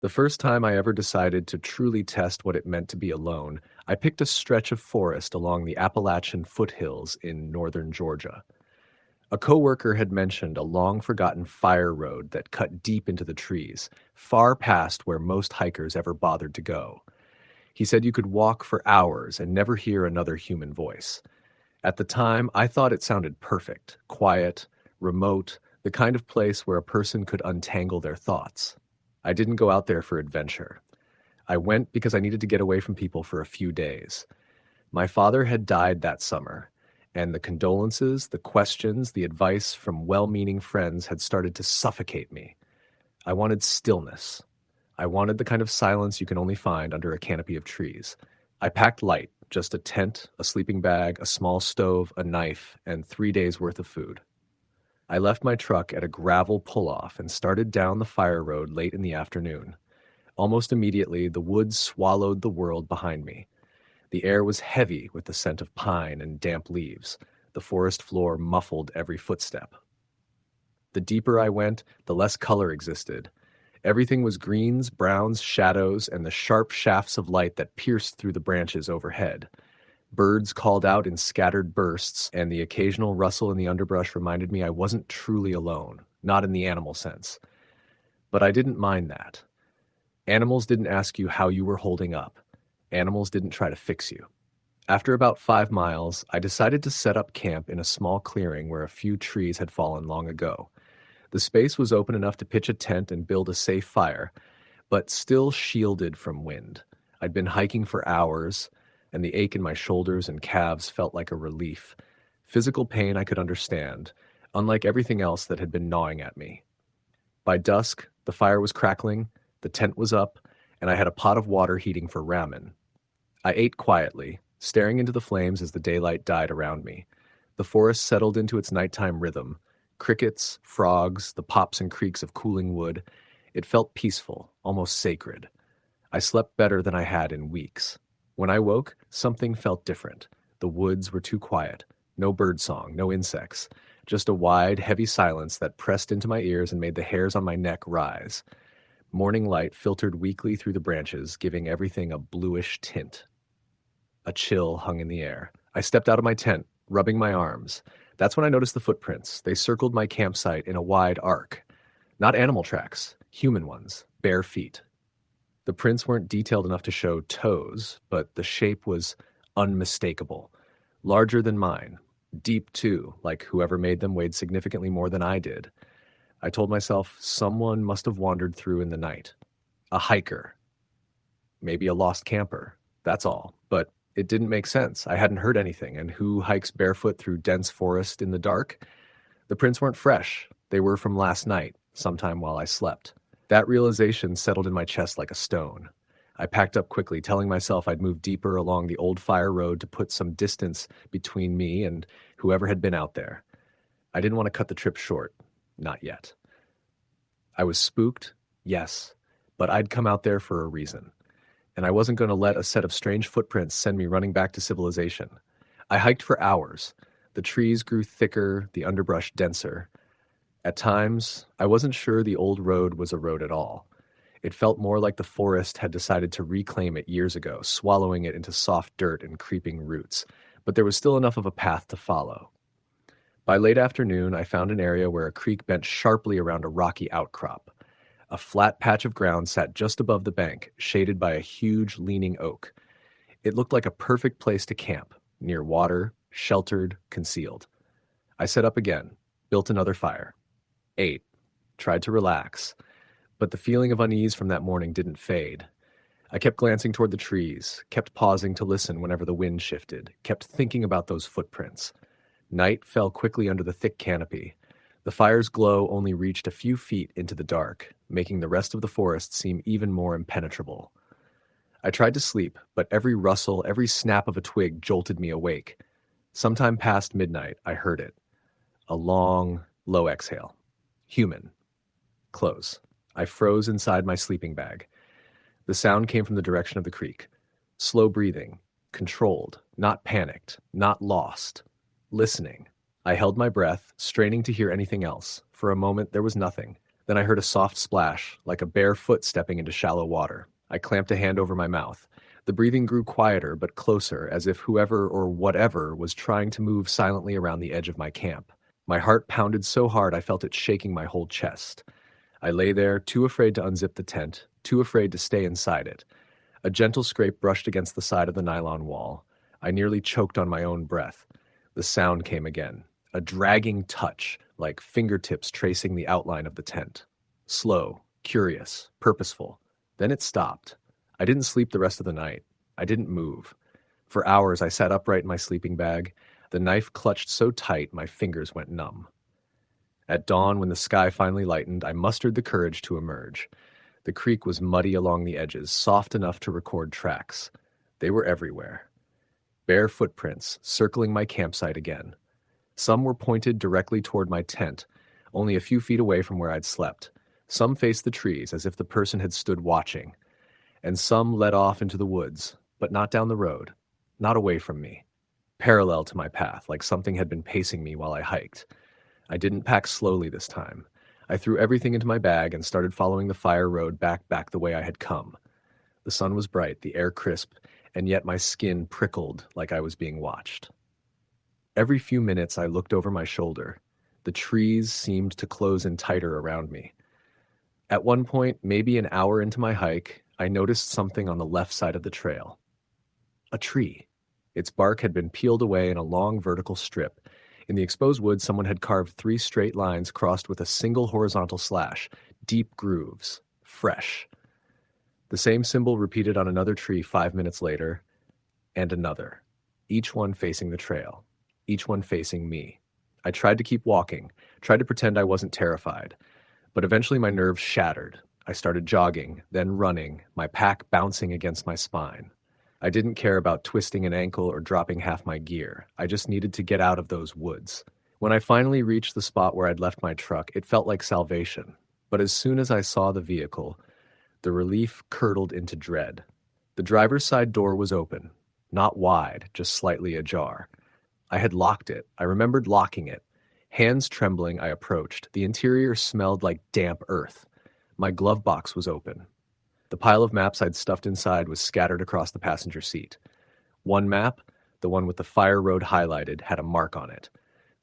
The first time I ever decided to truly test what it meant to be alone, I picked a stretch of forest along the Appalachian foothills in northern Georgia. A coworker had mentioned a long-forgotten fire road that cut deep into the trees, far past where most hikers ever bothered to go. He said you could walk for hours and never hear another human voice. At the time, I thought it sounded perfect, quiet, remote, the kind of place where a person could untangle their thoughts. I didn't go out there for adventure. I went because I needed to get away from people for a few days. My father had died that summer, and the condolences, the questions, the advice from well-meaning friends had started to suffocate me. I wanted stillness. I wanted the kind of silence you can only find under a canopy of trees. I packed light, just a tent, a sleeping bag, a small stove, a knife, and 3 days' worth of food. I left my truck at a gravel pull-off and started down the fire road late in the afternoon. Almost immediately, the woods swallowed the world behind me. The air was heavy with the scent of pine and damp leaves. The forest floor muffled every footstep. The deeper I went, the less color existed. Everything was greens, browns, shadows, and the sharp shafts of light that pierced through the branches overhead. Birds called out in scattered bursts, and the occasional rustle in the underbrush reminded me I wasn't truly alone, not in the animal sense. But I didn't mind that. Animals didn't ask you how you were holding up. Animals didn't try to fix you. After about 5 miles, I decided to set up camp in a small clearing where a few trees had fallen long ago. The space was open enough to pitch a tent and build a safe fire, but still shielded from wind. I'd been hiking for hours, and the ache in my shoulders and calves felt like a relief. Physical pain I could understand, unlike everything else that had been gnawing at me. By dusk, the fire was crackling, the tent was up, and I had a pot of water heating for ramen. I ate quietly, staring into the flames as the daylight died around me. The forest settled into its nighttime rhythm. Crickets, frogs, the pops and creaks of cooling wood. It felt peaceful, almost sacred. I slept better than I had in weeks. When I woke, something felt different. The woods were too quiet. No birdsong, no insects. Just a wide, heavy silence that pressed into my ears and made the hairs on my neck rise. Morning light filtered weakly through the branches, giving everything a bluish tint. A chill hung in the air. I stepped out of my tent, rubbing my arms. That's when I noticed the footprints. They circled my campsite in a wide arc. Not animal tracks, human ones, bare feet. The prints weren't detailed enough to show toes, but the shape was unmistakable. Larger than mine. Deep, too, like whoever made them weighed significantly more than I did. I told myself someone must have wandered through in the night. A hiker. Maybe a lost camper. That's all. But it didn't make sense. I hadn't heard anything, and who hikes barefoot through dense forest in the dark? The prints weren't fresh. They were from last night, sometime while I slept. That realization settled in my chest like a stone. I packed up quickly, telling myself I'd move deeper along the old fire road to put some distance between me and whoever had been out there. I didn't want to cut the trip short. Not yet. I was spooked, yes, but I'd come out there for a reason. And I wasn't going to let a set of strange footprints send me running back to civilization. I hiked for hours. The trees grew thicker, the underbrush denser. At times, I wasn't sure the old road was a road at all. It felt more like the forest had decided to reclaim it years ago, swallowing it into soft dirt and creeping roots. But there was still enough of a path to follow. By late afternoon, I found an area where a creek bent sharply around a rocky outcrop. A flat patch of ground sat just above the bank, shaded by a huge, leaning oak. It looked like a perfect place to camp, near water, sheltered, concealed. I set up again, built another fire. Ate, tried to relax, but the feeling of unease from that morning didn't fade. I kept glancing toward the trees, kept pausing to listen whenever the wind shifted, kept thinking about those footprints. Night fell quickly under the thick canopy. The fire's glow only reached a few feet into the dark, making the rest of the forest seem even more impenetrable. I tried to sleep, but every rustle, every snap of a twig jolted me awake. Sometime past midnight, I heard it. A long, low exhale. Human. Close. I froze inside my sleeping bag. The sound came from the direction of the creek. Slow breathing. Controlled. Not panicked. Not lost. Listening. I held my breath, straining to hear anything else. For a moment, there was nothing. Then I heard a soft splash, like a bare foot stepping into shallow water. I clamped a hand over my mouth. The breathing grew quieter but closer, as if whoever or whatever was trying to move silently around the edge of my camp. My heart pounded so hard I felt it shaking my whole chest. I lay there, too afraid to unzip the tent, too afraid to stay inside it. A gentle scrape brushed against the side of the nylon wall. I nearly choked on my own breath. The sound came again, a dragging touch, like fingertips tracing the outline of the tent. Slow, curious, purposeful. Then it stopped. I didn't sleep the rest of the night. I didn't move. For hours I sat upright in my sleeping bag, the knife clutched so tight my fingers went numb. At dawn, when the sky finally lightened, I mustered the courage to emerge. The creek was muddy along the edges, soft enough to record tracks. They were everywhere. Bare footprints, circling my campsite again. Some were pointed directly toward my tent, only a few feet away from where I'd slept. Some faced the trees, as if the person had stood watching. And some led off into the woods, but not down the road, not away from me. Parallel to my path, like something had been pacing me while I hiked. I didn't pack slowly this time. I threw everything into my bag and started following the fire road back the way I had come. The sun was bright, the air crisp, and yet my skin prickled like I was being watched. Every few minutes I looked over my shoulder. The trees seemed to close in tighter around me. At one point, maybe an hour into my hike, I noticed something on the left side of the trail. A tree. Its bark had been peeled away in a long vertical strip. In the exposed wood, someone had carved 3 straight lines crossed with a single horizontal slash, deep grooves, fresh. The same symbol repeated on another tree 5 minutes later, and another, each one facing the trail, each one facing me. I tried to keep walking, tried to pretend I wasn't terrified, but eventually my nerves shattered. I started jogging, then running, my pack bouncing against my spine. I didn't care about twisting an ankle or dropping half my gear. I just needed to get out of those woods. When I finally reached the spot where I'd left my truck, it felt like salvation. But as soon as I saw the vehicle, the relief curdled into dread. The driver's side door was open, not wide, just slightly ajar. I had locked it. I remembered locking it. Hands trembling, I approached. The interior smelled like damp earth. My glove box was open. The pile of maps I'd stuffed inside was scattered across the passenger seat. One map, the one with the fire road highlighted, had a mark on it.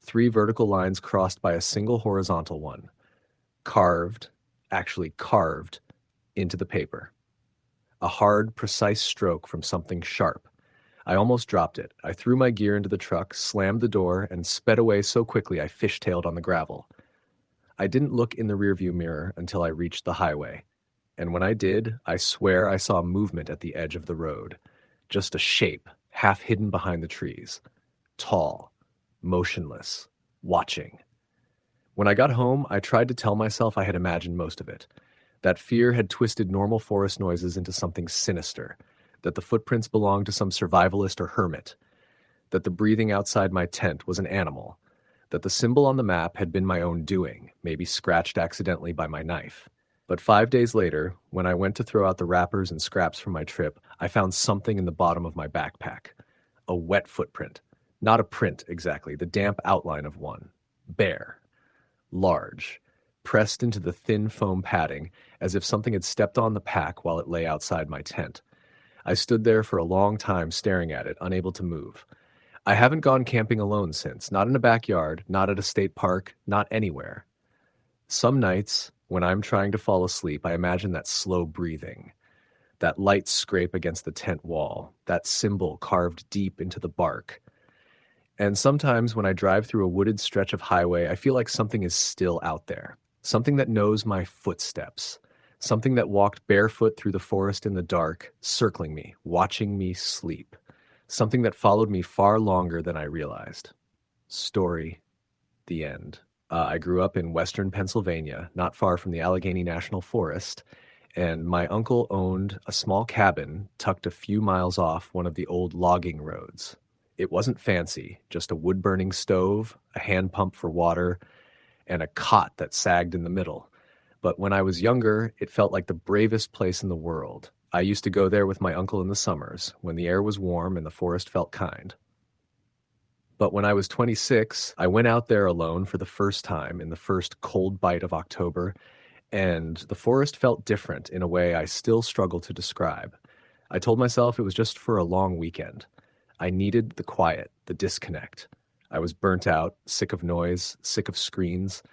3 vertical lines crossed by a single horizontal one. Carved, actually carved, into the paper. A hard, precise stroke from something sharp. I almost dropped it. I threw my gear into the truck, slammed the door, and sped away so quickly I fishtailed on the gravel. I didn't look in the rearview mirror until I reached the highway. And when I did, I swear I saw movement at the edge of the road. Just a shape, half hidden behind the trees. Tall, motionless, watching. When I got home, I tried to tell myself I had imagined most of it. That fear had twisted normal forest noises into something sinister. That the footprints belonged to some survivalist or hermit. That the breathing outside my tent was an animal. That the symbol on the map had been my own doing, maybe scratched accidentally by my knife. But 5 days later, when I went to throw out the wrappers and scraps from my trip, I found something in the bottom of my backpack. A wet footprint. Not a print, exactly, the damp outline of one. Bare. Large. Pressed into the thin foam padding, as if something had stepped on the pack while it lay outside my tent. I stood there for a long time staring at it, unable to move. I haven't gone camping alone since, not in a backyard, not at a state park, not anywhere. Some nights, when I'm trying to fall asleep, I imagine that slow breathing, that light scrape against the tent wall, that symbol carved deep into the bark. And sometimes when I drive through a wooded stretch of highway, I feel like something is still out there, something that knows my footsteps, something that walked barefoot through the forest in the dark, circling me, watching me sleep, something that followed me far longer than I realized. Story, the end. I grew up in western Pennsylvania, not far from the Allegheny National Forest, and my uncle owned a small cabin tucked a few miles off one of the old logging roads. It wasn't fancy, just a wood-burning stove, a hand pump for water, and a cot that sagged in the middle. But when I was younger, it felt like the bravest place in the world. I used to go there with my uncle in the summers, when the air was warm and the forest felt kind. But when I was 26, I went out there alone for the first time in the first cold bite of October, And the forest felt different in a way I still struggle to describe. I told myself it was just for a long weekend. I needed the quiet, the disconnect. I was burnt out, sick of noise, sick of screens.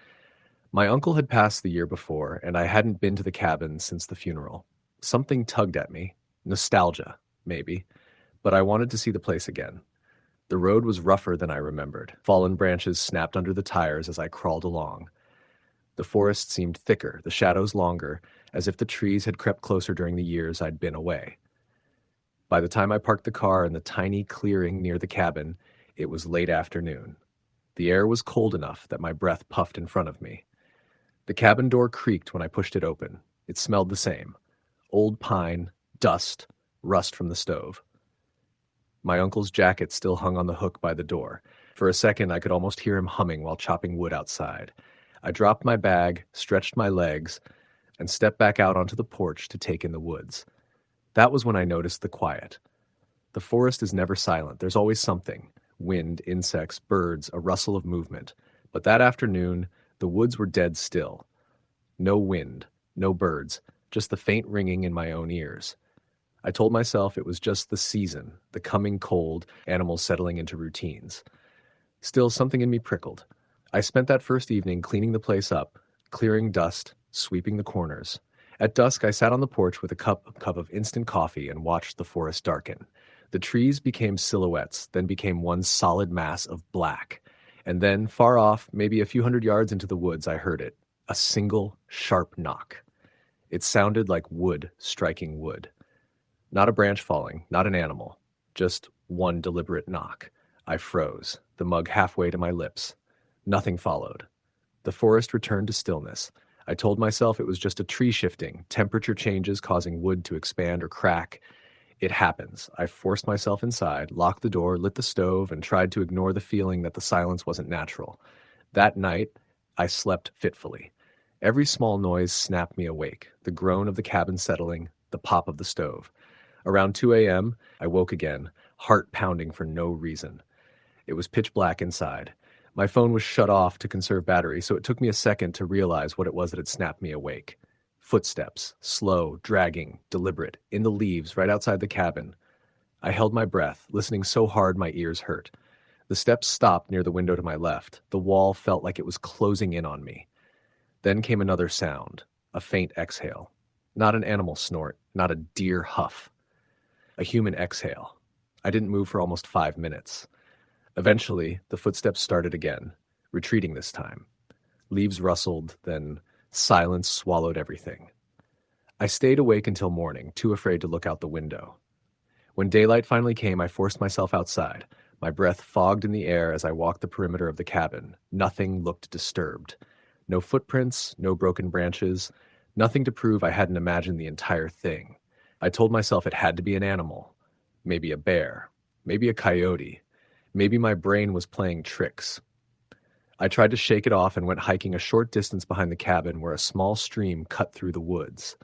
My uncle had passed the year before, and I hadn't been to the cabin since the funeral. Something tugged at me. Nostalgia, maybe. But I wanted to see the place again. The road was rougher than I remembered. Fallen branches snapped under the tires as I crawled along. The forest seemed thicker, the shadows longer, as if the trees had crept closer during the years I'd been away. By the time I parked the car in the tiny clearing near the cabin, it was late afternoon. The air was cold enough that my breath puffed in front of me. The cabin door creaked when I pushed it open. It smelled the same. Old pine, dust, rust from the stove. My uncle's jacket still hung on the hook by the door. For a second, I could almost hear him humming while chopping wood outside. I dropped my bag, stretched my legs, and stepped back out onto the porch to take in the woods. That was when I noticed the quiet. The forest is never silent. There's always something. Wind, insects, birds, a rustle of movement. But that afternoon, the woods were dead still. No wind, no birds, just the faint ringing in my own ears. I told myself it was just the season, the coming cold, animals settling into routines. Still, something in me prickled. I spent that first evening cleaning the place up, clearing dust, sweeping the corners. At dusk, I sat on the porch with a cup of instant coffee and watched the forest darken. The trees became silhouettes, then became one solid mass of black. And then, far off, maybe a few hundred yards into the woods, I heard it. A single, sharp knock. It sounded like wood striking wood. Not a branch falling, not an animal. Just one deliberate knock. I froze, the mug halfway to my lips. Nothing followed. The forest returned to stillness. I told myself it was just a tree shifting, temperature changes causing wood to expand or crack. It happens. I forced myself inside, locked the door, lit the stove, and tried to ignore the feeling that the silence wasn't natural. That night, I slept fitfully. Every small noise snapped me awake, the groan of the cabin settling, the pop of the stove. Around 2 a.m., I woke again, heart pounding for no reason. It was pitch black inside. My phone was shut off to conserve battery, so it took me a second to realize what it was that had snapped me awake. Footsteps, slow, dragging, deliberate, in the leaves right outside the cabin. I held my breath, listening so hard my ears hurt. The steps stopped near the window to my left. The wall felt like it was closing in on me. Then came another sound, a faint exhale. Not an animal snort, not a deer huff. A human exhale. I didn't move for almost 5 minutes. Eventually, the footsteps started again, retreating this time. Leaves rustled, then silence swallowed everything. I stayed awake until morning, too afraid to look out the window. When daylight finally came, I forced myself outside. My breath fogged in the air as I walked the perimeter of the cabin. Nothing looked disturbed. No footprints, no broken branches, nothing to prove I hadn't imagined the entire thing. I told myself it had to be an animal. Maybe a bear. Maybe a coyote. Maybe my brain was playing tricks. I tried to shake it off and went hiking a short distance behind the cabin where a small stream cut through the woods.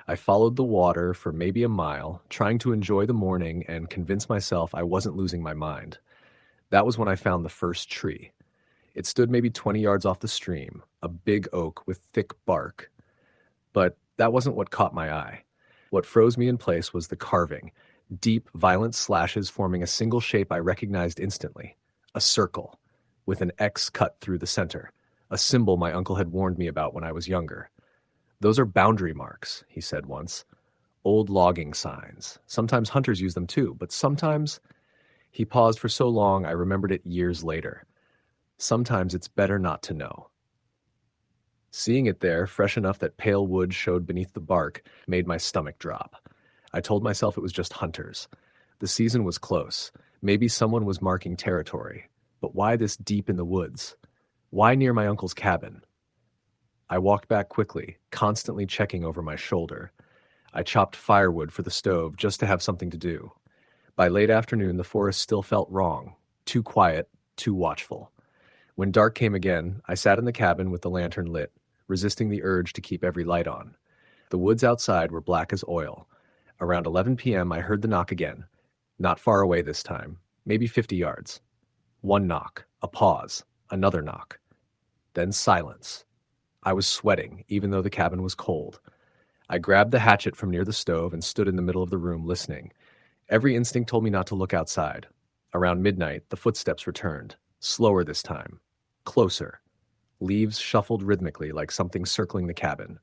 I followed the water for maybe a mile, trying to enjoy the morning and convince myself I wasn't losing my mind. That was when I found the first tree. It stood maybe 20 yards off the stream, a big oak with thick bark. But that wasn't what caught my eye. What froze me in place was the carving, deep, violent slashes forming a single shape I recognized instantly. A circle, with an X cut through the center, a symbol my uncle had warned me about when I was younger. "Those are boundary marks," he said once. "Old logging signs. Sometimes hunters use them too, but sometimes—" He paused for so long I remembered it years later. Sometimes it's better not to know. Seeing it there, fresh enough that pale wood showed beneath the bark, made my stomach drop. I told myself it was just hunters. The season was close. Maybe someone was marking territory. But why this deep in the woods? Why near my uncle's cabin? I walked back quickly, constantly checking over my shoulder. I chopped firewood for the stove just to have something to do. By late afternoon, the forest still felt wrong. Too quiet, too watchful. When dark came again, I sat in the cabin with the lantern lit, resisting the urge to keep every light on. The woods outside were black as oil. Around 11 p.m., I heard the knock again. Not far away this time, maybe 50 yards. One knock, a pause, another knock. Then silence. I was sweating, even though the cabin was cold. I grabbed the hatchet from near the stove and stood in the middle of the room listening. Every instinct told me not to look outside. Around midnight, the footsteps returned, slower this time, closer. Leaves shuffled rhythmically like something circling the cabin.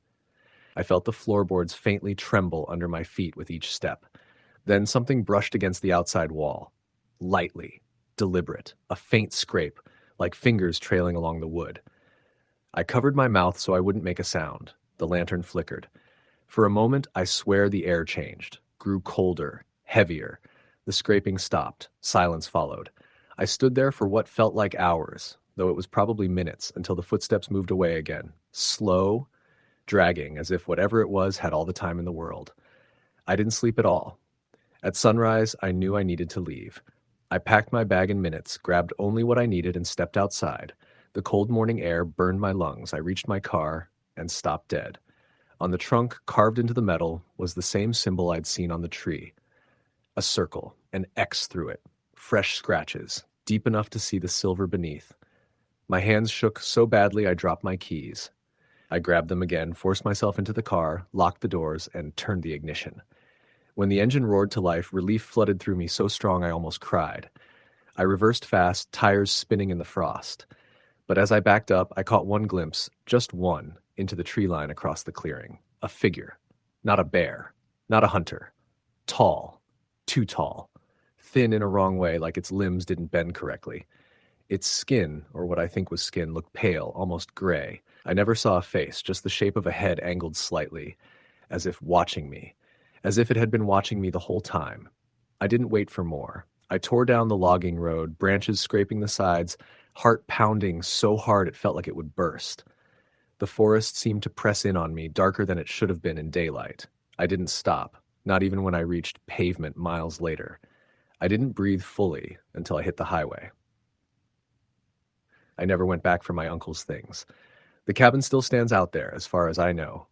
I felt the floorboards faintly tremble under my feet with each step. Then something brushed against the outside wall. Lightly, deliberate, a faint scrape, like fingers trailing along the wood. I covered my mouth so I wouldn't make a sound. The lantern flickered. For a moment, I swear the air changed, grew colder, heavier. The scraping stopped. Silence followed. I stood there for what felt like hours, though it was probably minutes, until the footsteps moved away again. Slow, dragging, as if whatever it was had all the time in the world. I didn't sleep at all. At sunrise, I knew I needed to leave. I packed my bag in minutes, grabbed only what I needed, and stepped outside. The cold morning air burned my lungs. I reached my car and stopped dead. On the trunk, carved into the metal, was the same symbol I'd seen on the tree. A circle, an X through it, fresh scratches, deep enough to see the silver beneath. My hands shook so badly I dropped my keys. I grabbed them again, forced myself into the car, locked the doors, and turned the ignition. When the engine roared to life, relief flooded through me so strong I almost cried. I reversed fast, tires spinning in the frost. But as I backed up, I caught one glimpse, just one, into the tree line across the clearing. A figure. Not a bear. Not a hunter. Tall. Too tall. Thin in a wrong way, like its limbs didn't bend correctly. Its skin, or what I think was skin, looked pale, almost gray. I never saw a face, just the shape of a head angled slightly, as if watching me. As if it had been watching me the whole time. I didn't wait for more. I tore down the logging road, branches scraping the sides, heart pounding so hard it felt like it would burst. The forest seemed to press in on me, darker than it should have been in daylight. I didn't stop, not even when I reached pavement miles later. I didn't breathe fully until I hit the highway. I never went back for my uncle's things. The cabin still stands out there, as far as I know.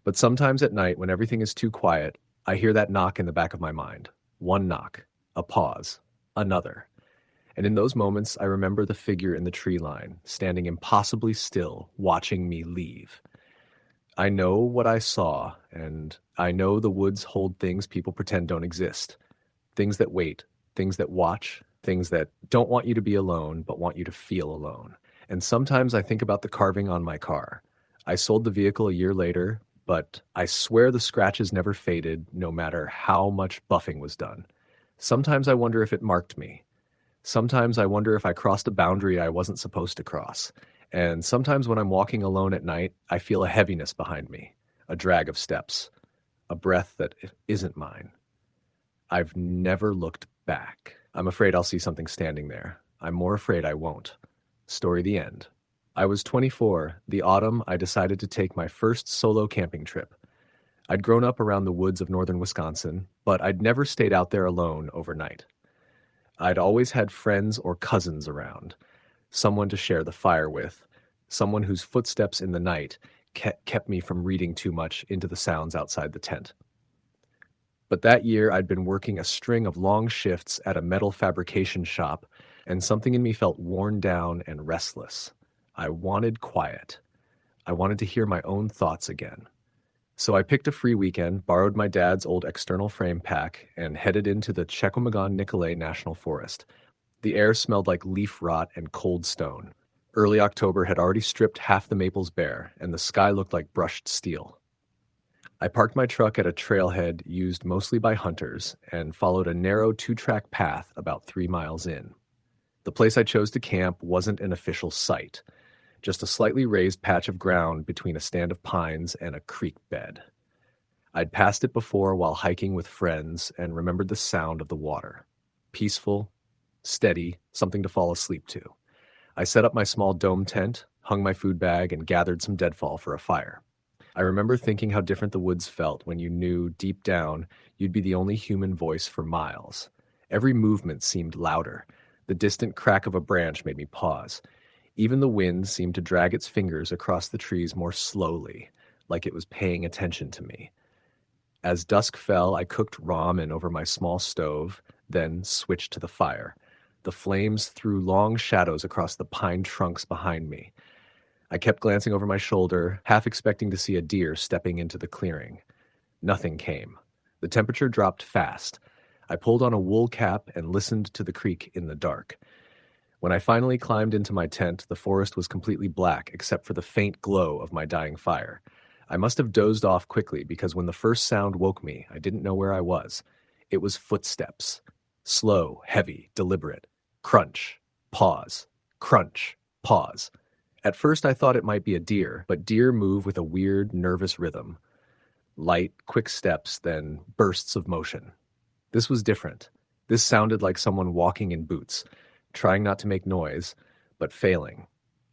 But sometimes at night, when everything is too quiet, I hear that knock in the back of my mind. One knock, a pause, another. And in those moments, I remember the figure in the tree line, standing impossibly still, watching me leave. I know what I saw, and I know the woods hold things people pretend don't exist. Things that wait, things that watch, things that don't want you to be alone, but want you to feel alone. And sometimes I think about the carving on my car. I sold the vehicle a year later, but I swear the scratches never faded, no matter how much buffing was done. Sometimes I wonder if it marked me. Sometimes I wonder if I crossed a boundary I wasn't supposed to cross. And sometimes when I'm walking alone at night, I feel a heaviness behind me, a drag of steps, a breath that isn't mine. I've never looked back. I'm afraid I'll see something standing there. I'm more afraid I won't. Story the end. I was 24. The autumn, I decided to take my first solo camping trip. I'd grown up around the woods of northern Wisconsin, but I'd never stayed out there alone overnight. I'd always had friends or cousins around, someone to share the fire with, someone whose footsteps in the night kept me from reading too much into the sounds outside the tent. But that year, I'd been working a string of long shifts at a metal fabrication shop, and something in me felt worn down and restless. I wanted quiet. I wanted to hear my own thoughts again. So I picked a free weekend, borrowed my dad's old external frame pack, and headed into the Chequamegon-Nicolet National Forest. The air smelled like leaf rot and cold stone. Early October had already stripped half the maples bare, and the sky looked like brushed steel. I parked my truck at a trailhead used mostly by hunters and followed a narrow 2-track path about 3 miles in. The place I chose to camp wasn't an official site, just a slightly raised patch of ground between a stand of pines and a creek bed. I'd passed it before while hiking with friends and remembered the sound of the water. Peaceful, steady, something to fall asleep to. I set up my small dome tent, hung my food bag, and gathered some deadfall for a fire. I remember thinking how different the woods felt when you knew, deep down, you'd be the only human voice for miles. Every movement seemed louder. The distant crack of a branch made me pause. Even the wind seemed to drag its fingers across the trees more slowly, like it was paying attention to me. As dusk fell, I cooked ramen over my small stove, then switched to the fire. The flames threw long shadows across the pine trunks behind me. I kept glancing over my shoulder, half expecting to see a deer stepping into the clearing. Nothing came. The temperature dropped fast. I pulled on a wool cap and listened to the creek in the dark. When I finally climbed into my tent, the forest was completely black except for the faint glow of my dying fire. I must have dozed off quickly because when the first sound woke me, I didn't know where I was. It was footsteps. Slow, heavy, deliberate. Crunch, pause, crunch, pause. At first I thought it might be a deer, but deer move with a weird, nervous rhythm. Light, quick steps, then bursts of motion. This was different. This sounded like someone walking in boots, trying not to make noise, but failing.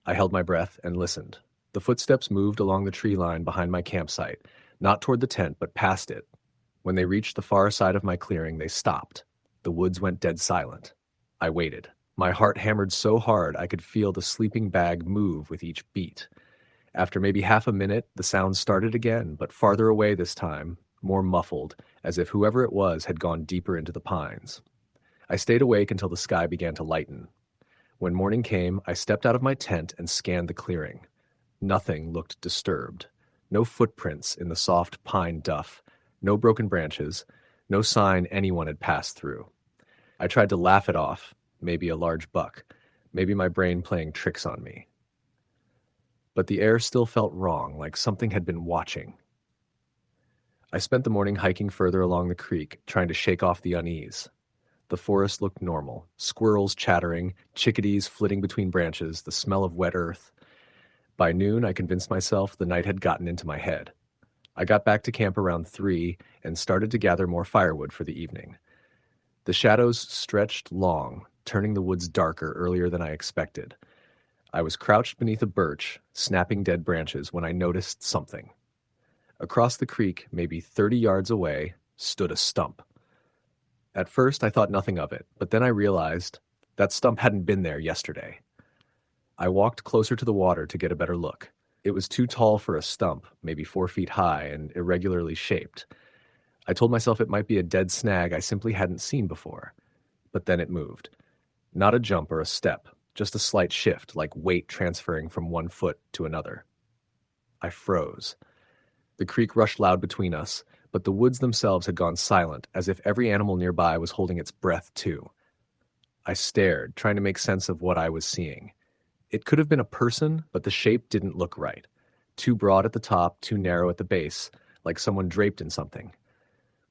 I held my breath and listened. The footsteps moved along the tree line behind my campsite, not toward the tent, but past it. When they reached the far side of my clearing, they stopped. The woods went dead silent. I waited. My heart hammered so hard I could feel the sleeping bag move with each beat. After maybe half a minute, the sound started again, but farther away this time, more muffled, as if whoever it was had gone deeper into the pines. I stayed awake until the sky began to lighten. When morning came, I stepped out of my tent and scanned the clearing. Nothing looked disturbed. No footprints in the soft pine duff, no broken branches, no sign anyone had passed through. I tried to laugh it off, maybe a large buck, maybe my brain playing tricks on me. But the air still felt wrong, like something had been watching. I spent the morning hiking further along the creek, trying to shake off the unease. The forest looked normal, squirrels chattering, chickadees flitting between branches, the smell of wet earth. By noon, I convinced myself the night had gotten into my head. I got back to camp around 3 and started to gather more firewood for the evening. The shadows stretched long, turning the woods darker earlier than I expected. I was crouched beneath a birch, snapping dead branches, when I noticed something. Across the creek, maybe 30 yards away, stood a stump. At first, I thought nothing of it, but then I realized that stump hadn't been there yesterday. I walked closer to the water to get a better look. It was too tall for a stump, maybe 4 feet high and irregularly shaped. I told myself it might be a dead snag I simply hadn't seen before. But then it moved. Not a jump or a step, just a slight shift, like weight transferring from one foot to another. I froze. The creek rushed loud between us, but the woods themselves had gone silent, as if every animal nearby was holding its breath too. I stared, trying to make sense of what I was seeing. It could have been a person, but the shape didn't look right. Too broad at the top, too narrow at the base, like someone draped in something.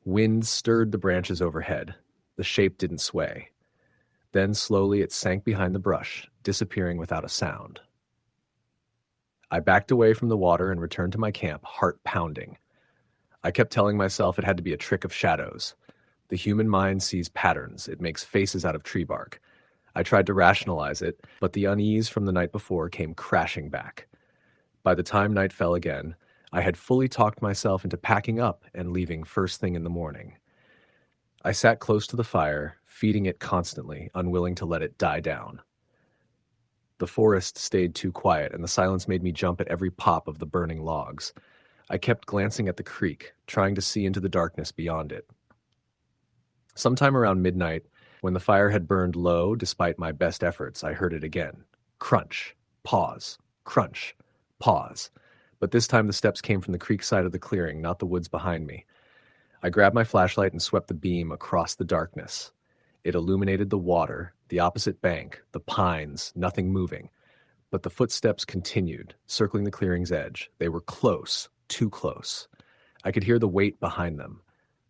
Wind stirred the branches overhead. The shape didn't sway. Then slowly it sank behind the brush, disappearing without a sound. I backed away from the water and returned to my camp, heart pounding. I kept telling myself it had to be a trick of shadows. The human mind sees patterns. It makes faces out of tree bark. I tried to rationalize it, but the unease from the night before came crashing back. By the time night fell again, I had fully talked myself into packing up and leaving first thing in the morning. I sat close to the fire, feeding it constantly, unwilling to let it die down. The forest stayed too quiet, and the silence made me jump at every pop of the burning logs. I kept glancing at the creek, trying to see into the darkness beyond it. Sometime around midnight, when the fire had burned low despite my best efforts, I heard it again. Crunch, pause, crunch, pause. But this time the steps came from the creek side of the clearing, not the woods behind me. I grabbed my flashlight and swept the beam across the darkness. It illuminated the water, the opposite bank, the pines, nothing moving. But the footsteps continued, circling the clearing's edge. They were close, too close. I could hear the weight behind them.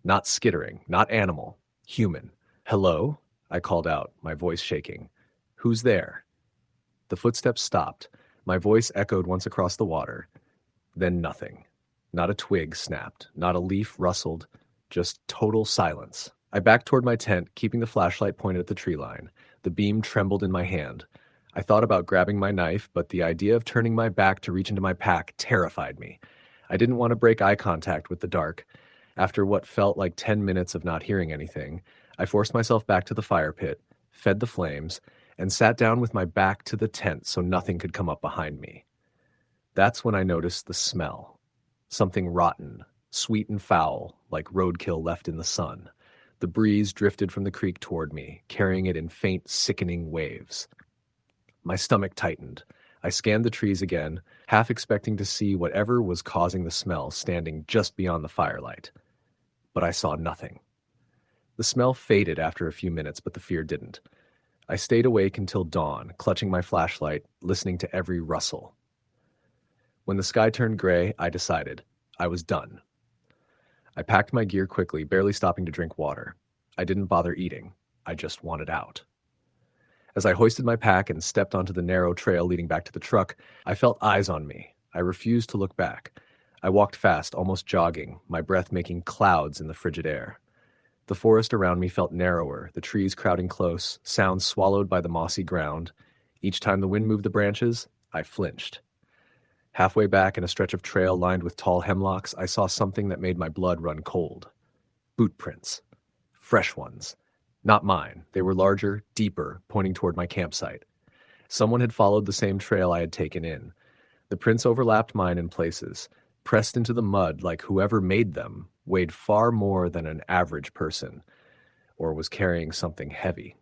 Not skittering, not animal, human. "Hello?" I called out, my voice shaking. "Who's there?" The footsteps stopped. My voice echoed once across the water. Then nothing. Not a twig snapped, not a leaf rustled, just total silence. I backed toward my tent, keeping the flashlight pointed at the tree line. The beam trembled in my hand. I thought about grabbing my knife, but the idea of turning my back to reach into my pack terrified me. I didn't want to break eye contact with the dark. After what felt like 10 minutes of not hearing anything, I forced myself back to the fire pit, fed the flames, and sat down with my back to the tent so nothing could come up behind me. That's when I noticed the smell. Something rotten, sweet and foul, like roadkill left in the sun. The breeze drifted from the creek toward me, carrying it in faint, sickening waves. My stomach tightened. I scanned the trees again, half expecting to see whatever was causing the smell standing just beyond the firelight. But I saw nothing. The smell faded after a few minutes, but the fear didn't. I stayed awake until dawn, clutching my flashlight, listening to every rustle. When the sky turned gray, I decided I was done. I packed my gear quickly, barely stopping to drink water. I didn't bother eating. I just wanted out. As I hoisted my pack and stepped onto the narrow trail leading back to the truck, I felt eyes on me. I refused to look back. I walked fast, almost jogging, my breath making clouds in the frigid air. The forest around me felt narrower, the trees crowding close, sounds swallowed by the mossy ground. Each time the wind moved the branches, I flinched. Halfway back in a stretch of trail lined with tall hemlocks, I saw something that made my blood run cold. Boot prints. Fresh ones. Not mine. They were larger, deeper, pointing toward my campsite. Someone had followed the same trail I had taken in. The prints overlapped mine in places. Pressed into the mud like whoever made them weighed far more than an average person, or was carrying something heavy.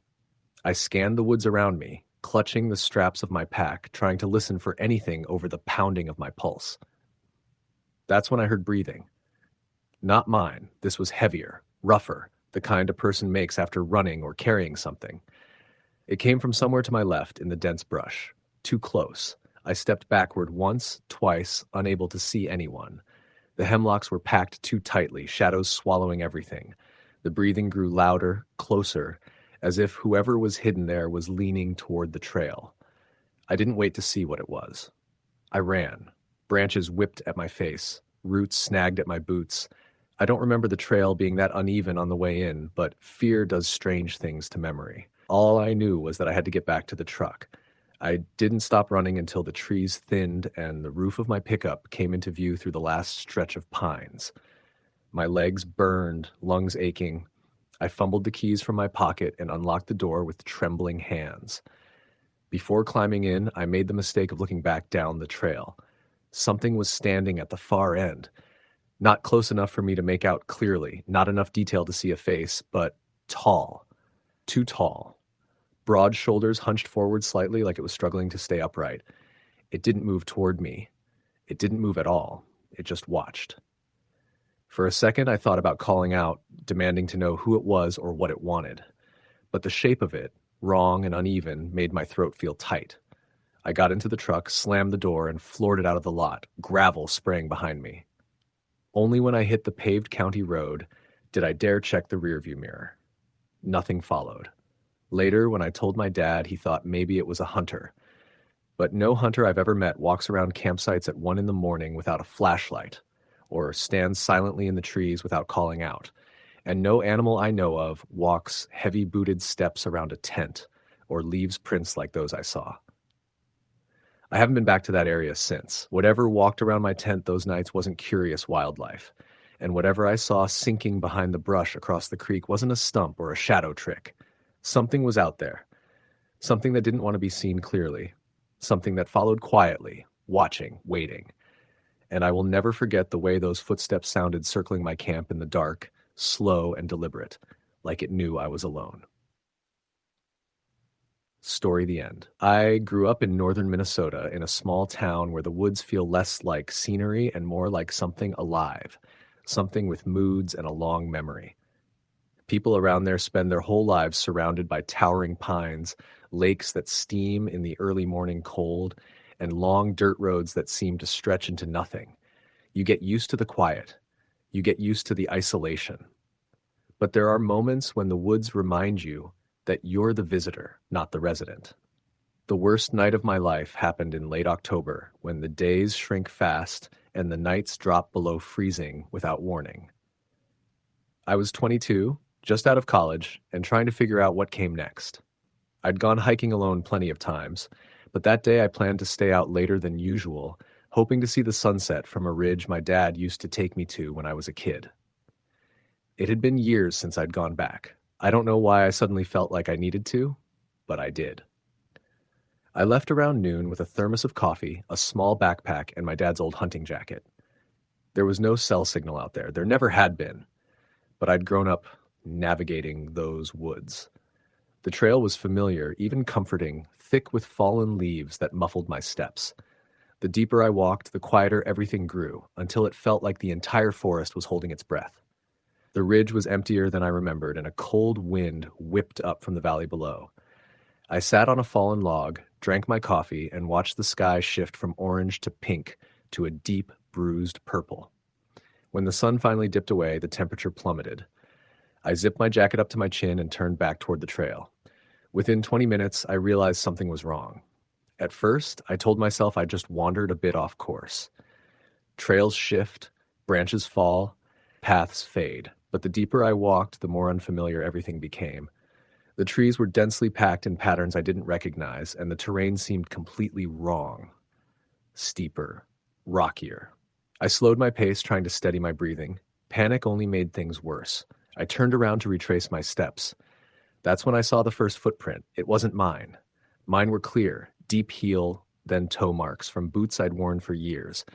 I scanned the woods around me, clutching the straps of my pack, trying to listen for anything over the pounding of my pulse. That's when I heard breathing. Not mine. This was heavier, rougher, the kind a person makes after running or carrying something. It came from somewhere to my left in the dense brush. Too close. I stepped backward once, twice, unable to see anyone. The hemlocks were packed too tightly, shadows swallowing everything. The breathing grew louder, closer, as if whoever was hidden there was leaning toward the trail. I didn't wait to see what it was. I ran. Branches whipped at my face. Roots snagged at my boots. I don't remember the trail being that uneven on the way in, but fear does strange things to memory. All I knew was that I had to get back to the truck. I didn't stop running until the trees thinned and the roof of my pickup came into view through the last stretch of pines. My legs burned, lungs aching. I fumbled the keys from my pocket and unlocked the door with trembling hands. Before climbing in, I made the mistake of looking back down the trail. Something was standing at the far end. Not close enough for me to make out clearly, not enough detail to see a face, but tall. Too tall. Broad shoulders hunched forward slightly like it was struggling to stay upright. It didn't move toward me. It didn't move at all. It just watched. For a second, I thought about calling out, demanding to know who it was or what it wanted. But the shape of it, wrong and uneven, made my throat feel tight. I got into the truck, slammed the door, and floored it out of the lot, gravel spraying behind me. Only when I hit the paved county road did I dare check the rearview mirror. Nothing followed. Later, when I told my dad, he thought maybe it was a hunter. But no hunter I've ever met walks around campsites at 1 a.m. without a flashlight, or stands silently in the trees without calling out. And no animal I know of walks heavy-booted steps around a tent, or leaves prints like those I saw. I haven't been back to that area since. Whatever walked around my tent those nights wasn't curious wildlife. And whatever I saw sinking behind the brush across the creek wasn't a stump or a shadow trick. Something was out there. Something that didn't want to be seen clearly. Something that followed quietly, watching, waiting. And I will never forget the way those footsteps sounded circling my camp in the dark, slow and deliberate, like it knew I was alone. Story the end. I grew up in northern Minnesota in a small town where the woods feel less like scenery and more like something alive, something with moods and a long memory. People around there spend their whole lives surrounded by towering pines, lakes that steam in the early morning cold, and long dirt roads that seem to stretch into nothing. You get used to the quiet. You get used to the isolation. But there are moments when the woods remind you that you're the visitor, not the resident. The worst night of my life happened in late October, when the days shrink fast and the nights drop below freezing without warning. I was 22, just out of college, and trying to figure out what came next. I'd gone hiking alone plenty of times, but that day I planned to stay out later than usual, hoping to see the sunset from a ridge my dad used to take me to when I was a kid. It had been years since I'd gone back. I don't know why I suddenly felt like I needed to, but I did. I left around noon with a thermos of coffee, a small backpack, and my dad's old hunting jacket. There was no cell signal out there. There never had been. But I'd grown up navigating those woods. The trail was familiar, even comforting, thick with fallen leaves that muffled my steps. The deeper I walked, the quieter everything grew, until it felt like the entire forest was holding its breath. The ridge was emptier than I remembered, and a cold wind whipped up from the valley below. I sat on a fallen log, drank my coffee, and watched the sky shift from orange to pink to a deep, bruised purple. When the sun finally dipped away, the temperature plummeted. I zipped my jacket up to my chin and turned back toward the trail. Within 20 minutes, I realized something was wrong. At first, I told myself I just wandered a bit off course. Trails shift, branches fall, paths fade, but the deeper I walked, the more unfamiliar everything became. The trees were densely packed in patterns I didn't recognize, and the terrain seemed completely wrong. Steeper, rockier. I slowed my pace, trying to steady my breathing. Panic only made things worse. I turned around to retrace my steps. That's when I saw the first footprint. It wasn't mine. Mine were clear, deep heel, then toe marks from boots I'd worn for years.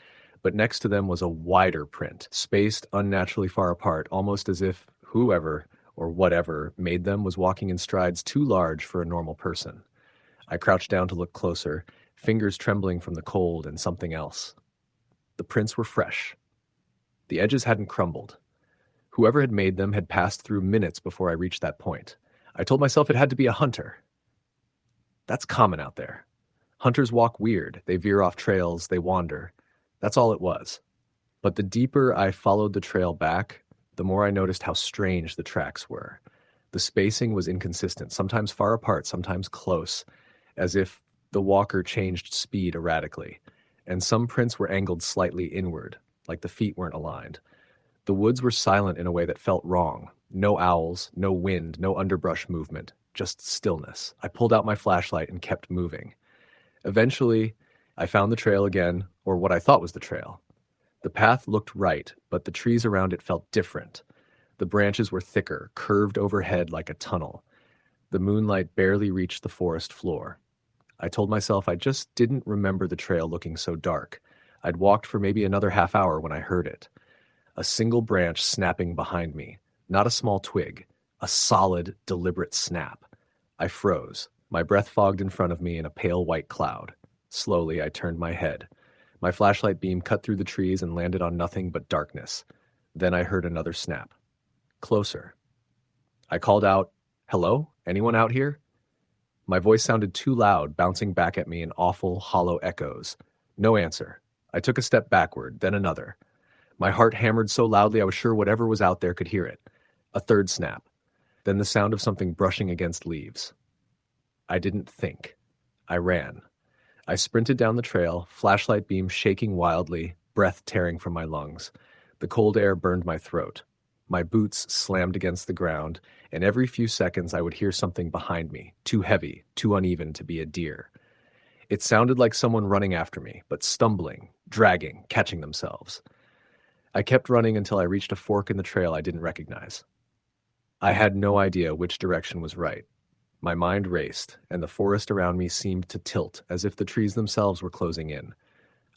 But next to them was a wider print, spaced unnaturally far apart, almost as if whoever or whatever made them was walking in strides too large for a normal person. I crouched down to look closer, fingers trembling from the cold and something else. The prints were fresh. The edges hadn't crumbled. Whoever had made them had passed through minutes before I reached that point. I told myself it had to be a hunter. That's common out there. Hunters walk weird, they veer off trails, they wander. That's all it was. But the deeper I followed the trail back, the more I noticed how strange the tracks were. The spacing was inconsistent, sometimes far apart, sometimes close, as if the walker changed speed erratically. And some prints were angled slightly inward, like the feet weren't aligned. The woods were silent in a way that felt wrong. No owls, no wind, no underbrush movement, just stillness. I pulled out my flashlight and kept moving. Eventually, I found the trail again, or what I thought was the trail. The path looked right, but the trees around it felt different. The branches were thicker, curved overhead like a tunnel. The moonlight barely reached the forest floor. I told myself I just didn't remember the trail looking so dark. I'd walked for maybe another half hour when I heard it. A single branch snapping behind me, not a small twig, a solid, deliberate snap. I froze, my breath fogged in front of me in a pale white cloud. Slowly, I turned my head. My flashlight beam cut through the trees and landed on nothing but darkness. Then I heard another snap. Closer. I called out, "Hello? Anyone out here?" My voice sounded too loud, bouncing back at me in awful, hollow echoes. No answer. I took a step backward, then another. My heart hammered so loudly I was sure whatever was out there could hear it. A third snap. Then the sound of something brushing against leaves. I didn't think. I ran. I sprinted down the trail, flashlight beam shaking wildly, breath tearing from my lungs. The cold air burned my throat. My boots slammed against the ground, and every few seconds I would hear something behind me, too heavy, too uneven to be a deer. It sounded like someone running after me, but stumbling, dragging, catching themselves. I kept running until I reached a fork in the trail I didn't recognize. I had no idea which direction was right. My mind raced, and the forest around me seemed to tilt, as if the trees themselves were closing in.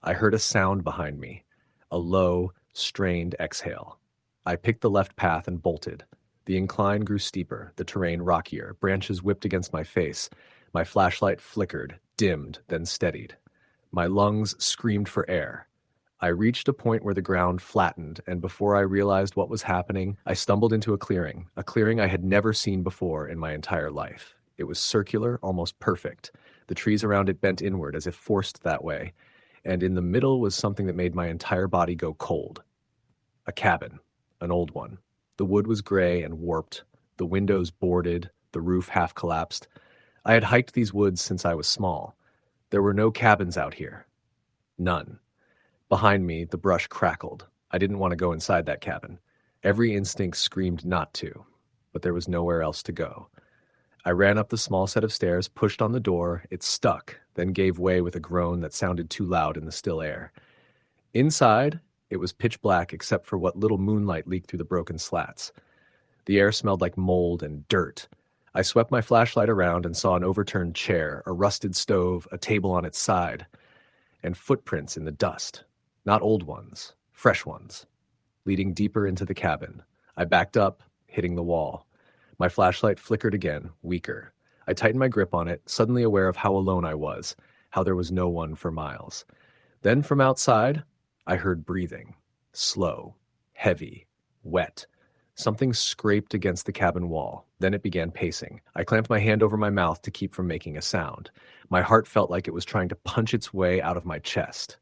I heard a sound behind me, a low, strained exhale. I picked the left path and bolted. The incline grew steeper, the terrain rockier, branches whipped against my face. My flashlight flickered, dimmed, then steadied. My lungs screamed for air. I reached a point where the ground flattened, and before I realized what was happening, I stumbled into a clearing I had never seen before in my entire life. It was circular, almost perfect. The trees around it bent inward as if forced that way, and in the middle was something that made my entire body go cold. A cabin. An old one. The wood was gray and warped, the windows boarded, the roof half collapsed. I had hiked these woods since I was small. There were no cabins out here. None. Behind me, the brush crackled. I didn't want to go inside that cabin. Every instinct screamed not to, but there was nowhere else to go. I ran up the small set of stairs, pushed on the door. It stuck, then gave way with a groan that sounded too loud in the still air. Inside, it was pitch black except for what little moonlight leaked through the broken slats. The air smelled like mold and dirt. I swept my flashlight around and saw an overturned chair, a rusted stove, a table on its side, and footprints in the dust. Not old ones, fresh ones, leading deeper into the cabin. I backed up, hitting the wall. My flashlight flickered again, weaker. I tightened my grip on it, suddenly aware of how alone I was, how there was no one for miles. Then from outside, I heard breathing. Slow, heavy, wet. Something scraped against the cabin wall. Then it began pacing. I clamped my hand over my mouth to keep from making a sound. My heart felt like it was trying to punch its way out of my chest.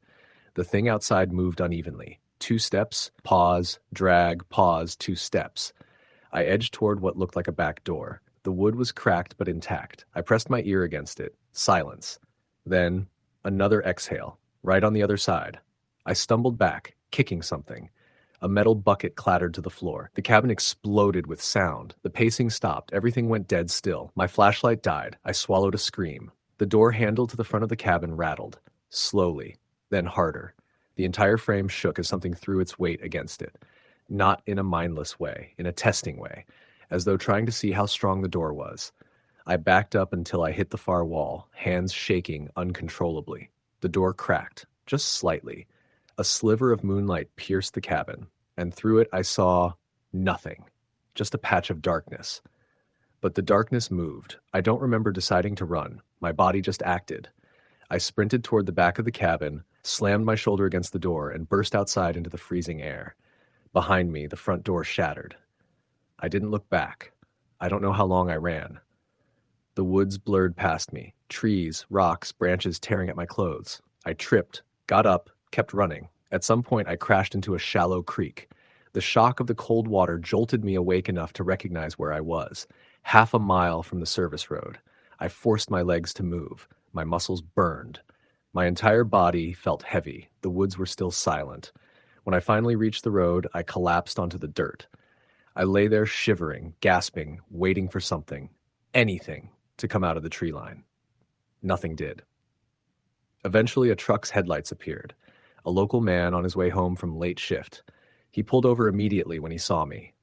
The thing outside moved unevenly. 2 steps, pause, drag, pause, 2 steps. I edged toward what looked like a back door. The wood was cracked but intact. I pressed my ear against it. Silence. Then, another exhale, right on the other side. I stumbled back, kicking something. A metal bucket clattered to the floor. The cabin exploded with sound. The pacing stopped. Everything went dead still. My flashlight died. I swallowed a scream. The door handle to the front of the cabin rattled. Slowly, then harder. The entire frame shook as something threw its weight against it. Not in a mindless way, in a testing way, as though trying to see how strong the door was. I backed up until I hit the far wall, hands shaking uncontrollably. The door cracked, just slightly. A sliver of moonlight pierced the cabin, and through it I saw nothing, just a patch of darkness. But the darkness moved. I don't remember deciding to run. My body just acted. I sprinted toward the back of the cabin, slammed my shoulder against the door, and burst outside into the freezing air. Behind me, the front door shattered. I didn't look back. I don't know how long I ran. The woods blurred past me, trees, rocks, branches tearing at my clothes. I tripped, got up, kept running. At some point, I crashed into a shallow creek. The shock of the cold water jolted me awake enough to recognize where I was, 1/2 mile from the service road. I forced my legs to move. My muscles burned. My entire body felt heavy. The woods were still silent. When I finally reached the road, I collapsed onto the dirt. I lay there shivering, gasping, waiting for something, anything, to come out of the tree line. Nothing did. Eventually, a truck's headlights appeared. A local man on his way home from late shift. He pulled over immediately when he saw me.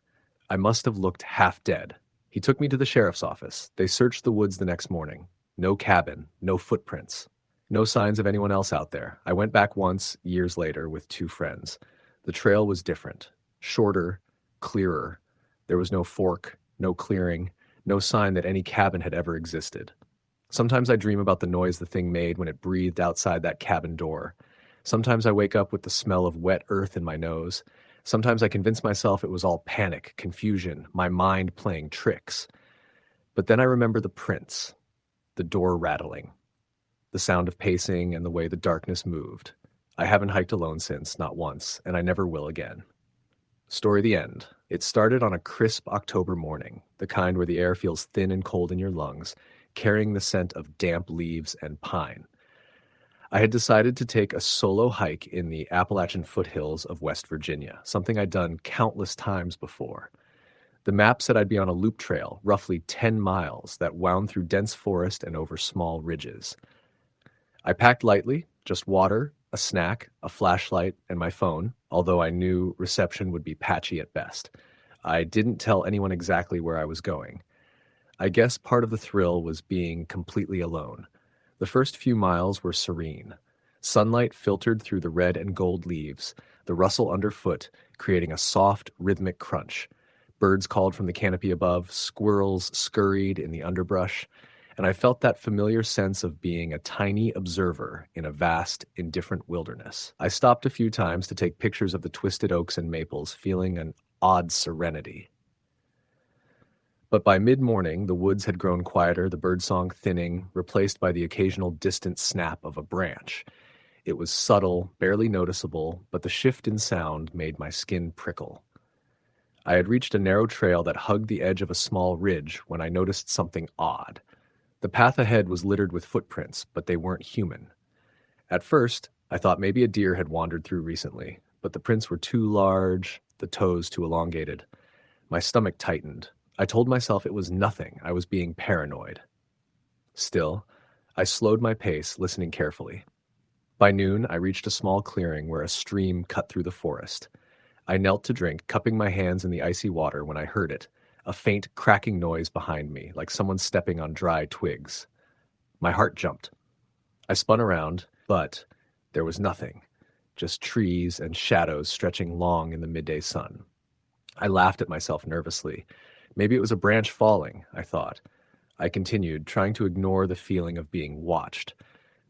I must have looked half dead. He took me to the sheriff's office. They searched the woods the next morning. No cabin, no footprints. No signs of anyone else out there. I went back once, years later, with 2 friends. The trail was different. Shorter, clearer. There was no fork, no clearing, no sign that any cabin had ever existed. Sometimes I dream about the noise the thing made when it breathed outside that cabin door. Sometimes I wake up with the smell of wet earth in my nose. Sometimes I convince myself it was all panic, confusion, my mind playing tricks. But then I remember the prints, the door rattling, the sound of pacing and the way the darkness moved. I haven't hiked alone since, not once, and I never will again. Story the end. It started on a crisp October morning, the kind where the air feels thin and cold in your lungs, carrying the scent of damp leaves and pine. I had decided to take a solo hike in the Appalachian foothills of West Virginia, something I'd done countless times before. The map said I'd be on a loop trail, roughly 10 miles, that wound through dense forest and over small ridges. I packed lightly, just water, a snack, a flashlight, and my phone, although I knew reception would be patchy at best. I didn't tell anyone exactly where I was going. I guess part of the thrill was being completely alone. The first few miles were serene. Sunlight filtered through the red and gold leaves, the rustle underfoot creating a soft, rhythmic crunch. Birds called from the canopy above, squirrels scurried in the underbrush, and I felt that familiar sense of being a tiny observer in a vast, indifferent wilderness. I stopped a few times to take pictures of the twisted oaks and maples, feeling an odd serenity. But by mid-morning, the woods had grown quieter, the birdsong thinning, replaced by the occasional distant snap of a branch. It was subtle, barely noticeable, but the shift in sound made my skin prickle. I had reached a narrow trail that hugged the edge of a small ridge when I noticed something odd. The path ahead was littered with footprints, but they weren't human. At first, I thought maybe a deer had wandered through recently, but the prints were too large, the toes too elongated. My stomach tightened. I told myself it was nothing. I was being paranoid. Still, I slowed my pace, listening carefully. By noon, I reached a small clearing where a stream cut through the forest. I knelt to drink, cupping my hands in the icy water when I heard it, a faint cracking noise behind me, like someone stepping on dry twigs. My heart jumped. I spun around, but there was nothing, just trees and shadows stretching long in the midday sun. I laughed at myself nervously. Maybe it was a branch falling, I thought. I continued, trying to ignore the feeling of being watched,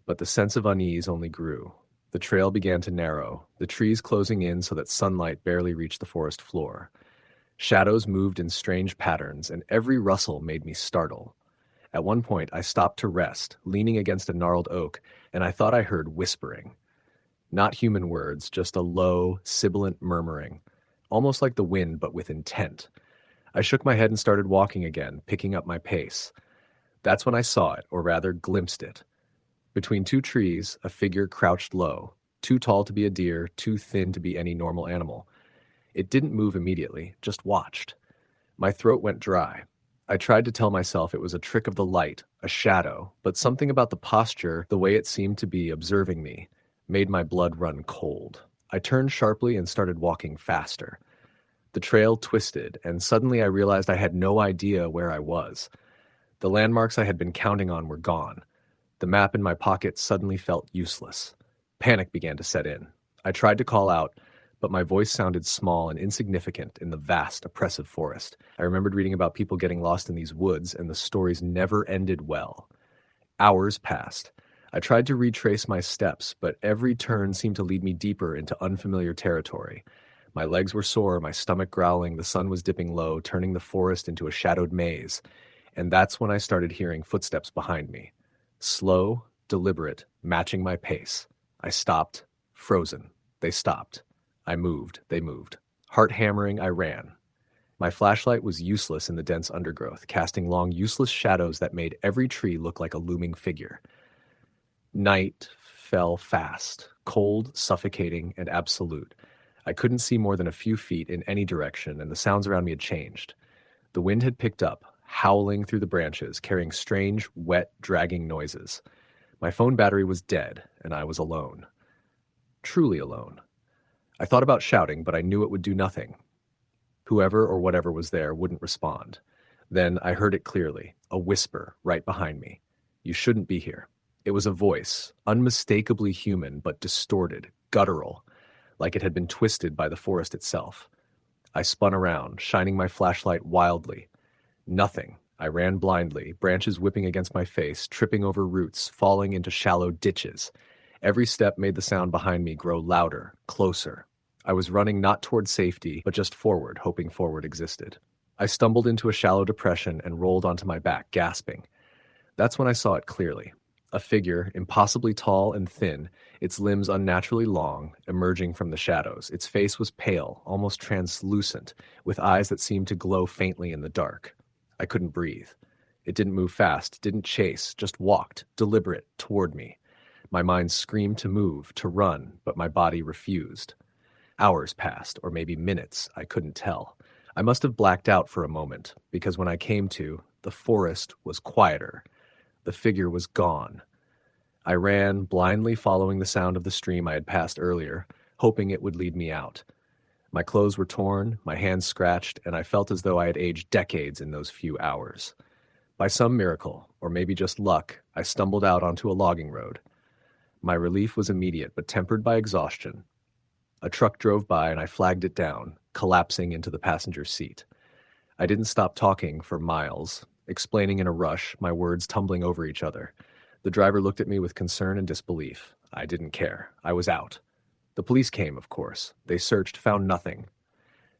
but the sense of unease only grew. The trail began to narrow, the trees closing in so that sunlight barely reached the forest floor. Shadows moved in strange patterns, and every rustle made me startle. At one point, I stopped to rest, leaning against a gnarled oak, and I thought I heard whispering. Not human words, just a low, sibilant murmuring, almost like the wind but with intent. I shook my head and started walking again, picking up my pace. That's when I saw it, or rather glimpsed it. Between two trees, a figure crouched low, too tall to be a deer, too thin to be any normal animal. It didn't move immediately, just watched. My throat went dry. I tried to tell myself it was a trick of the light, a shadow, but something about the posture, the way it seemed to be observing me, made my blood run cold. I turned sharply and started walking faster. The trail twisted, and suddenly I realized I had no idea where I was. The landmarks I had been counting on were gone. The map in my pocket suddenly felt useless. Panic began to set in. I tried to call out, but my voice sounded small and insignificant in the vast, oppressive forest. I remembered reading about people getting lost in these woods, and the stories never ended well. Hours passed. I tried to retrace my steps, but every turn seemed to lead me deeper into unfamiliar territory. My legs were sore, my stomach growling, the sun was dipping low, turning the forest into a shadowed maze. And that's when I started hearing footsteps behind me. Slow, deliberate, matching my pace. I stopped, frozen. They stopped. I moved. They moved. Heart hammering, I ran. My flashlight was useless in the dense undergrowth, casting long, useless shadows that made every tree look like a looming figure. Night fell fast, cold, suffocating, and absolute. I couldn't see more than a few feet in any direction, and the sounds around me had changed. The wind had picked up, howling through the branches, carrying strange, wet, dragging noises. My phone battery was dead, and I was alone. Truly alone. I thought about shouting, but I knew it would do nothing. Whoever or whatever was there wouldn't respond. Then I heard it clearly, a whisper right behind me. You shouldn't be here. It was a voice, unmistakably human, but distorted, guttural, like it had been twisted by the forest itself. I spun around, shining my flashlight wildly. Nothing. I ran blindly, branches whipping against my face, tripping over roots, falling into shallow ditches. Every step made the sound behind me grow louder, closer. I was running not toward safety, but just forward, hoping forward existed. I stumbled into a shallow depression and rolled onto my back, gasping. That's when I saw it clearly. A figure, impossibly tall and thin, its limbs unnaturally long, emerging from the shadows. Its face was pale, almost translucent, with eyes that seemed to glow faintly in the dark. I couldn't breathe. It didn't move fast, didn't chase, just walked, deliberate, toward me. My mind screamed to move, to run, but my body refused. Hours passed, or maybe minutes, I couldn't tell. I must have blacked out for a moment, because when I came to, the forest was quieter. The figure was gone. I ran, blindly following the sound of the stream I had passed earlier, hoping it would lead me out. My clothes were torn, my hands scratched, and I felt as though I had aged decades in those few hours. By some miracle, or maybe just luck, I stumbled out onto a logging road. My relief was immediate, but tempered by exhaustion. A truck drove by and I flagged it down, collapsing into the passenger seat. I didn't stop talking for miles, explaining in a rush, my words tumbling over each other. The driver looked at me with concern and disbelief. I didn't care. I was out. The police came, of course. They searched, found nothing.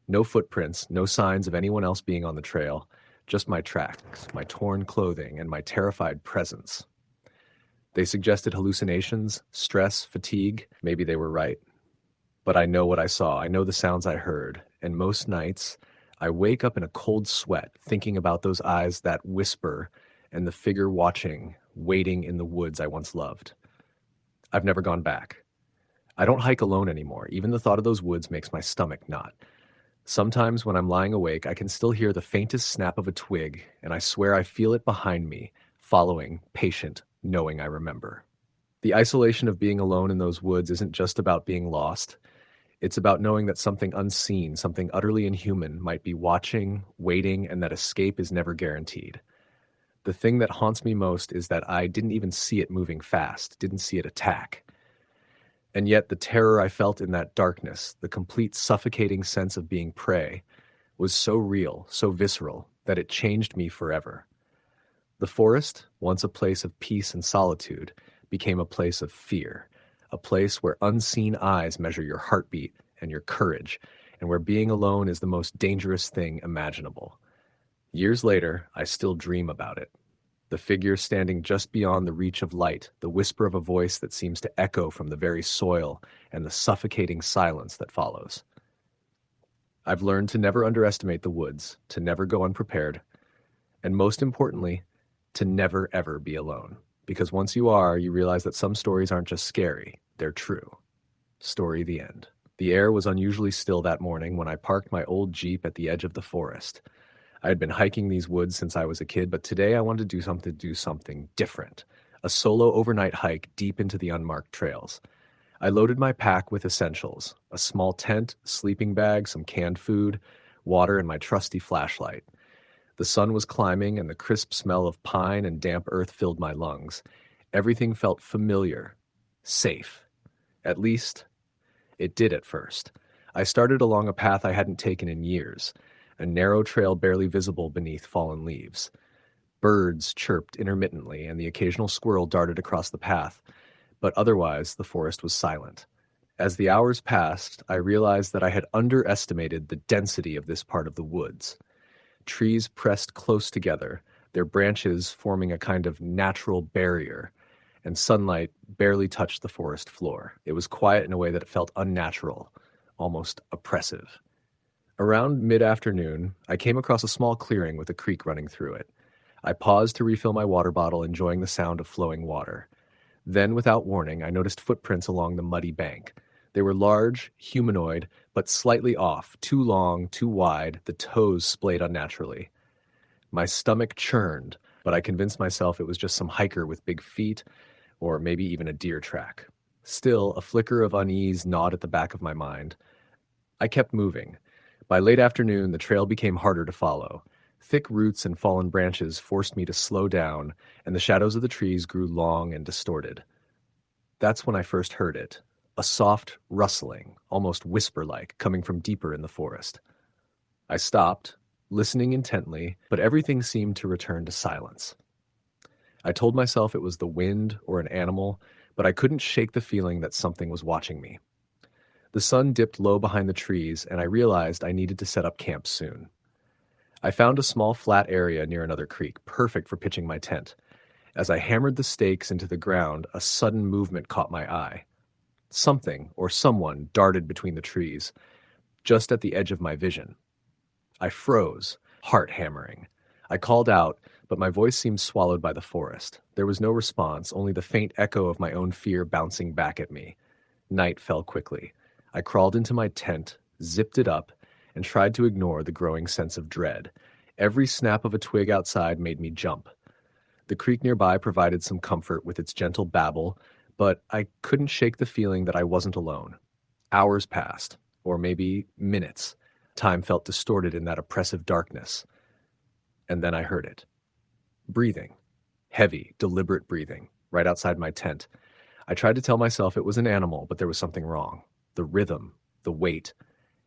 No footprints, no signs of anyone else being on the trail, just my tracks, my torn clothing, and my terrified presence. They suggested hallucinations, stress, fatigue. Maybe they were right. But I know what I saw. I know the sounds I heard. And most nights, I wake up in a cold sweat, thinking about those eyes that whisper and the figure watching, waiting in the woods I once loved. I've never gone back. I don't hike alone anymore. Even the thought of those woods makes my stomach knot. Sometimes when I'm lying awake, I can still hear the faintest snap of a twig, and I swear I feel it behind me, following, patient, knowing I remember. The isolation of being alone in those woods isn't just about being lost. It's about knowing that something unseen, something utterly inhuman, might be watching, waiting, and that escape is never guaranteed. The thing that haunts me most is that I didn't even see it moving fast, didn't see it attack. And yet the terror I felt in that darkness, the complete suffocating sense of being prey, was so real, so visceral, that it changed me forever. The forest, once a place of peace and solitude, became a place of fear, a place where unseen eyes measure your heartbeat and your courage, and where being alone is the most dangerous thing imaginable. Years later, I still dream about it. The figure standing just beyond the reach of light, the whisper of a voice that seems to echo from the very soil, and the suffocating silence that follows. I've learned to never underestimate the woods, to never go unprepared, and most importantly, to never ever be alone. Because once you are, you realize that some stories aren't just scary, they're true. Story the end. The air was unusually still that morning when I parked my old Jeep at the edge of the forest. I had been hiking these woods since I was a kid, but today I wanted to do something different. A solo overnight hike deep into the unmarked trails. I loaded my pack with essentials, a small tent, sleeping bag, some canned food, water, and my trusty flashlight. The sun was climbing, and the crisp smell of pine and damp earth filled my lungs. Everything felt familiar, safe. At least, it did at first. I started along a path I hadn't taken in years, a narrow trail barely visible beneath fallen leaves. Birds chirped intermittently, and the occasional squirrel darted across the path, but otherwise the forest was silent. As the hours passed, I realized that I had underestimated the density of this part of the woods. Trees pressed close together, their branches forming a kind of natural barrier, and sunlight barely touched the forest floor. It was quiet in a way that felt unnatural, almost oppressive. Around mid-afternoon, I came across a small clearing with a creek running through it. I paused to refill my water bottle, enjoying the sound of flowing water. Then, without warning, I noticed footprints along the muddy bank. They were large, humanoid, but slightly off, too long, too wide, the toes splayed unnaturally. My stomach churned, but I convinced myself it was just some hiker with big feet, or maybe even a deer track. Still, a flicker of unease gnawed at the back of my mind. I kept moving. By late afternoon, the trail became harder to follow. Thick roots and fallen branches forced me to slow down, and the shadows of the trees grew long and distorted. That's when I first heard it, a soft rustling, almost whisper-like, coming from deeper in the forest. I stopped, listening intently, but everything seemed to return to silence. I told myself it was the wind or an animal, but I couldn't shake the feeling that something was watching me. The sun dipped low behind the trees, and I realized I needed to set up camp soon. I found a small flat area near another creek, perfect for pitching my tent. As I hammered the stakes into the ground, a sudden movement caught my eye. Something, or someone, darted between the trees, just at the edge of my vision. I froze, heart hammering. I called out, but my voice seemed swallowed by the forest. There was no response, only the faint echo of my own fear bouncing back at me. Night fell quickly. I crawled into my tent, zipped it up, and tried to ignore the growing sense of dread. Every snap of a twig outside made me jump. The creek nearby provided some comfort with its gentle babble, but I couldn't shake the feeling that I wasn't alone. Hours passed, or maybe minutes. Time felt distorted in that oppressive darkness. And then I heard it. Breathing. Heavy, deliberate breathing, right outside my tent. I tried to tell myself it was an animal, but there was something wrong. The rhythm, the weight.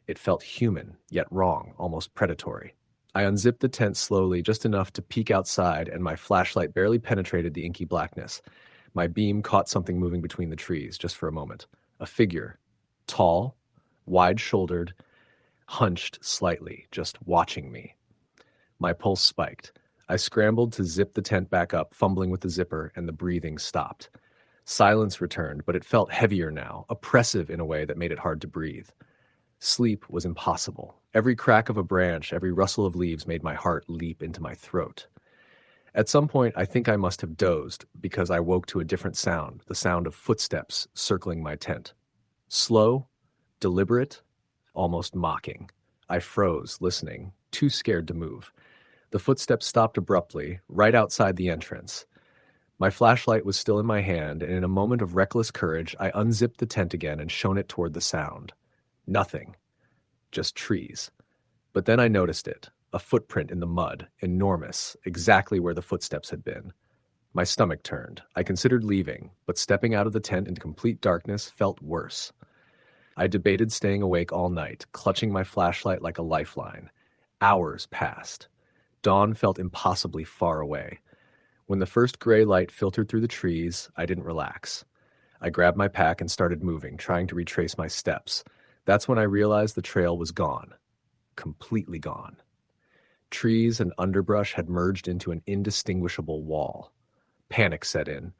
It felt human, yet wrong, almost predatory. I unzipped the tent slowly, just enough to peek outside, and my flashlight barely penetrated the inky blackness. My beam caught something moving between the trees, just for a moment. A figure. Tall, wide-shouldered, hunched slightly, just watching me. My pulse spiked. I scrambled to zip the tent back up, fumbling with the zipper, and the breathing stopped. Silence returned, but it felt heavier now, oppressive in a way that made it hard to breathe. Sleep was impossible. Every crack of a branch, every rustle of leaves made my heart leap into my throat. At some point, I think I must have dozed, because I woke to a different sound, the sound of footsteps circling my tent. Slow, deliberate, almost mocking. I froze, listening, too scared to move. The footsteps stopped abruptly, right outside the entrance. My flashlight was still in my hand, and in a moment of reckless courage, I unzipped the tent again and shone it toward the sound. Nothing. Just trees. But then I noticed it, a footprint in the mud, enormous, exactly where the footsteps had been. My stomach turned. I considered leaving, but stepping out of the tent into complete darkness felt worse. I debated staying awake all night, clutching my flashlight like a lifeline. Hours passed. Dawn felt impossibly far away. When the first gray light filtered through the trees, I didn't relax. I grabbed my pack and started moving, trying to retrace my steps. That's when I realized the trail was gone. Completely gone. Trees and underbrush had merged into an indistinguishable wall. Panic set in.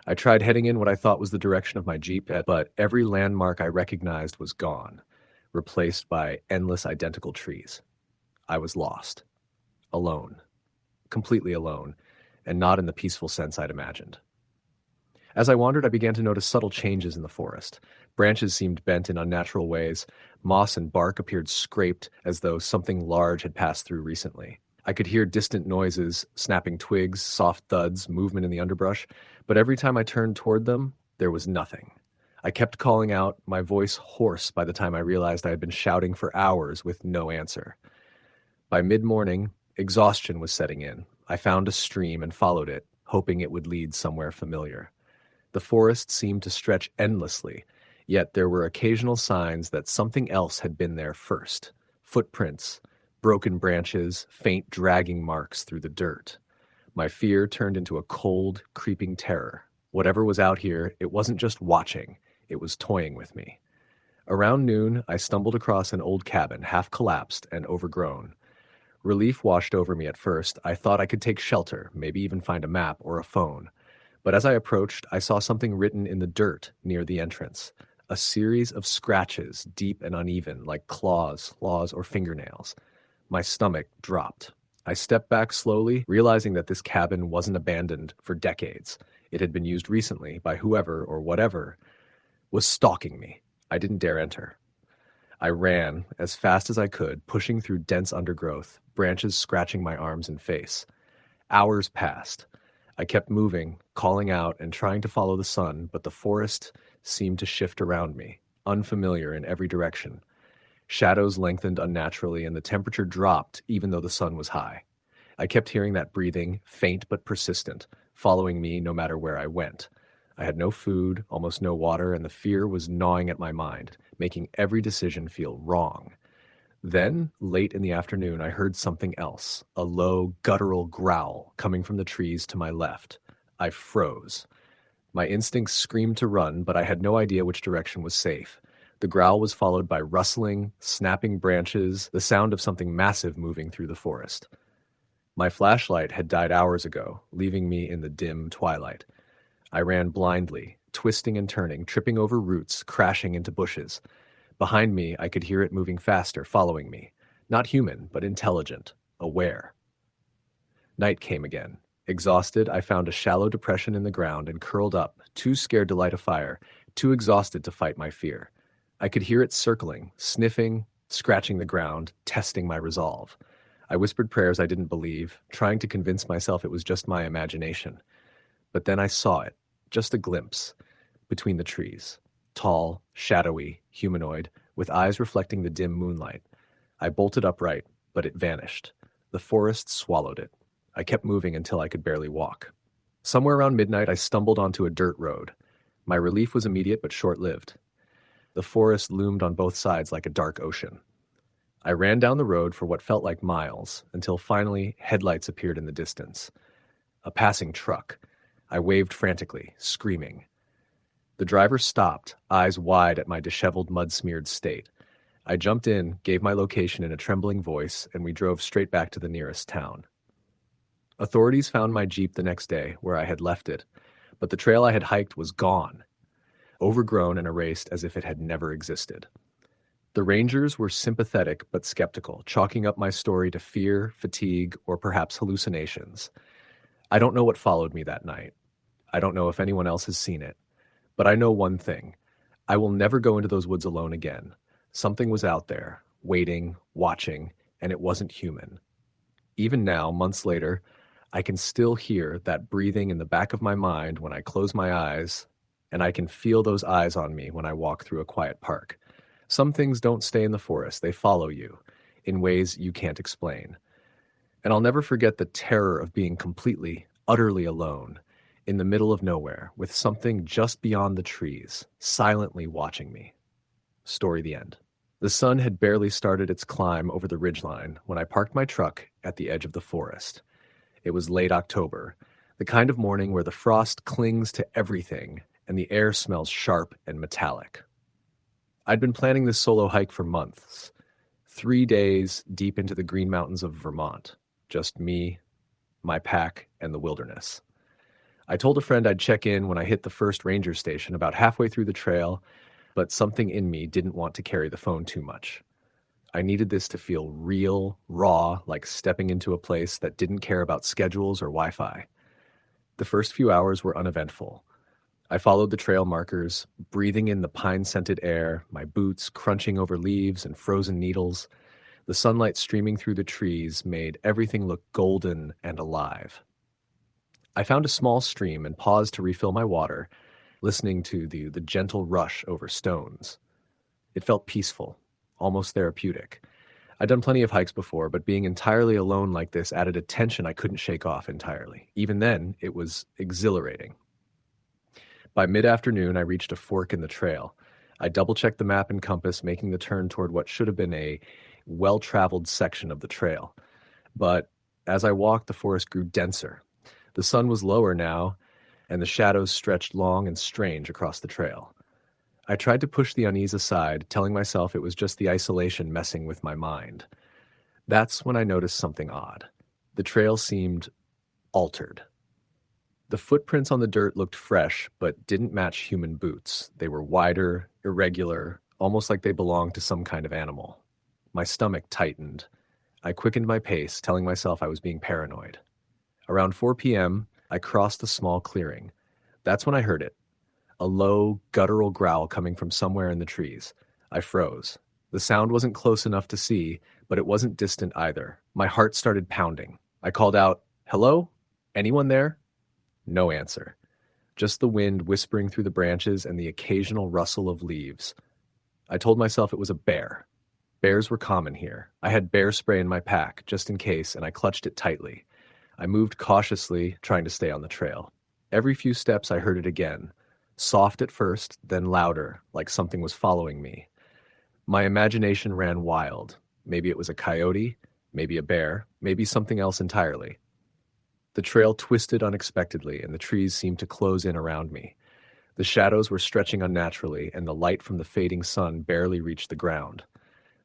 I tried heading in what I thought was the direction of my Jeep, but every landmark I recognized was gone, replaced by endless identical trees. I was lost. Alone. Completely alone, and not in the peaceful sense I'd imagined. As I wandered, I began to notice subtle changes in the forest. Branches seemed bent in unnatural ways. Moss and bark appeared scraped as though something large had passed through recently. I could hear distant noises, snapping twigs, soft thuds, movement in the underbrush, but every time I turned toward them, there was nothing. I kept calling out, my voice hoarse by the time I realized I had been shouting for hours with no answer. By mid-morning, exhaustion was setting in. I found a stream and followed it, hoping it would lead somewhere familiar. The forest seemed to stretch endlessly, yet there were occasional signs that something else had been there first. Footprints, broken branches, faint dragging marks through the dirt. My fear turned into a cold, creeping terror. Whatever was out here, it wasn't just watching, it was toying with me. Around noon, I stumbled across an old cabin, half collapsed and overgrown. Relief washed over me at first. I thought I could take shelter, maybe even find a map or a phone. But as I approached, I saw something written in the dirt near the entrance. A series of scratches, deep and uneven, like claws or fingernails. My stomach dropped. I stepped back slowly, realizing that this cabin wasn't abandoned for decades. It had been used recently by whoever or whatever was stalking me. I didn't dare enter. I ran as fast as I could, pushing through dense undergrowth, branches scratching my arms and face. Hours passed. I kept moving, calling out and trying to follow the sun, but the forest seemed to shift around me, unfamiliar in every direction. Shadows lengthened unnaturally and the temperature dropped even though the sun was high. I kept hearing that breathing, faint but persistent, following me no matter where I went. I had no food, almost no water, and the fear was gnawing at my mind, making every decision feel wrong. Then, late in the afternoon, I heard something else, a low, guttural growl coming from the trees to my left. I froze. My instincts screamed to run, but I had no idea which direction was safe. The growl was followed by rustling, snapping branches, the sound of something massive moving through the forest. My flashlight had died hours ago, leaving me in the dim twilight. I ran blindly, twisting and turning, tripping over roots, crashing into bushes. Behind me, I could hear it moving faster, following me. Not human, but intelligent, aware. Night came again. Exhausted, I found a shallow depression in the ground and curled up, too scared to light a fire, too exhausted to fight my fear. I could hear it circling, sniffing, scratching the ground, testing my resolve. I whispered prayers I didn't believe, trying to convince myself it was just my imagination. But then I saw it, just a glimpse, between the trees. Tall, shadowy, humanoid, with eyes reflecting the dim moonlight. I bolted upright, but it vanished. The forest swallowed it. I kept moving until I could barely walk. Somewhere around midnight, I stumbled onto a dirt road. My relief was immediate but short-lived. The forest loomed on both sides like a dark ocean. I ran down the road for what felt like miles, until finally headlights appeared in the distance. A passing truck. I waved frantically, screaming. The driver stopped, eyes wide at my disheveled, mud-smeared state. I jumped in, gave my location in a trembling voice, and we drove straight back to the nearest town. Authorities found my Jeep the next day, where I had left it, but the trail I had hiked was gone, overgrown and erased as if it had never existed. The rangers were sympathetic but skeptical, chalking up my story to fear, fatigue, or perhaps hallucinations. I don't know what followed me that night. I don't know if anyone else has seen it. But I know one thing. I will never go into those woods alone again. Something was out there, waiting, watching, and it wasn't human. Even now, months later, I can still hear that breathing in the back of my mind when I close my eyes, and I can feel those eyes on me when I walk through a quiet park. Some things don't stay in the forest. They follow you in ways you can't explain. And I'll never forget the terror of being completely, utterly alone, in the middle of nowhere, with something just beyond the trees, silently watching me. Story the end. The sun had barely started its climb over the ridgeline when I parked my truck at the edge of the forest. It was late October. The kind of morning where the frost clings to everything and the air smells sharp and metallic. I'd been planning this solo hike for months, 3 days deep into the Green Mountains of Vermont. Just me, my pack, and the wilderness. I told a friend I'd check in when I hit the first ranger station about halfway through the trail, but something in me didn't want to carry the phone too much. I needed this to feel real, raw, like stepping into a place that didn't care about schedules or Wi-Fi. The first few hours were uneventful. I followed the trail markers, breathing in the pine-scented air, my boots crunching over leaves and frozen needles. The sunlight streaming through the trees made everything look golden and alive. I found a small stream and paused to refill my water, listening to the gentle rush over stones. It felt peaceful, almost therapeutic. I'd done plenty of hikes before, but being entirely alone like this added a tension I couldn't shake off entirely. Even then, it was exhilarating. By mid-afternoon, I reached a fork in the trail. I double-checked the map and compass, making the turn toward what should have been a well-traveled section of the trail. But as I walked, the forest grew denser. The sun was lower now, and the shadows stretched long and strange across the trail. I tried to push the unease aside, telling myself it was just the isolation messing with my mind. That's when I noticed something odd. The trail seemed altered. The footprints on the dirt looked fresh, but didn't match human boots. They were wider, irregular, almost like they belonged to some kind of animal. My stomach tightened. I quickened my pace, telling myself I was being paranoid. Around 4 p.m., I crossed the small clearing. That's when I heard it. A low, guttural growl coming from somewhere in the trees. I froze. The sound wasn't close enough to see, but it wasn't distant either. My heart started pounding. I called out, "Hello? Anyone there?" No answer. Just the wind whispering through the branches and the occasional rustle of leaves. I told myself it was a bear. Bears were common here. I had bear spray in my pack, just in case, and I clutched it tightly. I moved cautiously, trying to stay on the trail. Every few steps I heard it again. Soft at first, then louder, like something was following me. My imagination ran wild. Maybe it was a coyote, maybe a bear, maybe something else entirely. The trail twisted unexpectedly, and the trees seemed to close in around me. The shadows were stretching unnaturally, and the light from the fading sun barely reached the ground.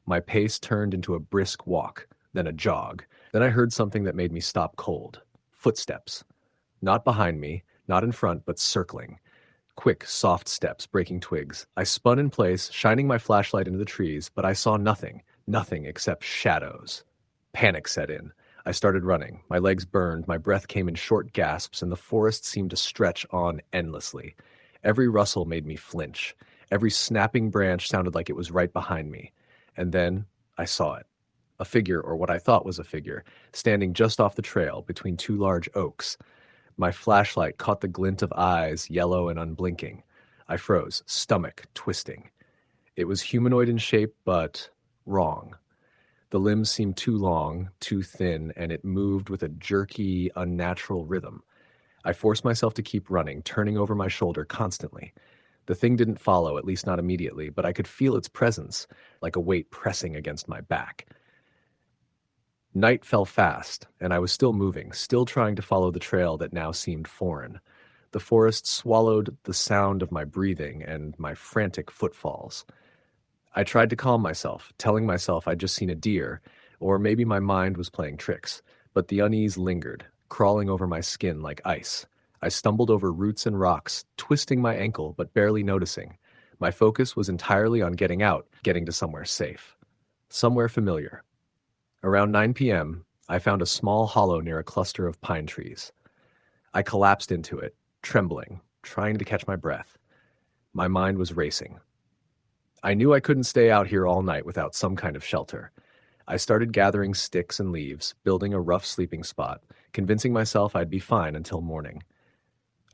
My pace turned into a brisk walk, then a jog. Then I heard something that made me stop cold. Footsteps. Not behind me, not in front, but circling. Quick, soft steps, breaking twigs. I spun in place, shining my flashlight into the trees, but I saw nothing except shadows. Panic set in. I started running. My legs burned, my breath came in short gasps, and the forest seemed to stretch on endlessly. Every rustle made me flinch. Every snapping branch sounded like it was right behind me. And then I saw it. A figure, or what I thought was a figure, standing just off the trail between two large oaks. My flashlight caught the glint of eyes, yellow and unblinking. I froze, stomach twisting. It was humanoid in shape, but wrong. The limbs seemed too long, too thin, and it moved with a jerky, unnatural rhythm. I forced myself to keep running, turning over my shoulder constantly. The thing didn't follow, at least not immediately, but I could feel its presence, like a weight pressing against my back. Night fell fast, and I was still moving, still trying to follow the trail that now seemed foreign. The forest swallowed the sound of my breathing and my frantic footfalls. I tried to calm myself, telling myself I'd just seen a deer, or maybe my mind was playing tricks, but the unease lingered, crawling over my skin like ice. I stumbled over roots and rocks, twisting my ankle but barely noticing. My focus was entirely on getting out, getting to somewhere safe. Somewhere familiar. Around 9 p.m., I found a small hollow near a cluster of pine trees. I collapsed into it, trembling, trying to catch my breath. My mind was racing. I knew I couldn't stay out here all night without some kind of shelter. I started gathering sticks and leaves, building a rough sleeping spot, convincing myself I'd be fine until morning.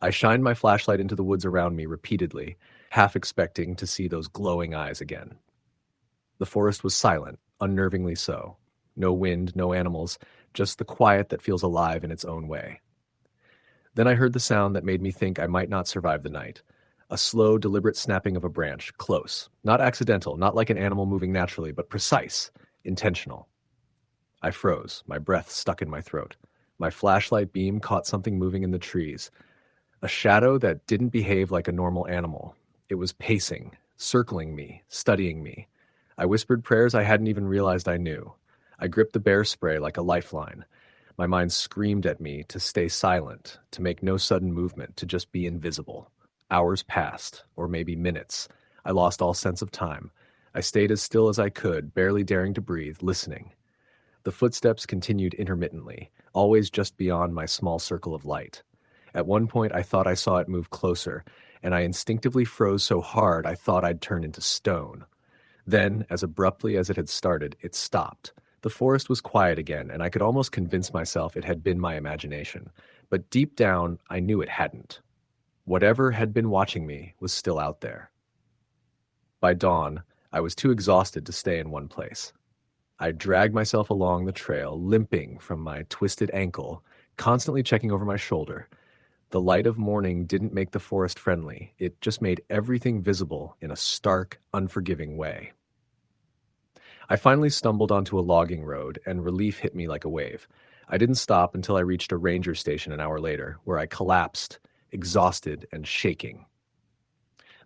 I shined my flashlight into the woods around me repeatedly, half expecting to see those glowing eyes again. The forest was silent, unnervingly so. No wind, no animals, just the quiet that feels alive in its own way. Then I heard the sound that made me think I might not survive the night. A slow, deliberate snapping of a branch, close. Not accidental, not like an animal moving naturally, but precise, intentional. I froze, my breath stuck in my throat. My flashlight beam caught something moving in the trees, a shadow that didn't behave like a normal animal. It was pacing, circling me, studying me. I whispered prayers I hadn't even realized I knew. I gripped the bear spray like a lifeline. My mind screamed at me to stay silent, to make no sudden movement, to just be invisible. Hours passed, or maybe minutes. I lost all sense of time. I stayed as still as I could, barely daring to breathe, listening. The footsteps continued intermittently, always just beyond my small circle of light. At one point, I thought I saw it move closer, and I instinctively froze so hard I thought I'd turn into stone. Then, as abruptly as it had started, it stopped. The forest was quiet again, and I could almost convince myself it had been my imagination. But deep down, I knew it hadn't. Whatever had been watching me was still out there. By dawn, I was too exhausted to stay in one place. I dragged myself along the trail, limping from my twisted ankle, constantly checking over my shoulder. The light of morning didn't make the forest friendly. It just made everything visible in a stark, unforgiving way. I finally stumbled onto a logging road, and relief hit me like a wave. I didn't stop until I reached a ranger station an hour later, where I collapsed, exhausted and shaking.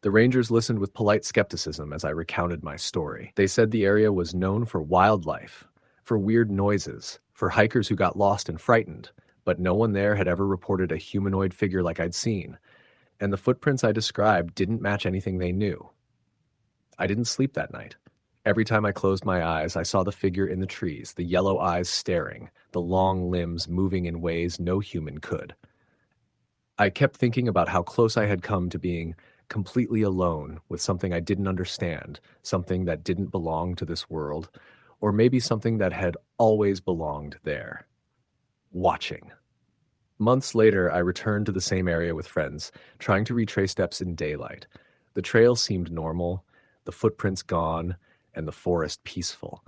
The rangers listened with polite skepticism as I recounted my story. They said the area was known for wildlife, for weird noises, for hikers who got lost and frightened, but no one there had ever reported a humanoid figure like I'd seen, and the footprints I described didn't match anything they knew. I didn't sleep that night. Every time I closed my eyes, I saw the figure in the trees, the yellow eyes staring, the long limbs moving in ways no human could. I kept thinking about how close I had come to being completely alone with something I didn't understand, something that didn't belong to this world, or maybe something that had always belonged there. Watching. Months later, I returned to the same area with friends, trying to retrace steps in daylight. The trail seemed normal, the footprints gone, and the forest peaceful.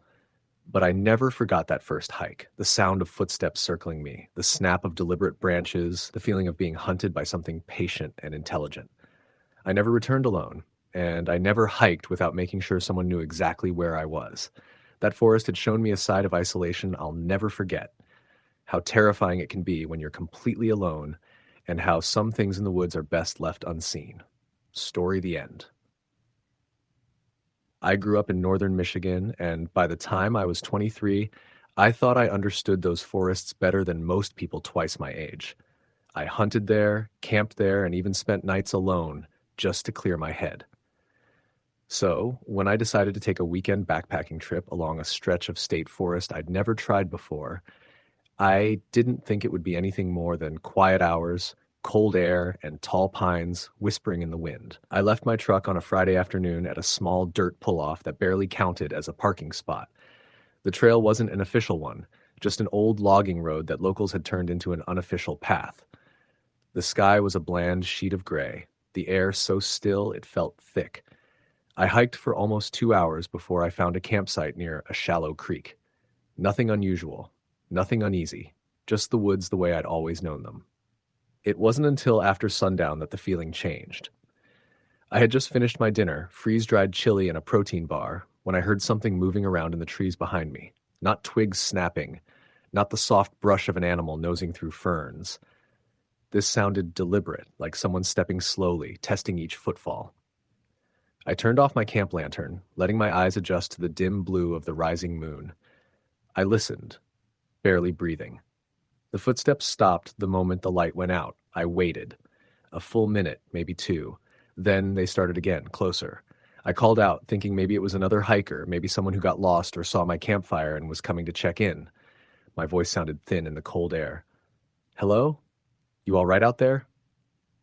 But I never forgot that first hike, the sound of footsteps circling me, the snap of deliberate branches, the feeling of being hunted by something patient and intelligent. I never returned alone, and I never hiked without making sure someone knew exactly where I was. That forest had shown me a side of isolation I'll never forget, how terrifying it can be when you're completely alone, and how some things in the woods are best left unseen. Story the end. I grew up in northern Michigan, and by the time I was 23, I thought I understood those forests better than most people twice my age. I hunted there, camped there, and even spent nights alone just to clear my head. So, when I decided to take a weekend backpacking trip along a stretch of state forest I'd never tried before, I didn't think it would be anything more than quiet hours, cold air, and tall pines whispering in the wind. I left my truck on a Friday afternoon at a small dirt pull-off that barely counted as a parking spot. The trail wasn't an official one, just an old logging road that locals had turned into an unofficial path. The sky was a bland sheet of gray, the air so still it felt thick. I hiked for almost 2 hours before I found a campsite near a shallow creek. Nothing unusual, nothing uneasy, just the woods the way I'd always known them. It wasn't until after sundown that the feeling changed. I had just finished my dinner, freeze-dried chili and a protein bar, when I heard something moving around in the trees behind me. Not twigs snapping, not the soft brush of an animal nosing through ferns. This sounded deliberate, like someone stepping slowly, testing each footfall. I turned off my camp lantern, letting my eyes adjust to the dim blue of the rising moon. I listened, barely breathing. The footsteps stopped the moment the light went out. I waited. A full minute, maybe 2. Then they started again, closer. I called out, thinking maybe it was another hiker, maybe someone who got lost or saw my campfire and was coming to check in. My voice sounded thin in the cold air. "Hello? You all right out there?"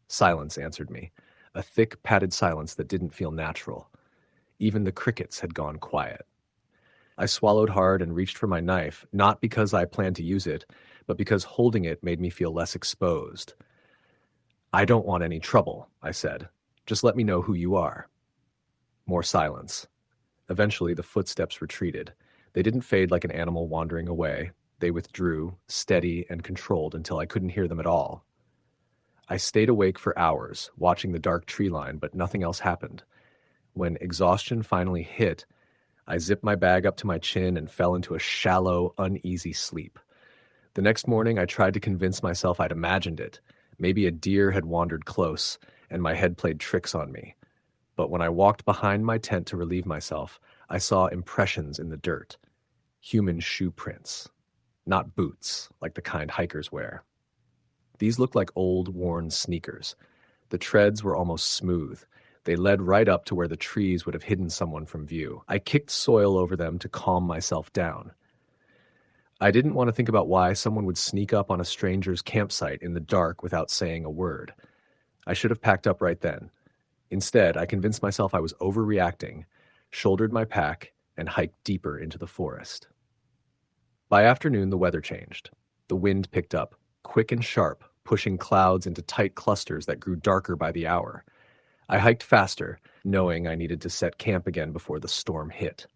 Silence answered me, a thick, padded silence that didn't feel natural. Even the crickets had gone quiet. I swallowed hard and reached for my knife, not because I planned to use it, but because holding it made me feel less exposed. "I don't want any trouble," I said. "Just let me know who you are." More silence. Eventually, the footsteps retreated. They didn't fade like an animal wandering away. They withdrew, steady and controlled, until I couldn't hear them at all. I stayed awake for hours, watching the dark tree line, but nothing else happened. When exhaustion finally hit, I zipped my bag up to my chin and fell into a shallow, uneasy sleep. The next morning, I tried to convince myself I'd imagined it. Maybe a deer had wandered close, and my head played tricks on me. But when I walked behind my tent to relieve myself, I saw impressions in the dirt. Human shoe prints. Not boots, like the kind hikers wear. These looked like old, worn sneakers. The treads were almost smooth. They led right up to where the trees would have hidden someone from view. I kicked soil over them to calm myself down. I didn't want to think about why someone would sneak up on a stranger's campsite in the dark without saying a word. I should have packed up right then. Instead, I convinced myself I was overreacting, shouldered my pack, and hiked deeper into the forest. By afternoon, the weather changed. The wind picked up, quick and sharp, pushing clouds into tight clusters that grew darker by the hour. I hiked faster, knowing I needed to set camp again before the storm hit.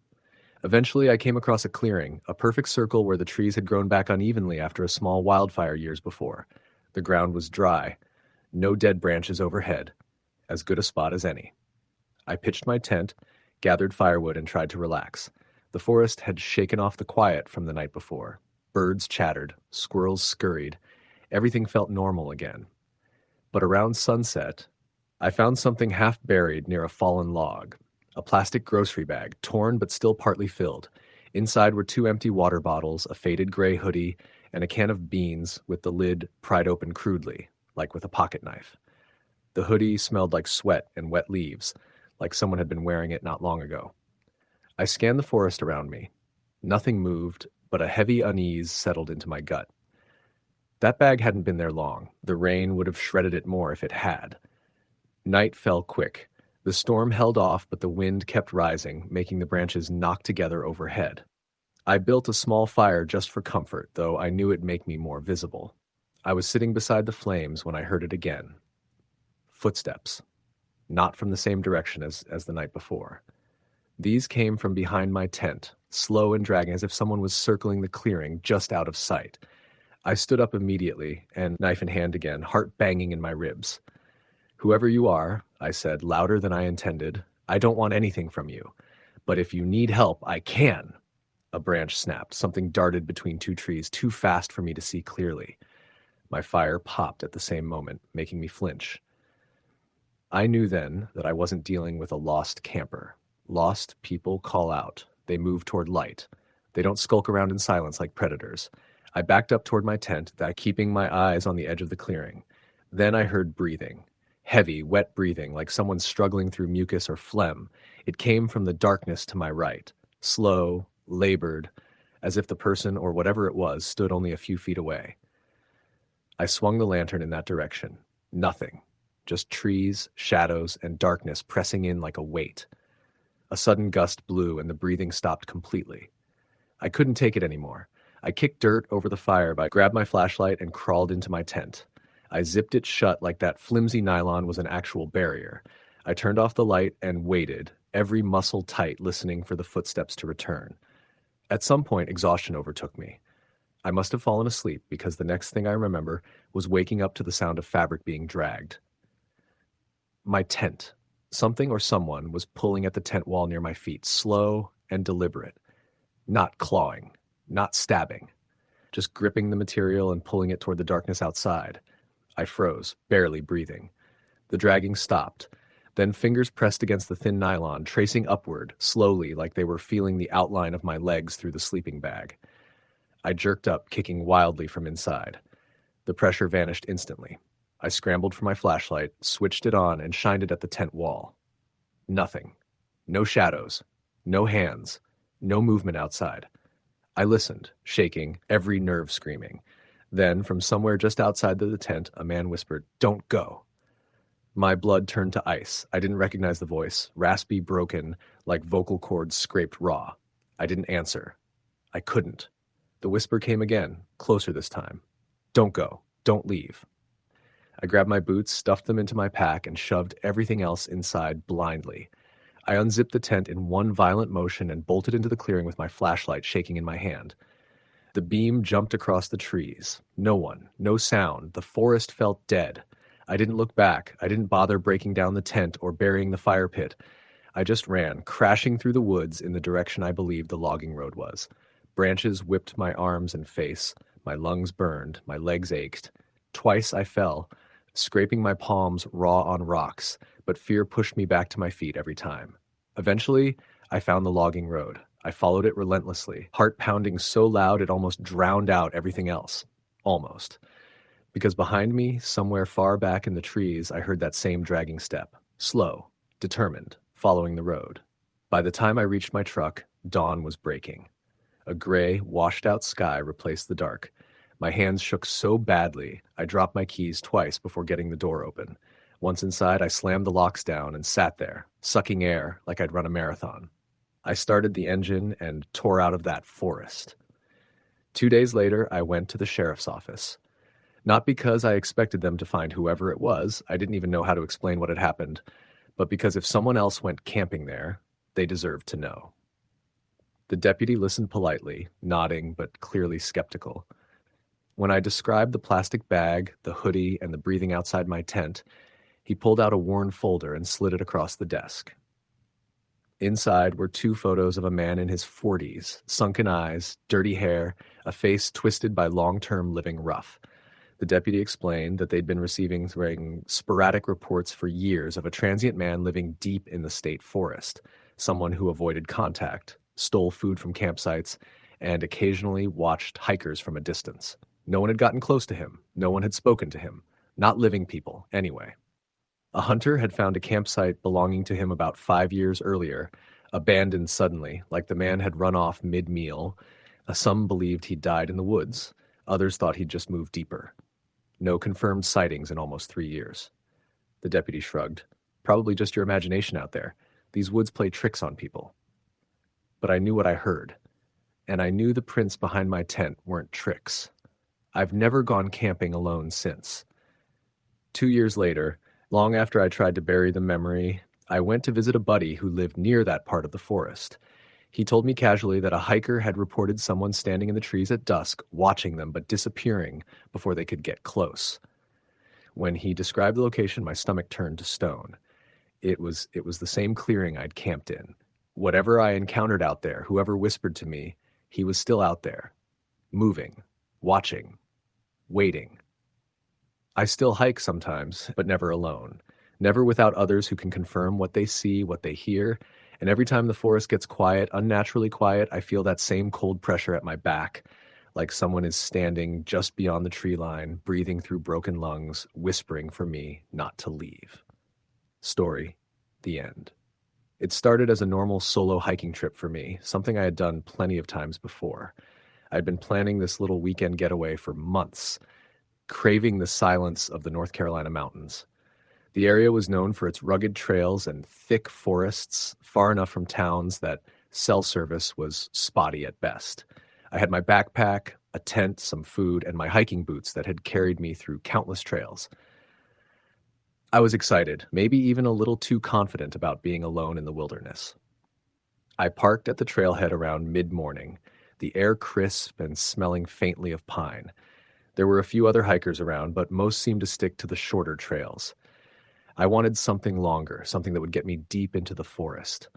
Eventually, I came across a clearing, a perfect circle where the trees had grown back unevenly after a small wildfire years before. The ground was dry, no dead branches overhead, as good a spot as any. I pitched my tent, gathered firewood, and tried to relax. The forest had shaken off the quiet from the night before. Birds chattered, squirrels scurried. Everything felt normal again. But around sunset, I found something half buried near a fallen log. A plastic grocery bag, torn but still partly filled. Inside were 2 empty water bottles, a faded gray hoodie, and a can of beans with the lid pried open crudely, like with a pocket knife. The hoodie smelled like sweat and wet leaves, like someone had been wearing it not long ago. I scanned the forest around me. Nothing moved, but a heavy unease settled into my gut. That bag hadn't been there long. The rain would have shredded it more if it had. Night fell quick. The storm held off, but the wind kept rising, making the branches knock together overhead. I built a small fire just for comfort, though I knew it'd make me more visible. I was sitting beside the flames when I heard it again. Footsteps. Not from the same direction as the night before. These came from behind my tent, slow and dragging as if someone was circling the clearing just out of sight. I stood up immediately, and knife in hand again, heart banging in my ribs. "Whoever you are," I said, louder than I intended, "I don't want anything from you. But if you need help, I can." A branch snapped. Something darted between 2 trees, too fast for me to see clearly. My fire popped at the same moment, making me flinch. I knew then that I wasn't dealing with a lost camper. Lost people call out. They move toward light. They don't skulk around in silence like predators. I backed up toward my tent, keeping my eyes on the edge of the clearing. Then I heard breathing. Heavy, wet breathing, like someone struggling through mucus or phlegm. It came from the darkness to my right. Slow, labored, as if the person or whatever it was stood only a few feet away. I swung the lantern in that direction. Nothing. Just trees, shadows, and darkness pressing in like a weight. A sudden gust blew and the breathing stopped completely. I couldn't take it anymore. I kicked dirt over the fire, grabbed my flashlight and crawled into my tent. I zipped it shut like that flimsy nylon was an actual barrier. I turned off the light and waited, every muscle tight, listening for the footsteps to return. At some point, exhaustion overtook me. I must have fallen asleep because the next thing I remember was waking up to the sound of fabric being dragged. My tent. Something or someone was pulling at the tent wall near my feet, slow and deliberate. Not clawing, not stabbing, just gripping the material and pulling it toward the darkness outside. I froze, barely breathing. The dragging stopped. Then fingers pressed against the thin nylon, tracing upward, slowly, like they were feeling the outline of my legs through the sleeping bag. I jerked up, kicking wildly from inside. The pressure vanished instantly. I scrambled for my flashlight, switched it on, and shined it at the tent wall. Nothing. No shadows. No hands. No movement outside. I listened, shaking, every nerve screaming. Then, from somewhere just outside the tent, a man whispered, "Don't go." My blood turned to ice. I didn't recognize the voice, raspy, broken, like vocal cords scraped raw. I didn't answer. I couldn't. The whisper came again, closer this time. "Don't go. Don't leave." I grabbed my boots, stuffed them into my pack, and shoved everything else inside blindly. I unzipped the tent in one violent motion and bolted into the clearing with my flashlight shaking in my hand. The beam jumped across the trees. No one, no sound. The forest felt dead. I didn't look back. I didn't bother breaking down the tent or burying the fire pit. I just ran, crashing through the woods in the direction I believed the logging road was. Branches whipped my arms and face. my lungs burned, my legs ached. Twice I fell, scraping my palms raw on rocks, but fear pushed me back to my feet every time. Eventually, I found the logging road. I followed it relentlessly, heart pounding so loud it almost drowned out everything else. Almost. Because behind me, somewhere far back in the trees, I heard that same dragging step. Slow, determined, following the road. By the time I reached my truck, dawn was breaking. A gray, washed-out sky replaced the dark. My hands shook so badly, I dropped my keys twice before getting the door open. Once inside, I slammed the locks down and sat there, sucking air like I'd run a marathon. I started the engine and tore out of that forest. 2 days later, I went to the sheriff's office. Not because I expected them to find whoever it was, I didn't even know how to explain what had happened, but because if someone else went camping there, they deserved to know. The deputy listened politely, nodding but clearly skeptical. When I described the plastic bag, the hoodie, and the breathing outside my tent, he pulled out a worn folder and slid it across the desk. Inside were 2 photos of a man in his 40s, sunken eyes, dirty hair, a face twisted by long-term living rough. The deputy explained that they'd been receiving sporadic reports for years of a transient man living deep in the state forest, someone who avoided contact, stole food from campsites, and occasionally watched hikers from a distance. No one had gotten close to him. No one had spoken to him. Not living people, anyway. A hunter had found a campsite belonging to him about 5 years earlier, abandoned suddenly, like the man had run off mid-meal. Some believed he'd died in the woods. Others thought he'd just moved deeper. No confirmed sightings in almost 3 years. The deputy shrugged. Probably just your imagination out there. These woods play tricks on people. But I knew what I heard. And I knew the prints behind my tent weren't tricks. I've never gone camping alone since. 2 years later, long after I tried to bury the memory, I went to visit a buddy who lived near that part of the forest. He told me casually that a hiker had reported someone standing in the trees at dusk, watching them but disappearing before they could get close. When he described the location, my stomach turned to stone. It was the same clearing I'd camped in. Whatever I encountered out there, whoever whispered to me, he was still out there, moving, watching, waiting. I still hike sometimes, but never alone. Never without others who can confirm what they see, what they hear. And every time the forest gets quiet, unnaturally quiet, I feel that same cold pressure at my back, like someone is standing just beyond the tree line, breathing through broken lungs, whispering for me not to leave. Story, the end. It started as a normal solo hiking trip for me, something I had done plenty of times before. I'd been planning this little weekend getaway for months, craving the silence of the North Carolina mountains. The area was known for its rugged trails and thick forests, far enough from towns that cell service was spotty at best. I had my backpack, a tent, some food, and my hiking boots that had carried me through countless trails. I was excited, maybe even a little too confident about being alone in the wilderness. I parked at the trailhead around mid-morning, the air crisp and smelling faintly of pine. There were a few other hikers around, but most seemed to stick to the shorter trails. I wanted something longer, something that would get me deep into the forest.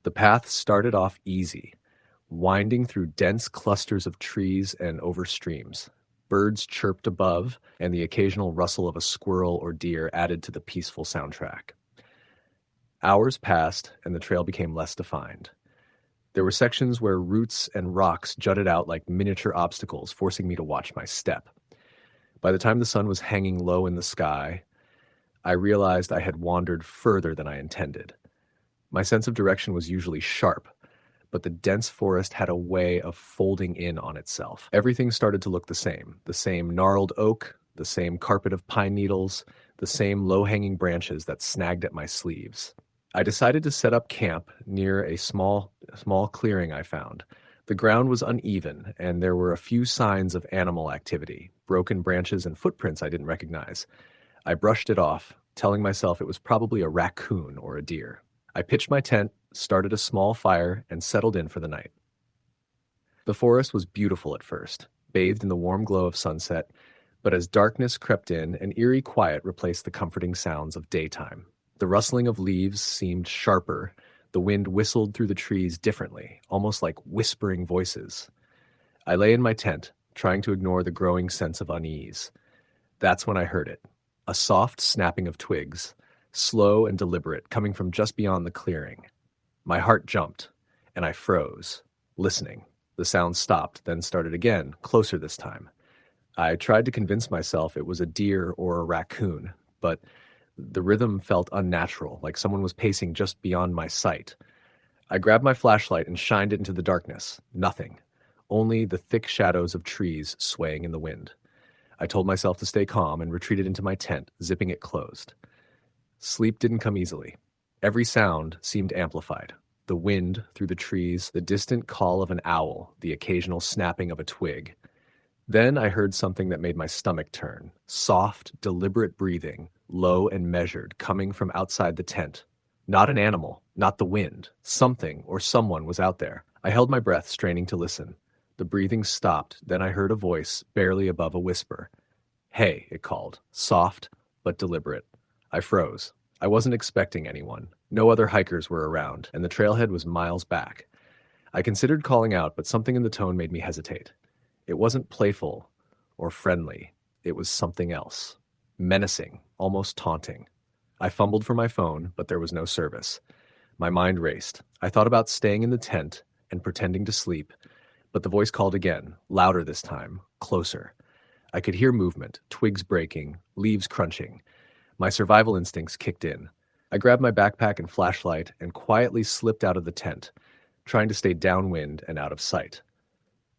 The path started off easy, winding through dense clusters of trees and over streams. Birds chirped above, and the occasional rustle of a squirrel or deer added to the peaceful soundtrack. Hours passed, and the trail became less defined. There were sections where roots and rocks jutted out like miniature obstacles, forcing me to watch my step. By the time the sun was hanging low in the sky, I realized I had wandered further than I intended. My sense of direction was usually sharp, but the dense forest had a way of folding in on itself. Everything started to look the same gnarled oak, the same carpet of pine needles, the same low-hanging branches that snagged at my sleeves. I decided to set up camp near a small clearing I found. The ground was uneven, and there were a few signs of animal activity, broken branches and footprints I didn't recognize. I brushed it off, telling myself it was probably a raccoon or a deer. I pitched my tent, started a small fire, and settled in for the night. The forest was beautiful at first, bathed in the warm glow of sunset, but as darkness crept in, an eerie quiet replaced the comforting sounds of daytime. The rustling of leaves seemed sharper. The wind whistled through the trees differently, almost like whispering voices. I lay in my tent, trying to ignore the growing sense of unease. That's when I heard it. A soft snapping of twigs, slow and deliberate, coming from just beyond the clearing. My heart jumped, and I froze, listening. The sound stopped, then started again, closer this time. I tried to convince myself it was a deer or a raccoon, but the rhythm felt unnatural, like someone was pacing just beyond my sight. I grabbed my flashlight and shined it into the darkness. Nothing. Only the thick shadows of trees swaying in the wind. I told myself to stay calm and retreated into my tent, zipping it closed. Sleep didn't come easily. Every sound seemed amplified. The wind through the trees, the distant call of an owl, the occasional snapping of a twig. Then I heard something that made my stomach turn. Soft, deliberate breathing, low and measured, coming from outside the tent. Not an animal, not the wind. Something or someone was out there. I held my breath, straining to listen. The breathing stopped, then I heard a voice, barely above a whisper. "Hey," it called, soft but deliberate. I froze. I wasn't expecting anyone. No other hikers were around, and the trailhead was miles back. I considered calling out, but something in the tone made me hesitate. It wasn't playful or friendly. It was something else. Menacing, almost taunting. I fumbled for my phone, but there was no service. My mind raced. I thought about staying in the tent and pretending to sleep, but the voice called again, louder this time, closer. I could hear movement, twigs breaking, leaves crunching. My survival instincts kicked in. I grabbed my backpack and flashlight and quietly slipped out of the tent, trying to stay downwind and out of sight.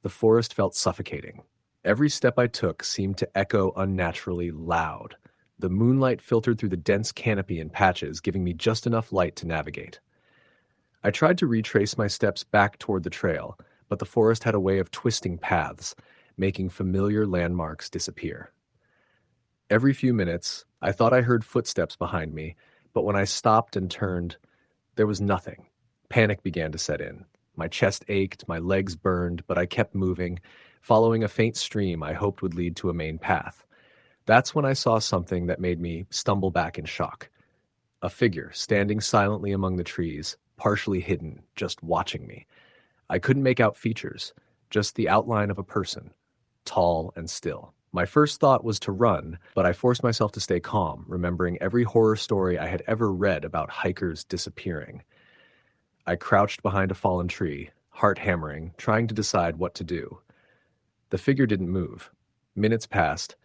The forest felt suffocating. Every step I took seemed to echo unnaturally loud. The moonlight filtered through the dense canopy in patches, giving me just enough light to navigate. I tried to retrace my steps back toward the trail, but the forest had a way of twisting paths, making familiar landmarks disappear. Every few minutes, I thought I heard footsteps behind me, but when I stopped and turned, there was nothing. Panic began to set in. My chest ached, my legs burned, but I kept moving, following a faint stream I hoped would lead to a main path. That's when I saw something that made me stumble back in shock. A figure standing silently among the trees, partially hidden, just watching me. I couldn't make out features, just the outline of a person, tall and still. My first thought was to run, but I forced myself to stay calm, remembering every horror story I had ever read about hikers disappearing. I crouched behind a fallen tree, heart hammering, trying to decide what to do. The figure didn't move. Minutes passed,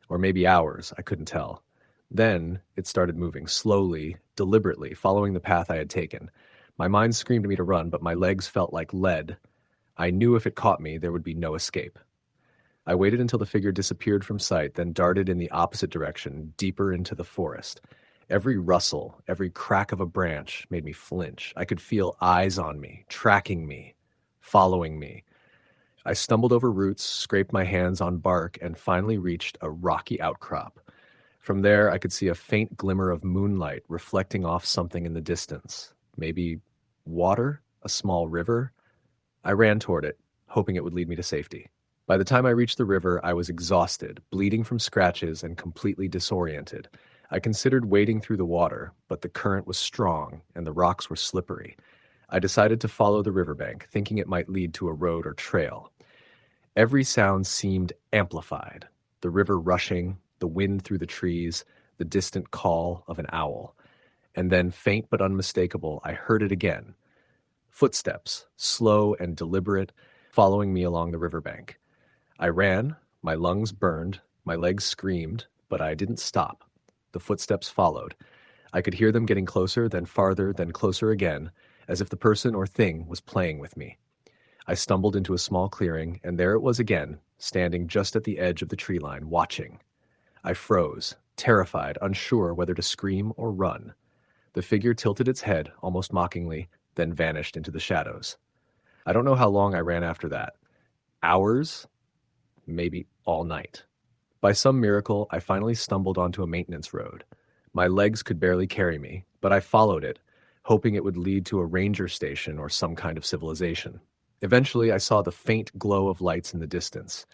or maybe hours, I couldn't tell. Then it started moving, slowly, deliberately, following the path I had taken. My mind screamed at me to run, but my legs felt like lead. I knew if it caught me, there would be no escape. I waited until the figure disappeared from sight, then darted in the opposite direction, deeper into the forest. Every rustle, every crack of a branch made me flinch. I could feel eyes on me, tracking me, following me. I stumbled over roots, scraped my hands on bark, and finally reached a rocky outcrop. From there, I could see a faint glimmer of moonlight reflecting off something in the distance. Maybe water? A small river? I ran toward it, hoping it would lead me to safety. By the time I reached the river, I was exhausted, bleeding from scratches and completely disoriented. I considered wading through the water, but the current was strong and the rocks were slippery. I decided to follow the riverbank, thinking it might lead to a road or trail. Every sound seemed amplified. The river rushing, the wind through the trees, the distant call of an owl. And then, faint but unmistakable, I heard it again. Footsteps, slow and deliberate, following me along the riverbank. I ran, my lungs burned, my legs screamed, but I didn't stop. The footsteps followed. I could hear them getting closer, then farther, then closer again, as if the person or thing was playing with me. I stumbled into a small clearing, and there it was again, standing just at the edge of the tree line, watching. I froze, terrified, unsure whether to scream or run. The figure tilted its head, almost mockingly, then vanished into the shadows. I don't know how long I ran after that. Hours? Maybe all night. By some miracle, I finally stumbled onto a maintenance road. My legs could barely carry me, but I followed it, hoping it would lead to a ranger station or some kind of civilization. Eventually, I saw the faint glow of lights in the distance.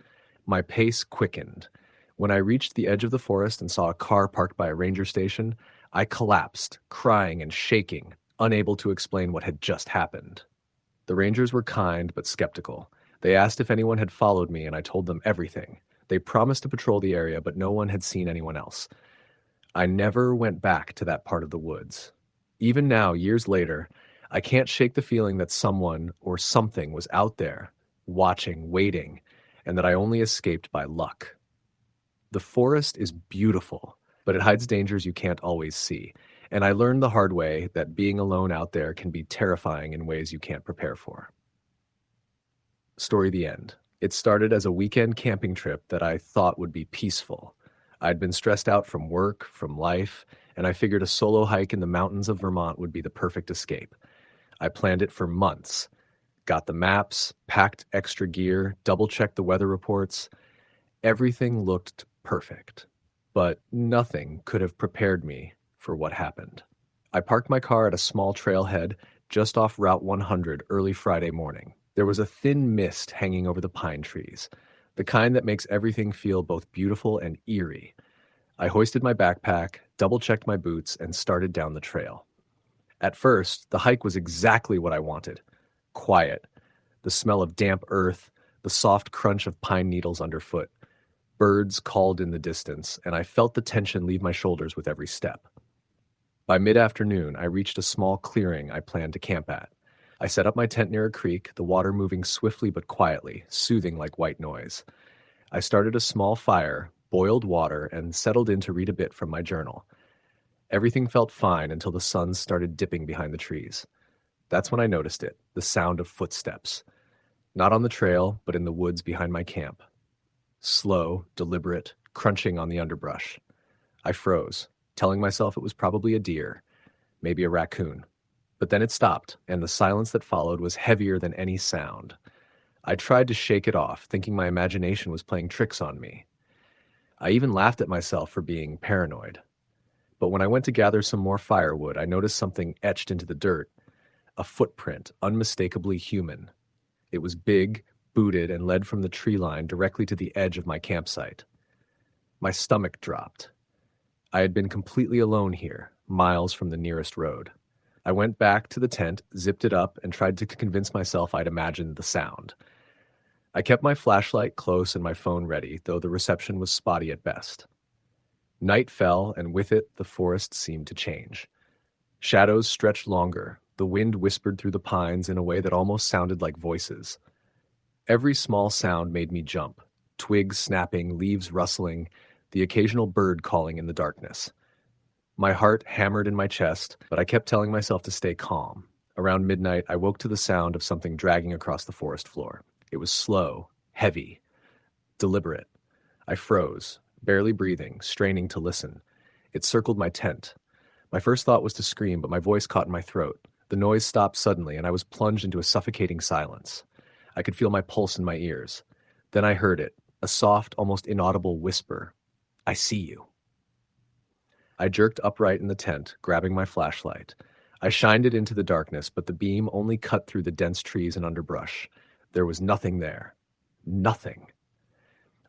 My pace quickened. When I reached the edge of the forest and saw a car parked by a ranger station, I collapsed, crying and shaking, unable to explain what had just happened. The rangers were kind but skeptical. They asked if anyone had followed me, and I told them everything. They promised to patrol the area, but no one had seen anyone else. I never went back to that part of the woods. Even now, years later, I can't shake the feeling that someone or something was out there, watching, waiting, and that I only escaped by luck. The forest is beautiful, but it hides dangers you can't always see. And I learned the hard way that being alone out there can be terrifying in ways you can't prepare for. Story the end. It started as a weekend camping trip that I thought would be peaceful. I'd been stressed out from work, from life, and I figured a solo hike in the mountains of Vermont would be the perfect escape. I planned it for months, got the maps, packed extra gear, double-checked the weather reports. Everything looked perfect, but nothing could have prepared me for what happened. I parked my car at a small trailhead just off Route 100 early Friday morning. There was a thin mist hanging over the pine trees, the kind that makes everything feel both beautiful and eerie. I hoisted my backpack, double-checked my boots, and started down the trail. At first, the hike was exactly what I wanted. Quiet, the smell of damp earth, the soft crunch of pine needles underfoot. Birds called in the distance, and I felt the tension leave my shoulders with every step. By mid-afternoon, I reached a small clearing I planned to camp at. I set up my tent near a creek, the water moving swiftly but quietly, soothing like white noise. I started a small fire, boiled water, and settled in to read a bit from my journal. Everything felt fine until the sun started dipping behind the trees. That's when I noticed it, the sound of footsteps. Not on the trail, but in the woods behind my camp. Slow, deliberate, crunching on the underbrush. I froze, telling myself it was probably a deer, maybe a raccoon. But then it stopped, and the silence that followed was heavier than any sound. I tried to shake it off, thinking my imagination was playing tricks on me. I even laughed at myself for being paranoid. But when I went to gather some more firewood, I noticed something etched into the dirt. A footprint, unmistakably human. It was big, booted, and led from the tree line directly to the edge of my campsite. My stomach dropped. I had been completely alone here, miles from the nearest road. I went back to the tent, zipped it up, and tried to convince myself I'd imagined the sound. I kept my flashlight close and my phone ready, though the reception was spotty at best. Night fell, and with it, the forest seemed to change. Shadows stretched longer. The wind whispered through the pines in a way that almost sounded like voices. Every small sound made me jump. Twigs snapping, leaves rustling, the occasional bird calling in the darkness. My heart hammered in my chest, but I kept telling myself to stay calm. Around midnight, I woke to the sound of something dragging across the forest floor. It was slow, heavy, deliberate. I froze, barely breathing, straining to listen. It circled my tent. My first thought was to scream, but my voice caught in my throat. The noise stopped suddenly, and I was plunged into a suffocating silence. I could feel my pulse in my ears. Then I heard it, a soft, almost inaudible whisper. "I see you." I jerked upright in the tent, grabbing my flashlight. I shined it into the darkness, but the beam only cut through the dense trees and underbrush. There was nothing there. Nothing.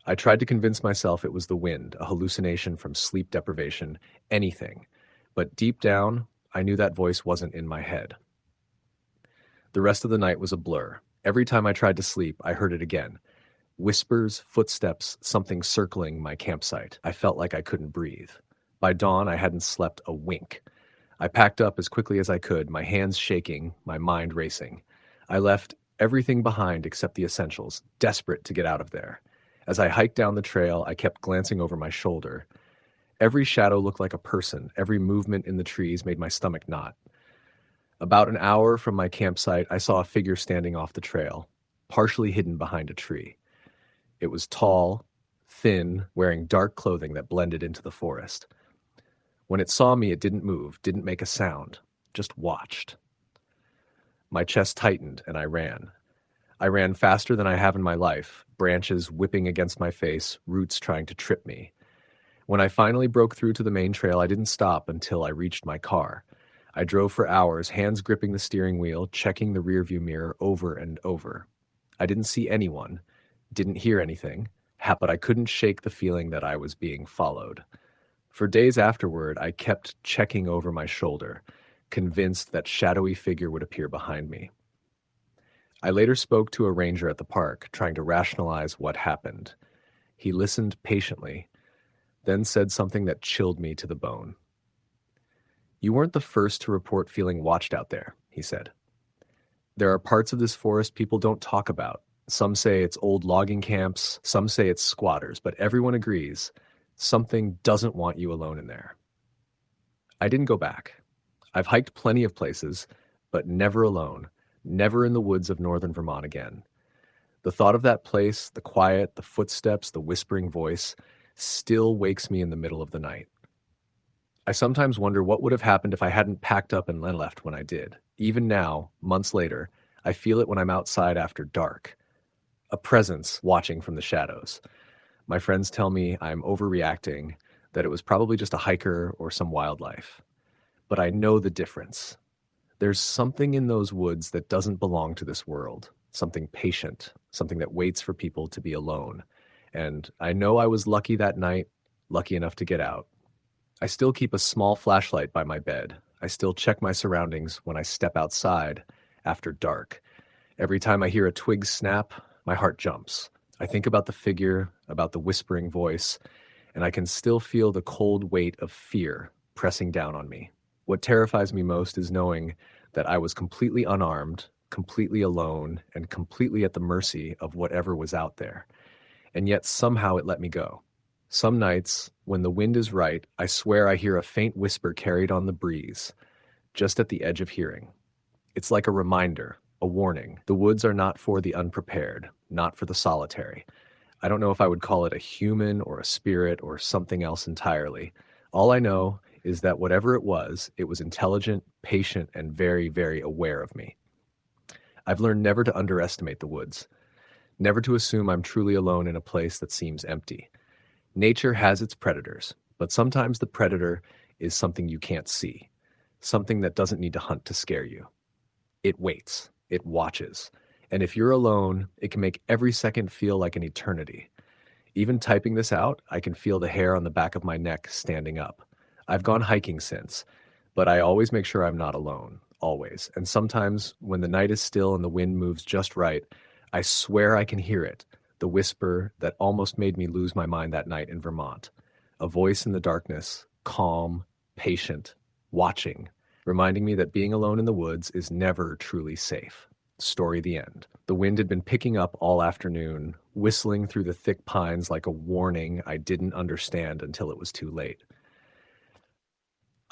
I tried to convince myself it was the wind, a hallucination from sleep deprivation, anything. But deep down, I knew that voice wasn't in my head. The rest of the night was a blur. Every time I tried to sleep, I heard it again. Whispers, footsteps, something circling my campsite. I felt like I couldn't breathe. By dawn, I hadn't slept a wink. I packed up as quickly as I could, my hands shaking, my mind racing. I left everything behind except the essentials, desperate to get out of there. As I hiked down the trail, I kept glancing over my shoulder. Every shadow looked like a person. Every movement in the trees made my stomach knot. About an hour from my campsite, I saw a figure standing off the trail, partially hidden behind a tree. It was tall, thin, wearing dark clothing that blended into the forest. When it saw me, it didn't move, didn't make a sound, just watched. My chest tightened, and I ran. I ran faster than I have in my life, branches whipping against my face, roots trying to trip me. When I finally broke through to the main trail, I didn't stop until I reached my car. I drove for hours, hands gripping the steering wheel, checking the rearview mirror over and over. I didn't see anyone, didn't hear anything, but I couldn't shake the feeling that I was being followed. For days afterward, I kept checking over my shoulder, convinced that shadowy figure would appear behind me. I later spoke to a ranger at the park, trying to rationalize what happened. He listened patiently, then said something that chilled me to the bone. "You weren't the first to report feeling watched out there," he said. "There are parts of this forest people don't talk about. Some say it's old logging camps, some say it's squatters, but everyone agrees something doesn't want you alone in there." I didn't go back. I've hiked plenty of places, but never alone, never in the woods of northern Vermont again. The thought of that place, the quiet, the footsteps, the whispering voice, still wakes me in the middle of the night. I sometimes wonder what would have happened if I hadn't packed up and left when I did. Even now, months later, I feel it when I'm outside after dark. A presence watching from the shadows. My friends tell me I'm overreacting, that it was probably just a hiker or some wildlife. But I know the difference. There's something in those woods that doesn't belong to this world. Something patient, something that waits for people to be alone. And I know I was lucky that night, lucky enough to get out. I still keep a small flashlight by my bed. I still check my surroundings when I step outside after dark. Every time I hear a twig snap, my heart jumps. I think about the figure, about the whispering voice, and I can still feel the cold weight of fear pressing down on me. What terrifies me most is knowing that I was completely unarmed, completely alone, and completely at the mercy of whatever was out there. And yet somehow it let me go. Some nights, when the wind is right, I swear I hear a faint whisper carried on the breeze, just at the edge of hearing. It's like a reminder, a warning. The woods are not for the unprepared, not for the solitary. I don't know if I would call it a human or a spirit or something else entirely. All I know is that whatever it was intelligent, patient, and very, very aware of me. I've learned never to underestimate the woods, never to assume I'm truly alone in a place that seems empty. Nature has its predators, but sometimes the predator is something you can't see, something that doesn't need to hunt to scare you. It waits, it watches, and if you're alone, it can make every second feel like an eternity. Even typing this out, I can feel the hair on the back of my neck standing up. I've gone hiking since, but I always make sure I'm not alone, always. And sometimes when the night is still and the wind moves just right, I swear I can hear it, the whisper that almost made me lose my mind that night in Vermont. A voice in the darkness, calm, patient, watching, reminding me that being alone in the woods is never truly safe. Story the end. The wind had been picking up all afternoon, whistling through the thick pines like a warning I didn't understand until it was too late.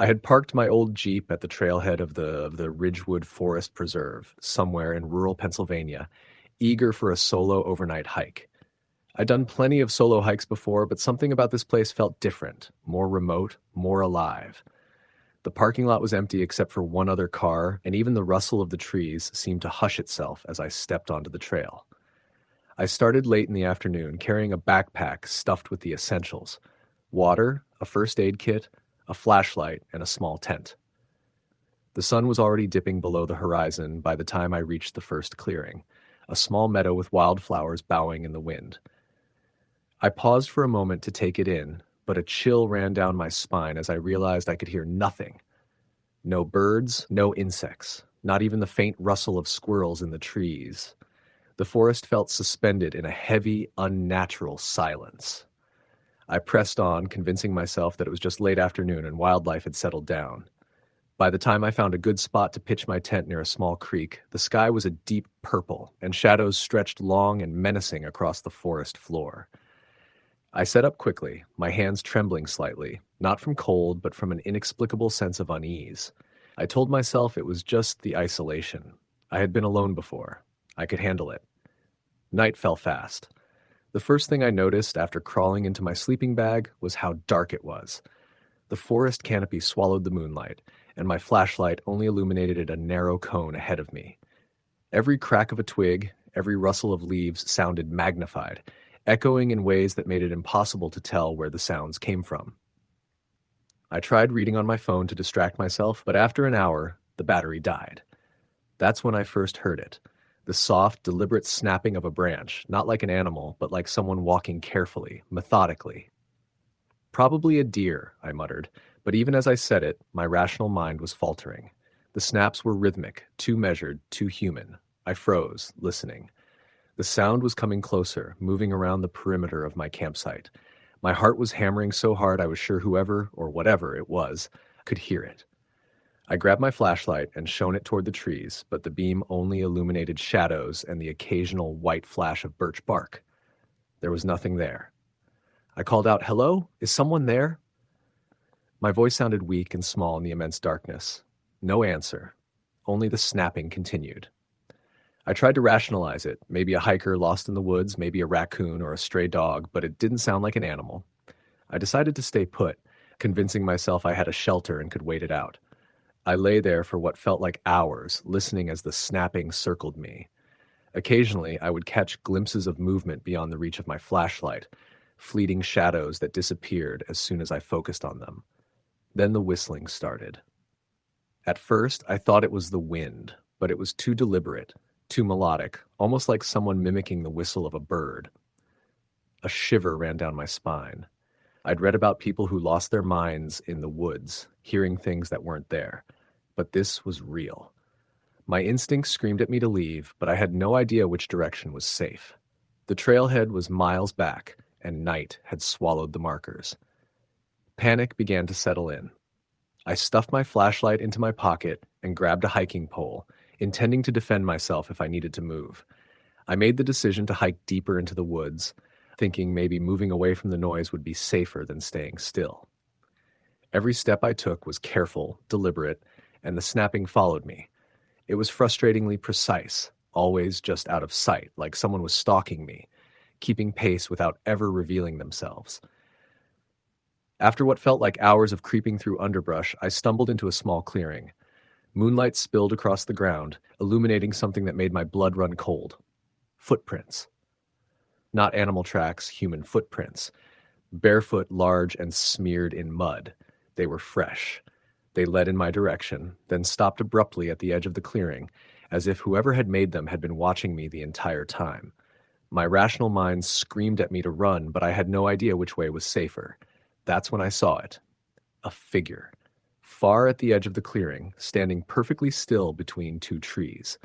I had parked my old Jeep at the trailhead of the Ridgewood Forest Preserve, somewhere in rural Pennsylvania, eager for a solo overnight hike. I'd done plenty of solo hikes before, but something about this place felt different, more remote, more alive. The parking lot was empty except for one other car, and even the rustle of the trees seemed to hush itself as I stepped onto the trail. I started late in the afternoon, carrying a backpack stuffed with the essentials: water, a first aid kit, a flashlight, and a small tent. The sun was already dipping below the horizon by the time I reached the first clearing, a small meadow with wildflowers bowing in the wind. I paused for a moment to take it in, but a chill ran down my spine as I realized I could hear nothing. No birds, no insects, not even the faint rustle of squirrels in the trees. The forest felt suspended in a heavy, unnatural silence. I pressed on, convincing myself that it was just late afternoon and wildlife had settled down. By the time I found a good spot to pitch my tent near a small creek, the sky was a deep purple, and shadows stretched long and menacing across the forest floor. I set up quickly, my hands trembling slightly, not from cold, but from an inexplicable sense of unease. I told myself it was just the isolation. I had been alone before. I could handle it. Night fell fast. The first thing I noticed after crawling into my sleeping bag was how dark it was. The forest canopy swallowed the moonlight, and my flashlight only illuminated a narrow cone ahead of me. Every crack of a twig, every rustle of leaves sounded magnified, echoing in ways that made it impossible to tell where the sounds came from. I tried reading on my phone to distract myself, but after an hour, the battery died. That's when I first heard it. The soft, deliberate snapping of a branch, not like an animal, but like someone walking carefully, methodically. "Probably a deer," I muttered, but even as I said it, my rational mind was faltering. The snaps were rhythmic, too measured, too human. I froze, listening. The sound was coming closer, moving around the perimeter of my campsite. My heart was hammering so hard I was sure whoever, or whatever it was, could hear it. I grabbed my flashlight and shone it toward the trees, but the beam only illuminated shadows and the occasional white flash of birch bark. There was nothing there. I called out, "Hello? Is someone there?" My voice sounded weak and small in the immense darkness. No answer. Only the snapping continued. I tried to rationalize it, maybe a hiker lost in the woods, maybe a raccoon or a stray dog, but it didn't sound like an animal. I decided to stay put, convincing myself I had a shelter and could wait it out. I lay there for what felt like hours, listening as the snapping circled me. Occasionally, I would catch glimpses of movement beyond the reach of my flashlight, fleeting shadows that disappeared as soon as I focused on them. Then the whistling started. At first, I thought it was the wind, but it was too deliberate, too melodic, almost like someone mimicking the whistle of a bird. A shiver ran down my spine. I'd read about people who lost their minds in the woods, hearing things that weren't there. But this was real. My instincts screamed at me to leave, but I had no idea which direction was safe. The trailhead was miles back, and night had swallowed the markers. Panic began to settle in. I stuffed my flashlight into my pocket and grabbed a hiking pole, intending to defend myself if I needed to move. I made the decision to hike deeper into the woods, thinking maybe moving away from the noise would be safer than staying still. Every step I took was careful, deliberate, and the snapping followed me. It was frustratingly precise, always just out of sight, like someone was stalking me, keeping pace without ever revealing themselves. After what felt like hours of creeping through underbrush, I stumbled into a small clearing. Moonlight spilled across the ground, illuminating something that made my blood run cold. Footprints. Not animal tracks, human footprints. Barefoot, large, and smeared in mud. They were fresh. They led in my direction, then stopped abruptly at the edge of the clearing, as if whoever had made them had been watching me the entire time. My rational mind screamed at me to run, but I had no idea which way was safer. That's when I saw it. A figure. Far at the edge of the clearing, standing perfectly still between two trees.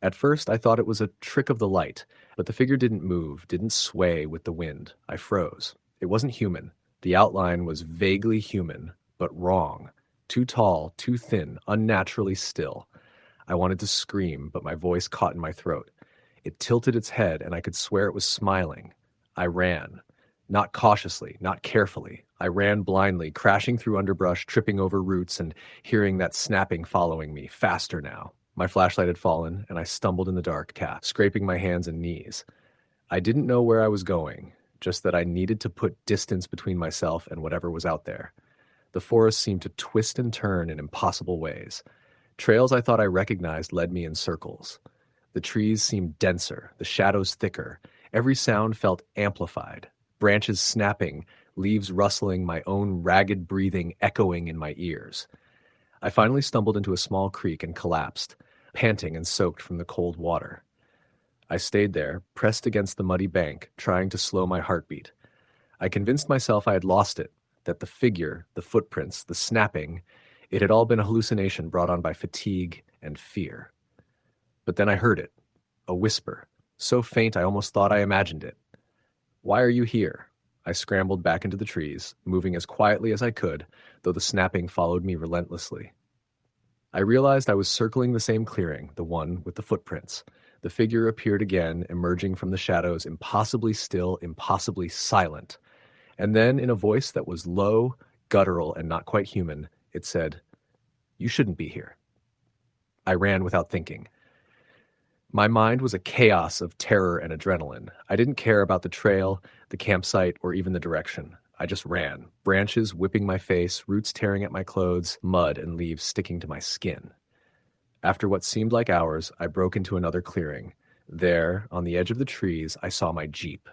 At first, I thought it was a trick of the light, but the figure didn't move, didn't sway with the wind. I froze. It wasn't human. The outline was vaguely human, but wrong. Too tall, too thin, unnaturally still. I wanted to scream, but my voice caught in my throat. It tilted its head, and I could swear it was smiling. I ran. Not cautiously, not carefully. I ran blindly, crashing through underbrush, tripping over roots, and hearing that snapping following me, faster now. My flashlight had fallen, and I stumbled in the dark, scraping my hands and knees. I didn't know where I was going, just that I needed to put distance between myself and whatever was out there. The forest seemed to twist and turn in impossible ways. Trails I thought I recognized led me in circles. The trees seemed denser, the shadows thicker. Every sound felt amplified. Branches snapping, leaves rustling, my own ragged breathing echoing in my ears. I finally stumbled into a small creek and collapsed, panting and soaked from the cold water. I stayed there, pressed against the muddy bank, trying to slow my heartbeat. I convinced myself I had lost it, that the figure, the footprints, the snapping, it had all been a hallucination brought on by fatigue and fear. But then I heard it, a whisper, so faint I almost thought I imagined it. "Why are you here?" I scrambled back into the trees, moving as quietly as I could, though the snapping followed me relentlessly. I realized I was circling the same clearing, the one with the footprints. The figure appeared again, emerging from the shadows, impossibly still, impossibly silent. And then, in a voice that was low, guttural, and not quite human, it said, "You shouldn't be here." I ran without thinking. My mind was a chaos of terror and adrenaline. I didn't care about the trail, the campsite, or even the direction. I just ran, branches whipping my face, roots tearing at my clothes, mud and leaves sticking to my skin. After what seemed like hours, I broke into another clearing. There, on the edge of the trees, I saw my Jeep.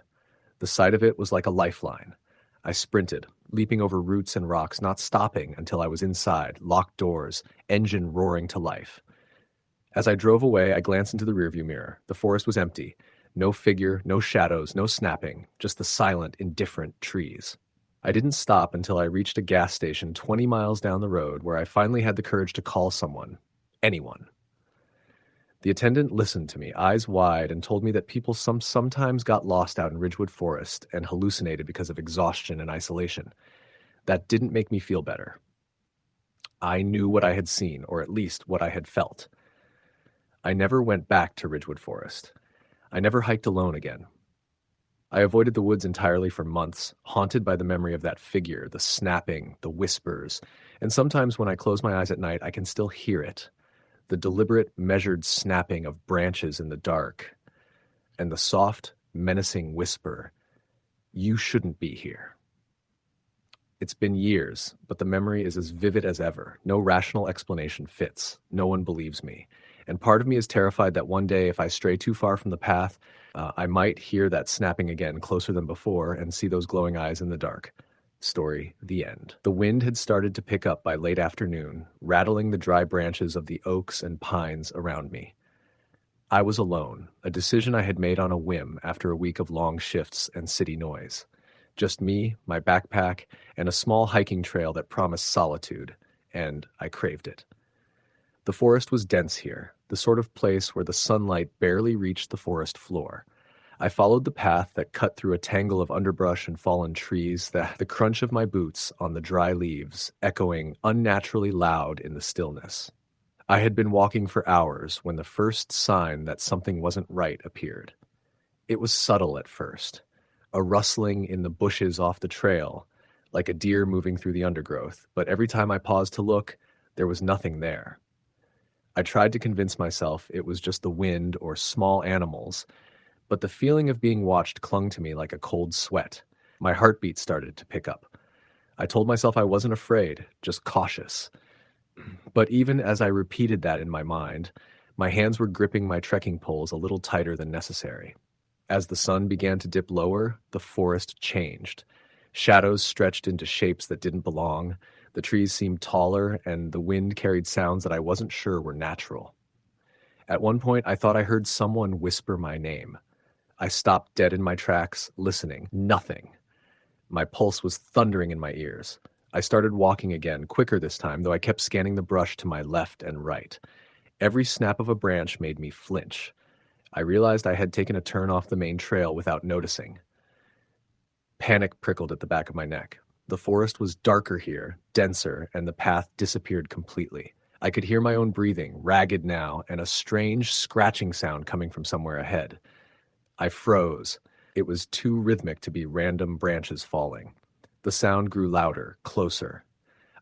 The sight of it was like a lifeline. I sprinted, leaping over roots and rocks, not stopping until I was inside, locked doors, engine roaring to life. As I drove away, I glanced into the rearview mirror. The forest was empty. No figure, no shadows, no snapping, just the silent, indifferent trees. I didn't stop until I reached a gas station 20 miles down the road where I finally had the courage to call someone. Anyone. The attendant listened to me, eyes wide, and told me that people sometimes got lost out in Ridgewood Forest and hallucinated because of exhaustion and isolation. That didn't make me feel better. I knew what I had seen, or at least what I had felt. I never went back to Ridgewood Forest. I never hiked alone again. I avoided the woods entirely for months, haunted by the memory of that figure, the snapping, the whispers, and sometimes when I close my eyes at night, I can still hear it. The deliberate, measured snapping of branches in the dark, and the soft, menacing whisper, "You shouldn't be here." It's been years, but the memory is as vivid as ever. No rational explanation fits. No one believes me. And part of me is terrified that one day, if I stray too far from the path, I might hear that snapping again, closer than before, and see those glowing eyes in the dark. Story, the end. The wind had started to pick up by late afternoon, rattling the dry branches of the oaks and pines around me. I was alone, a decision I had made on a whim after a week of long shifts and city noise. Just me, my backpack, and a small hiking trail that promised solitude, and I craved it. The forest was dense here, the sort of place where the sunlight barely reached the forest floor. I followed the path that cut through a tangle of underbrush and fallen trees, the crunch of my boots on the dry leaves echoing unnaturally loud in the stillness. I had been walking for hours when the first sign that something wasn't right appeared. It was subtle at first, a rustling in the bushes off the trail, like a deer moving through the undergrowth, but every time I paused to look, there was nothing there. I tried to convince myself it was just the wind or small animals, but the feeling of being watched clung to me like a cold sweat. My heartbeat started to pick up. I told myself I wasn't afraid, just cautious. But even as I repeated that in my mind, my hands were gripping my trekking poles a little tighter than necessary. As the sun began to dip lower, the forest changed. Shadows stretched into shapes that didn't belong. The trees seemed taller, and the wind carried sounds that I wasn't sure were natural. At one point, I thought I heard someone whisper my name. I stopped dead in my tracks, listening. Nothing. My pulse was thundering in my ears. I started walking again, quicker this time, though I kept scanning the brush to my left and right. Every snap of a branch made me flinch. I realized I had taken a turn off the main trail without noticing. Panic prickled at the back of my neck. The forest was darker here, denser, and the path disappeared completely. I could hear my own breathing, ragged now, and a strange scratching sound coming from somewhere ahead. I froze. It was too rhythmic to be random branches falling. The sound grew louder, closer.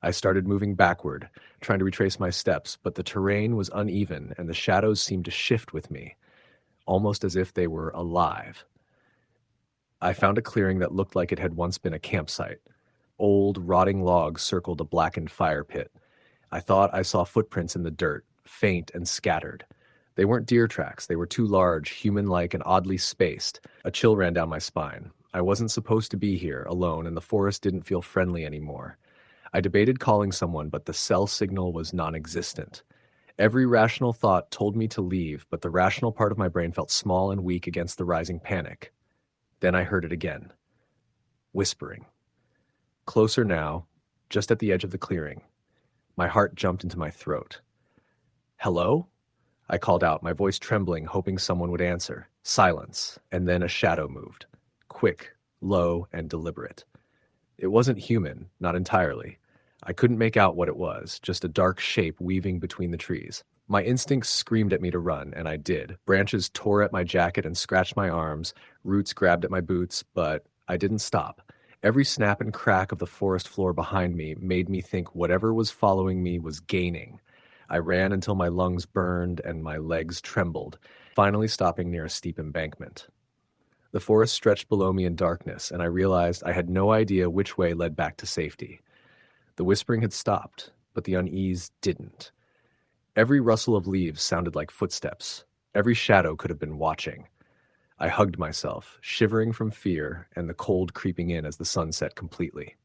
I started moving backward, trying to retrace my steps, but the terrain was uneven and the shadows seemed to shift with me, almost as if they were alive. I found a clearing that looked like it had once been a campsite. Old, rotting logs circled a blackened fire pit. I thought I saw footprints in the dirt, faint and scattered. They weren't deer tracks. They were too large, human-like, and oddly spaced. A chill ran down my spine. I wasn't supposed to be here, alone, and the forest didn't feel friendly anymore. I debated calling someone, but the cell signal was non-existent. Every rational thought told me to leave, but the rational part of my brain felt small and weak against the rising panic. Then I heard it again. Whispering. Closer now, just at the edge of the clearing. My heart jumped into my throat. "Hello?" I called out, my voice trembling, hoping someone would answer. Silence, and then a shadow moved. Quick, low, and deliberate. It wasn't human, not entirely. I couldn't make out what it was, just a dark shape weaving between the trees. My instincts screamed at me to run, and I did. Branches tore at my jacket and scratched my arms, roots grabbed at my boots, but I didn't stop. Every snap and crack of the forest floor behind me made me think whatever was following me was gaining. I ran until my lungs burned and my legs trembled, finally stopping near a steep embankment. The forest stretched below me in darkness, and I realized I had no idea which way led back to safety. The whispering had stopped, but the unease didn't. Every rustle of leaves sounded like footsteps. Every shadow could have been watching. I hugged myself, shivering from fear and the cold creeping in as the sun set completely.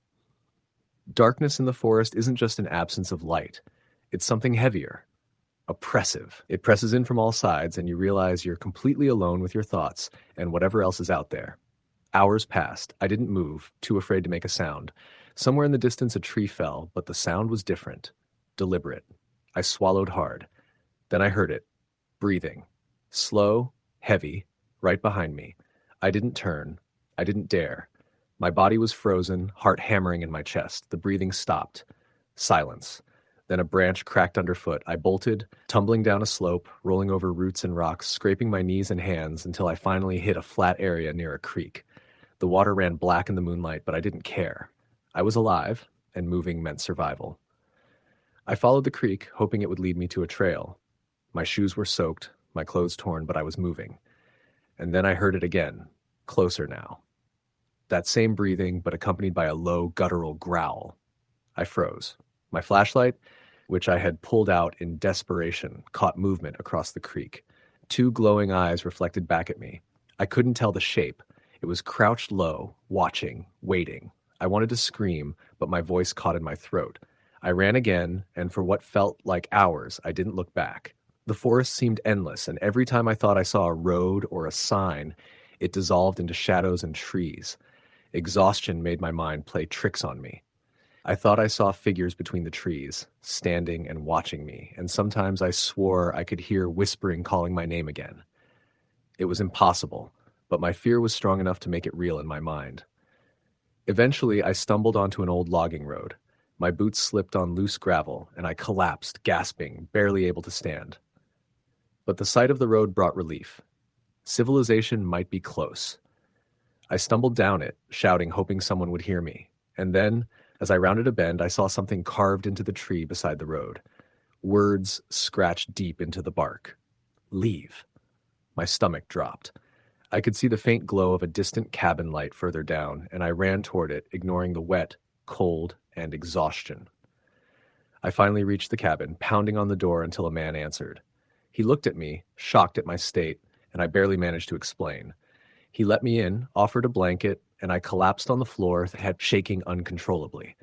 Darkness in the forest isn't just an absence of light. It's something heavier, oppressive. It presses in from all sides, and you realize you're completely alone with your thoughts and whatever else is out there. Hours passed. I didn't move, too afraid to make a sound. Somewhere in the distance a tree fell, but the sound was different, deliberate. I swallowed hard. Then I heard it. Breathing. Slow, heavy, right behind me. I didn't turn. I didn't dare. My body was frozen, heart hammering in my chest. The breathing stopped. Silence. Then a branch cracked underfoot. I bolted, tumbling down a slope, rolling over roots and rocks, scraping my knees and hands until I finally hit a flat area near a creek. The water ran black in the moonlight, but I didn't care. I was alive, and moving meant survival. I followed the creek, hoping it would lead me to a trail. My shoes were soaked, my clothes torn, but I was moving. And then I heard it again, closer now. That same breathing, but accompanied by a low, guttural growl. I froze. My flashlight, which I had pulled out in desperation, caught movement across the creek. Two glowing eyes reflected back at me. I couldn't tell the shape. It was crouched low, watching, waiting. I wanted to scream, but my voice caught in my throat. I ran again, and for what felt like hours, I didn't look back. The forest seemed endless, and every time I thought I saw a road or a sign, it dissolved into shadows and trees. Exhaustion made my mind play tricks on me. I thought I saw figures between the trees, standing and watching me, and sometimes I swore I could hear whispering calling my name again. It was impossible, but my fear was strong enough to make it real in my mind. Eventually, I stumbled onto an old logging road. My boots slipped on loose gravel, and I collapsed, gasping, barely able to stand. But the sight of the road brought relief. Civilization might be close. I stumbled down it, shouting, hoping someone would hear me. And then, as I rounded a bend, I saw something carved into the tree beside the road. Words scratched deep into the bark. Leave. My stomach dropped. I could see the faint glow of a distant cabin light further down, and I ran toward it, ignoring the wet, cold, and exhaustion. I finally reached the cabin, pounding on the door until a man answered. He looked at me, shocked at my state, and I barely managed to explain. He let me in, offered a blanket, and I collapsed on the floor, head shaking uncontrollably.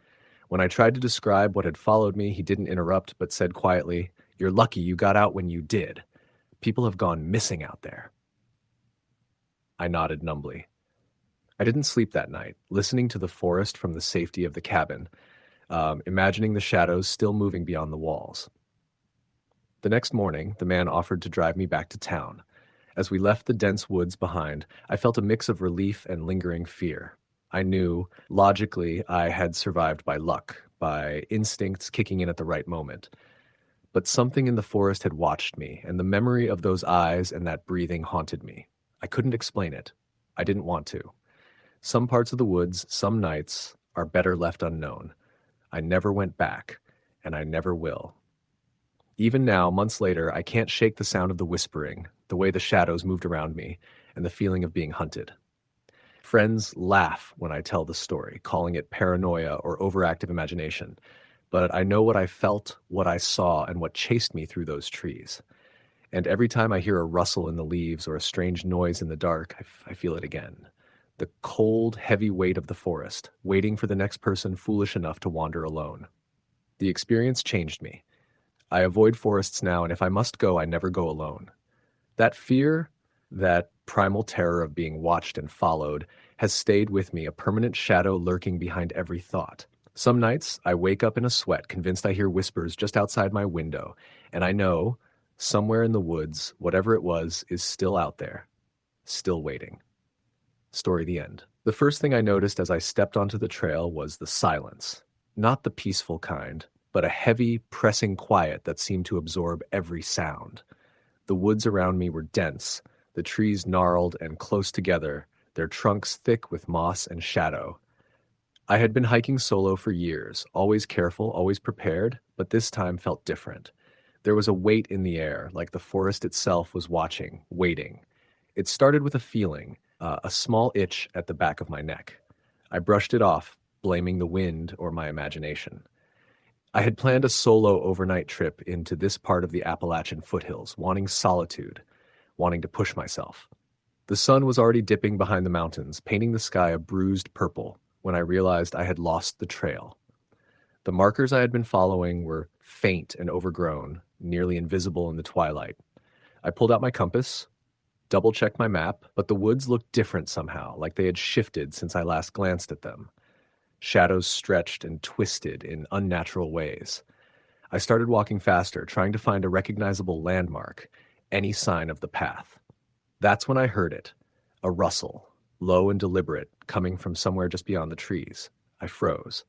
When I tried to describe what had followed me, he didn't interrupt, but said quietly, "You're lucky you got out when you did. People have gone missing out there." I nodded numbly. I didn't sleep that night, listening to the forest from the safety of the cabin, imagining the shadows still moving beyond the walls. The next morning, the man offered to drive me back to town. As we left the dense woods behind, I felt a mix of relief and lingering fear. I knew, logically, I had survived by luck, by instincts kicking in at the right moment. But something in the forest had watched me, and the memory of those eyes and that breathing haunted me. I couldn't explain it. I didn't want to. Some parts of the woods, some nights, are better left unknown. I never went back, and I never will. Even now, months later, I can't shake the sound of the whispering, the way the shadows moved around me, and the feeling of being hunted. Friends laugh when I tell the story, calling it paranoia or overactive imagination. But I know what I felt, what I saw, and what chased me through those trees. And every time I hear a rustle in the leaves or a strange noise in the dark, I feel it again. The cold, heavy weight of the forest, waiting for the next person foolish enough to wander alone. The experience changed me. I avoid forests now, and if I must go, I never go alone. That fear, that primal terror of being watched and followed, has stayed with me, a permanent shadow lurking behind every thought. Some nights, I wake up in a sweat, convinced I hear whispers just outside my window, and I know, somewhere in the woods, whatever it was, is still out there, still waiting. Story the end. The first thing I noticed as I stepped onto the trail was the silence. Not the peaceful kind, but a heavy, pressing quiet that seemed to absorb every sound. The woods around me were dense, the trees gnarled and close together, their trunks thick with moss and shadow. I had been hiking solo for years, always careful, always prepared, but this time felt different. There was a weight in the air, like the forest itself was watching, waiting. It started with a feeling, a small itch at the back of my neck. I brushed it off, blaming the wind or my imagination. I had planned a solo overnight trip into this part of the Appalachian foothills, wanting solitude, wanting to push myself. The sun was already dipping behind the mountains, painting the sky a bruised purple, when I realized I had lost the trail. The markers I had been following were faint and overgrown, nearly invisible in the twilight. I pulled out my compass, double-checked my map, but the woods looked different somehow, like they had shifted since I last glanced at them. Shadows stretched and twisted in unnatural ways. I started walking faster, trying to find a recognizable landmark. any sign of the path. That's when I heard it, a rustle, low and deliberate, coming from somewhere just beyond the trees. I froze.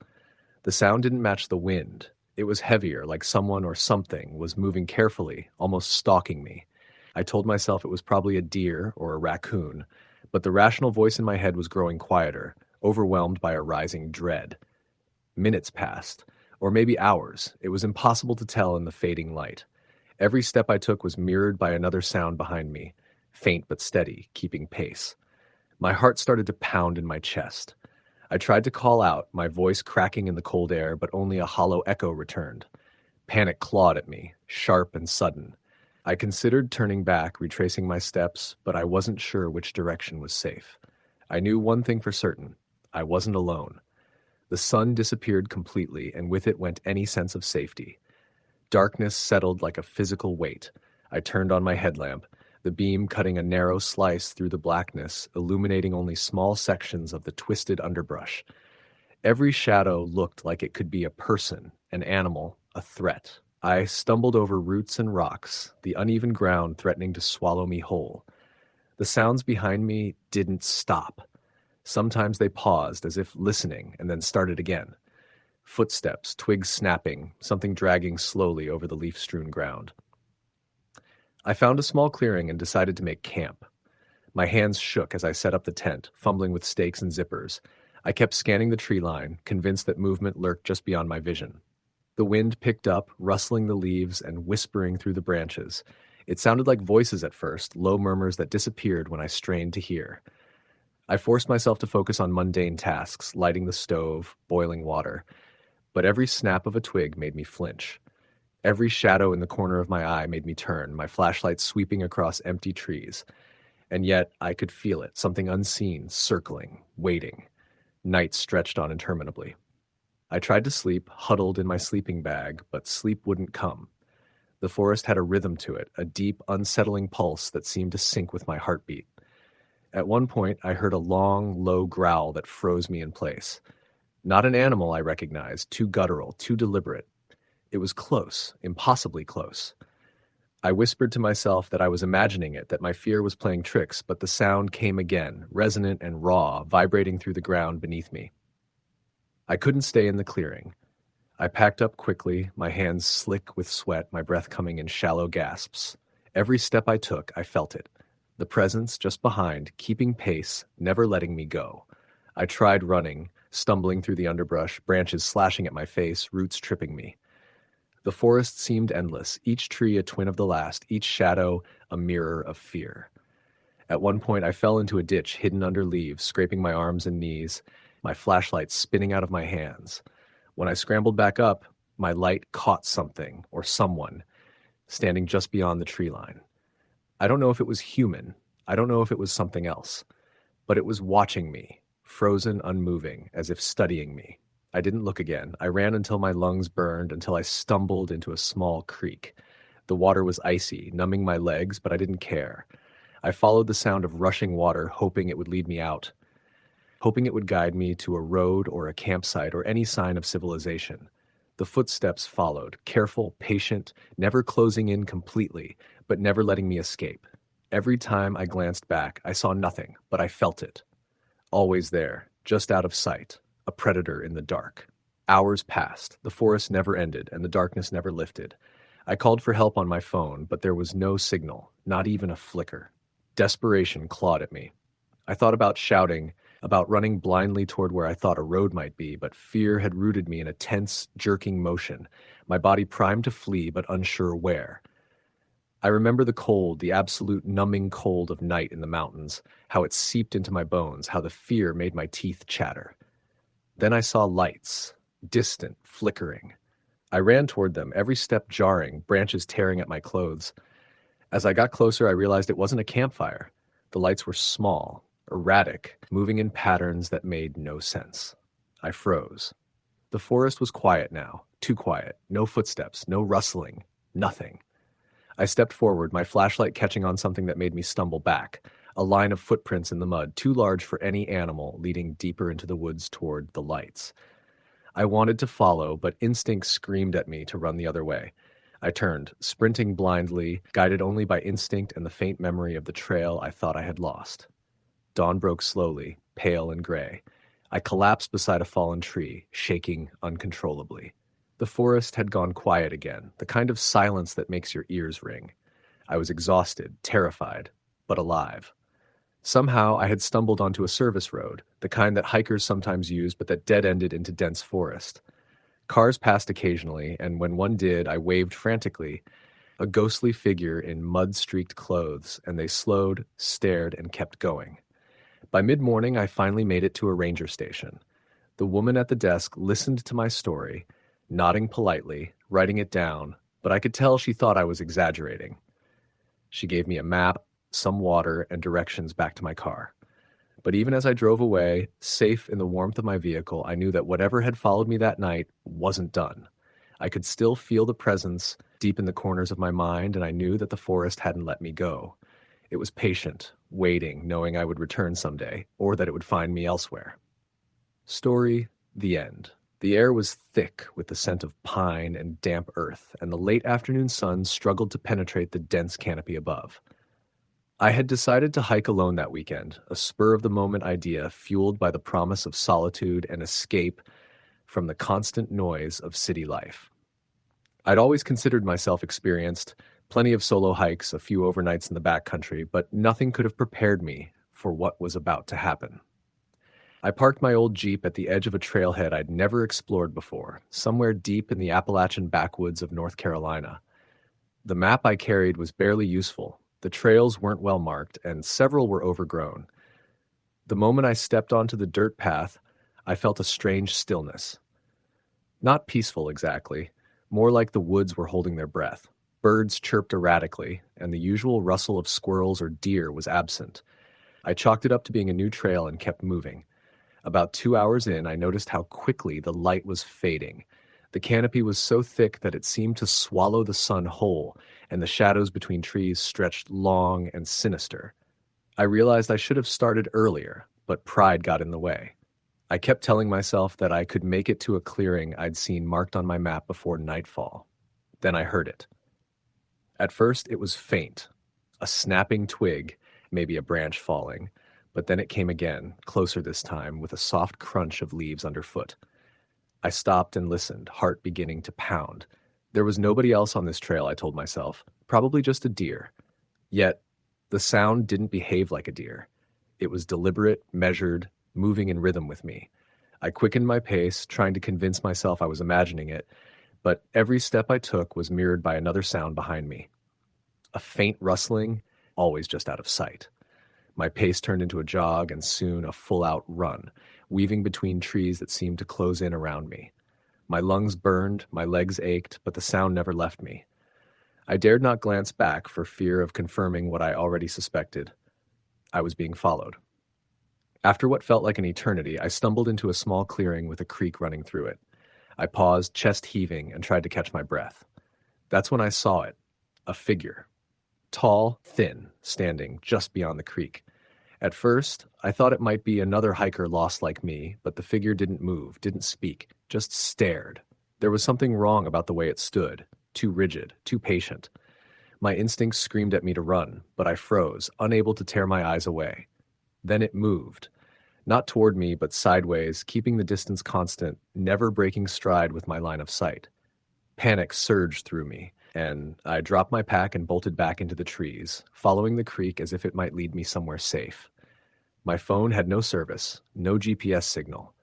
The sound didn't match the wind. It was heavier, like someone or something was moving carefully, almost stalking me. I told myself it was probably a deer or a raccoon, but the rational voice in my head was growing quieter, overwhelmed by a rising dread. Minutes passed, or maybe hours. It was impossible to tell in the fading light. Every step I took was mirrored by another sound behind me, faint but steady, keeping pace. My heart started to pound in my chest. I tried to call out, my voice cracking in the cold air, but only a hollow echo returned. Panic clawed at me, sharp and sudden. I considered turning back, retracing my steps, but I wasn't sure which direction was safe. I knew one thing for certain. I wasn't alone. The sun disappeared completely, and with it went any sense of safety. Darkness settled like a physical weight. I turned on my headlamp, the beam cutting a narrow slice through the blackness, illuminating only small sections of the twisted underbrush. Every shadow looked like it could be a person, an animal, a threat. I stumbled over roots and rocks, the uneven ground threatening to swallow me whole. The sounds behind me didn't stop. Sometimes they paused, as if listening, and then started again. Footsteps, twigs snapping, something dragging slowly over the leaf-strewn ground. I found a small clearing and decided to make camp. My hands shook as I set up the tent, fumbling with stakes and zippers. I kept scanning the tree line, convinced that movement lurked just beyond my vision. The wind picked up, rustling the leaves and whispering through the branches. It sounded like voices at first, low murmurs that disappeared when I strained to hear. I forced myself to focus on mundane tasks, lighting the stove, boiling water. But every snap of a twig made me flinch. Every shadow in the corner of my eye made me turn, my flashlight sweeping across empty trees. And yet I could feel it, something unseen, circling, waiting. Night stretched on interminably. I tried to sleep, huddled in my sleeping bag, but sleep wouldn't come. The forest had a rhythm to it, a deep, unsettling pulse that seemed to sync with my heartbeat. At one point, I heard a long, low growl that froze me in place. Not an animal I recognized, too guttural, too deliberate. It was close, impossibly close. I whispered to myself that I was imagining it, that my fear was playing tricks, but the sound came again, resonant and raw, vibrating through the ground beneath me. I couldn't stay in the clearing. I packed up quickly, my hands slick with sweat, my breath coming in shallow gasps. Every step I took, I felt it. The presence just behind, keeping pace, never letting me go. I tried running, stumbling through the underbrush, branches slashing at my face, roots tripping me. The forest seemed endless, each tree a twin of the last, each shadow a mirror of fear. At one point, I fell into a ditch hidden under leaves, scraping my arms and knees, my flashlight spinning out of my hands. When I scrambled back up, my light caught something or someone standing just beyond the tree line. I don't know if it was human. I don't know if it was something else. But it was watching me, frozen, unmoving, as if studying me. I didn't look again. I ran until my lungs burned, until I stumbled into a small creek. The water was icy, numbing my legs, but I didn't care. I followed the sound of rushing water, hoping it would lead me out, hoping it would guide me to a road or a campsite or any sign of civilization. The footsteps followed, careful, patient, never closing in completely, but never letting me escape. Every time I glanced back, I saw nothing, but I felt it. Always there, just out of sight. A predator in the dark. Hours passed, the forest never ended, and the darkness never lifted. I called for help on my phone, but there was no signal, not even a flicker. Desperation clawed at me. I thought about shouting, about running blindly toward where I thought a road might be, but fear had rooted me in a tense, jerking motion, my body primed to flee but unsure where. I remember the cold, the absolute numbing cold of night in the mountains, how it seeped into my bones, how the fear made my teeth chatter. Then I saw lights, distant, flickering. I ran toward them, every step jarring, branches tearing at my clothes. As I got closer, I realized it wasn't a campfire. The lights were small, erratic, moving in patterns that made no sense. I froze. The forest was quiet now, too quiet. No footsteps, no rustling, nothing. I stepped forward, my flashlight catching on something that made me stumble back. A line of footprints in the mud, too large for any animal, leading deeper into the woods toward the lights. I wanted to follow, but instinct screamed at me to run the other way. I turned, sprinting blindly, guided only by instinct and the faint memory of the trail I thought I had lost. Dawn broke slowly, pale and gray. I collapsed beside a fallen tree, shaking uncontrollably. The forest had gone quiet again, the kind of silence that makes your ears ring. I was exhausted, terrified, but alive. Somehow I had stumbled onto a service road, the kind that hikers sometimes use but that dead-ended into dense forest. Cars passed occasionally, and when one did, I waved frantically, a ghostly figure in mud-streaked clothes, and they slowed, stared, and kept going. By mid-morning, I finally made it to a ranger station. The woman at the desk listened to my story, nodding politely, writing it down, but I could tell she thought I was exaggerating. She gave me a map, some water, and directions back to my car. But even as I drove away, safe in the warmth of my vehicle, I knew that whatever had followed me that night wasn't done. I could still feel the presence deep in the corners of my mind, and I knew that the forest hadn't let me go. It was patient, waiting, knowing I would return someday, or that it would find me elsewhere. Story, the end. The air was thick with the scent of pine and damp earth, and the late afternoon sun struggled to penetrate the dense canopy above. I had decided to hike alone that weekend, a spur-of-the-moment idea fueled by the promise of solitude and escape from the constant noise of city life. I'd always considered myself experienced, plenty of solo hikes, a few overnights in the backcountry, but nothing could have prepared me for what was about to happen. I parked my old Jeep at the edge of a trailhead I'd never explored before, somewhere deep in the Appalachian backwoods of North Carolina. The map I carried was barely useful. The trails weren't well marked, and several were overgrown. The moment I stepped onto the dirt path, I felt a strange stillness. Not peaceful exactly, more like the woods were holding their breath. Birds chirped erratically, and the usual rustle of squirrels or deer was absent. I chalked it up to being a new trail and kept moving. About 2 hours in, I noticed how quickly the light was fading. The canopy was so thick that it seemed to swallow the sun whole, and the shadows between trees stretched long and sinister. I realized I should have started earlier, but pride got in the way. I kept telling myself that I could make it to a clearing I'd seen marked on my map before nightfall. Then I heard it. At first, it was faint, a snapping twig, maybe a branch falling, but then it came again, closer this time, with a soft crunch of leaves underfoot. I stopped and listened, heart beginning to pound. There was nobody else on this trail, I told myself, probably just a deer. Yet, the sound didn't behave like a deer. It was deliberate, measured, moving in rhythm with me. I quickened my pace, trying to convince myself I was imagining it, but every step I took was mirrored by another sound behind me. A faint rustling, always just out of sight. My pace turned into a jog and soon a full-out run, weaving between trees that seemed to close in around me. My lungs burned, my legs ached, but the sound never left me. I dared not glance back for fear of confirming what I already suspected. I was being followed. After what felt like an eternity, I stumbled into a small clearing with a creek running through it. I paused, chest heaving, and tried to catch my breath. That's when I saw it, a figure. Tall, thin, standing just beyond the creek. At first, I thought it might be another hiker lost like me, but the figure didn't move, didn't speak, just stared. There was something wrong about the way it stood, too rigid, too patient. My instincts screamed at me to run, but I froze, unable to tear my eyes away. Then it moved. Not toward me, but sideways, keeping the distance constant, never breaking stride with my line of sight. Panic surged through me, and I dropped my pack and bolted back into the trees, following the creek as if it might lead me somewhere safe. My phone had no service, no GPS signal.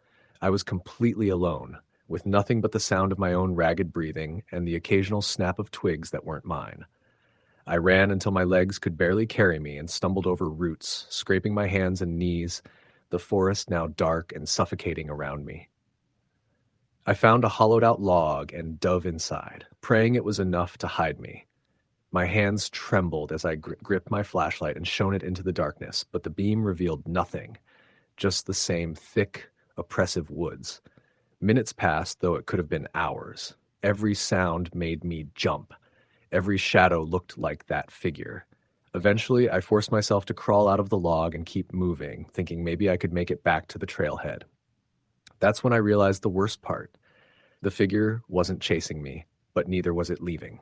I was completely alone, with nothing but the sound of my own ragged breathing and the occasional snap of twigs that weren't mine. I ran until my legs could barely carry me and stumbled over roots, scraping my hands and knees, the forest now dark and suffocating around me. I found a hollowed-out log and dove inside, praying it was enough to hide me. My hands trembled as I gripped my flashlight and shone it into the darkness, but the beam revealed nothing, just the same thick, oppressive woods. Minutes passed, though it could have been hours. Every sound made me jump. Every shadow looked like that figure. Eventually, I forced myself to crawl out of the log and keep moving, thinking maybe I could make it back to the trailhead. That's when I realized the worst part. The figure wasn't chasing me, but neither was it leaving.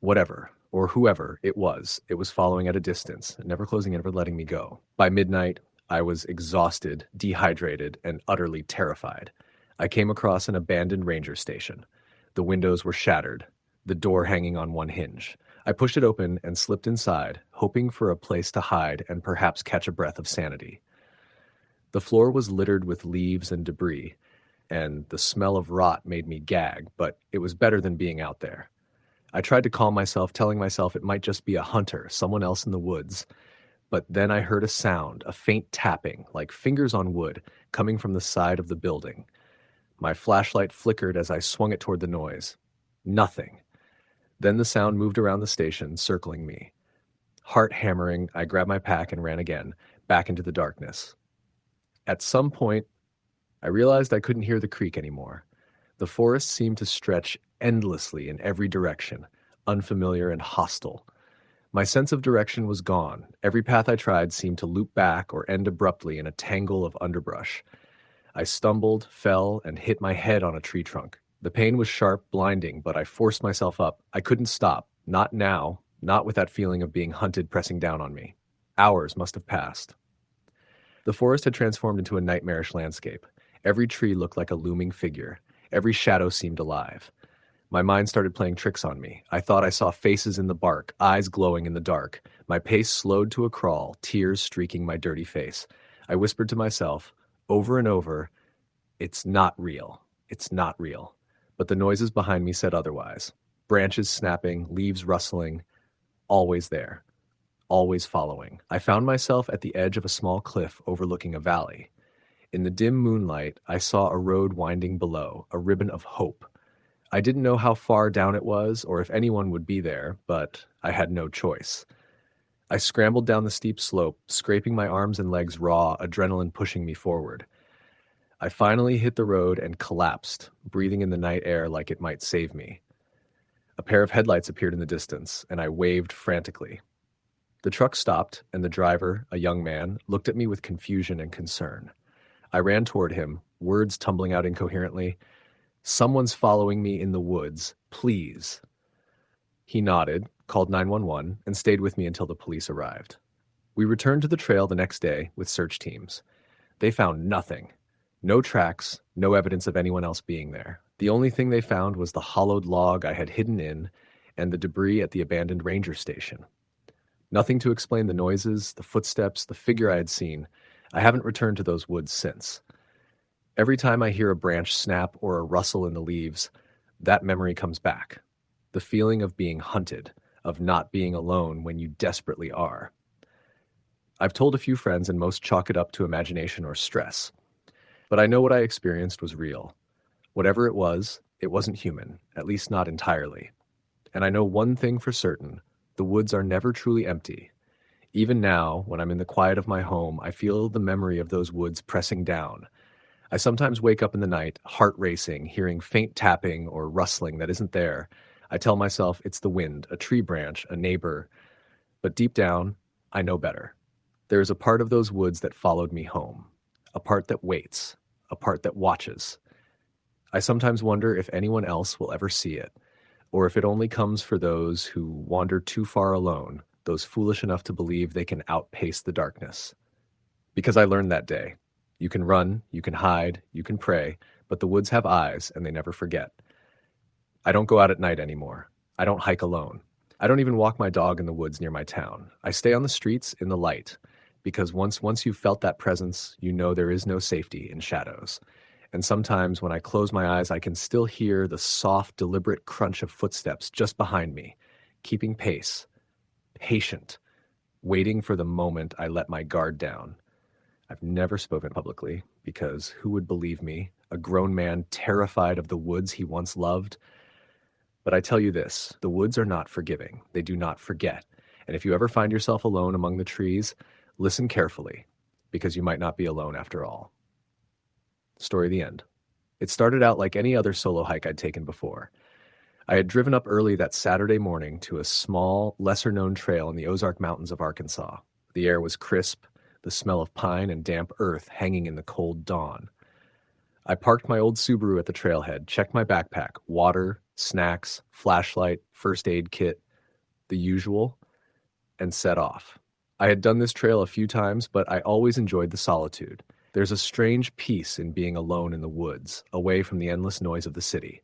Whatever, or whoever it was following at a distance, never closing in, never letting me go. By midnight, I was exhausted, dehydrated, and utterly terrified. I came across an abandoned ranger station. The windows were shattered, the door hanging on one hinge. I pushed it open and slipped inside, hoping for a place to hide and perhaps catch a breath of sanity. The floor was littered with leaves and debris, and the smell of rot made me gag, but it was better than being out there. I tried to calm myself, telling myself it might just be a hunter, someone else in the woods. But then I heard a sound, a faint tapping, like fingers on wood, coming from the side of the building. My flashlight flickered as I swung it toward the noise. Nothing. Then the sound moved around the station, circling me. Heart hammering, I grabbed my pack and ran again, back into the darkness. At some point, I realized I couldn't hear the creek anymore. The forest seemed to stretch endlessly in every direction, unfamiliar and hostile. My sense of direction was gone. Every path I tried seemed to loop back or end abruptly in a tangle of underbrush. I stumbled, fell, and hit my head on a tree trunk. The pain was sharp, blinding, but I forced myself up. I couldn't stop. Not now. Not with that feeling of being hunted pressing down on me. Hours must have passed. The forest had transformed into a nightmarish landscape. Every tree looked like a looming figure. Every shadow seemed alive. My mind started playing tricks on me. I thought I saw faces in the bark, eyes glowing in the dark. My pace slowed to a crawl, tears streaking my dirty face. I whispered to myself, over and over, "It's not real. It's not real." But the noises behind me said otherwise. Branches snapping, leaves rustling, always there, always following. I found myself at the edge of a small cliff overlooking a valley. In the dim moonlight, I saw a road winding below, a ribbon of hope. I didn't know how far down it was or if anyone would be there, but I had no choice. I scrambled down the steep slope, scraping my arms and legs raw, adrenaline pushing me forward. I finally hit the road and collapsed, breathing in the night air like it might save me. A pair of headlights appeared in the distance, and I waved frantically. The truck stopped, and the driver, a young man, looked at me with confusion and concern. I ran toward him, words tumbling out incoherently. "Someone's following me in the woods. Please." He nodded, called 911, and stayed with me until the police arrived. We returned to the trail the next day with search teams. They found nothing. No tracks, no evidence of anyone else being there. The only thing they found was the hollowed log I had hidden in and the debris at the abandoned ranger station. Nothing to explain the noises, the footsteps, the figure I had seen. I haven't returned to those woods since. Every time I hear a branch snap or a rustle in the leaves, that memory comes back. The feeling of being hunted, of not being alone when you desperately are. I've told a few friends and most chalk it up to imagination or stress. But I know what I experienced was real. Whatever it wasn't human, at least not entirely. And I know one thing for certain, the woods are never truly empty. Even now, when I'm in the quiet of my home, I feel the memory of those woods pressing down. I sometimes wake up in the night, heart racing, hearing faint tapping or rustling that isn't there. I tell myself it's the wind, a tree branch, a neighbor. But deep down, I know better. There is a part of those woods that followed me home. A part that waits. A part that watches. I sometimes wonder if anyone else will ever see it, or if it only comes for those who wander too far alone, those foolish enough to believe they can outpace the darkness. Because I learned that day. You can run, you can hide, you can pray, but the woods have eyes and they never forget. I don't go out at night anymore. I don't hike alone. I don't even walk my dog in the woods near my town. I stay on the streets in the light, because once you've felt that presence, you know there is no safety in shadows. And sometimes when I close my eyes, I can still hear the soft, deliberate crunch of footsteps just behind me, keeping pace, patient, waiting for the moment I let my guard down. I've never spoken publicly, because who would believe me, a grown man terrified of the woods he once loved? But I tell you this, the woods are not forgiving. They do not forget. And if you ever find yourself alone among the trees, listen carefully, because you might not be alone after all. Story the end. It started out like any other solo hike I'd taken before. I had driven up early that Saturday morning to a small, lesser-known trail in the Ozark Mountains of Arkansas. The air was crisp, the smell of pine and damp earth hanging in the cold dawn. I parked my old Subaru at the trailhead, checked my backpack, water, snacks, flashlight, first aid kit. the usual, and set off. I had done this trail a few times, but I always enjoyed the solitude. There's a strange peace in being alone in the woods, away from the endless noise of the city.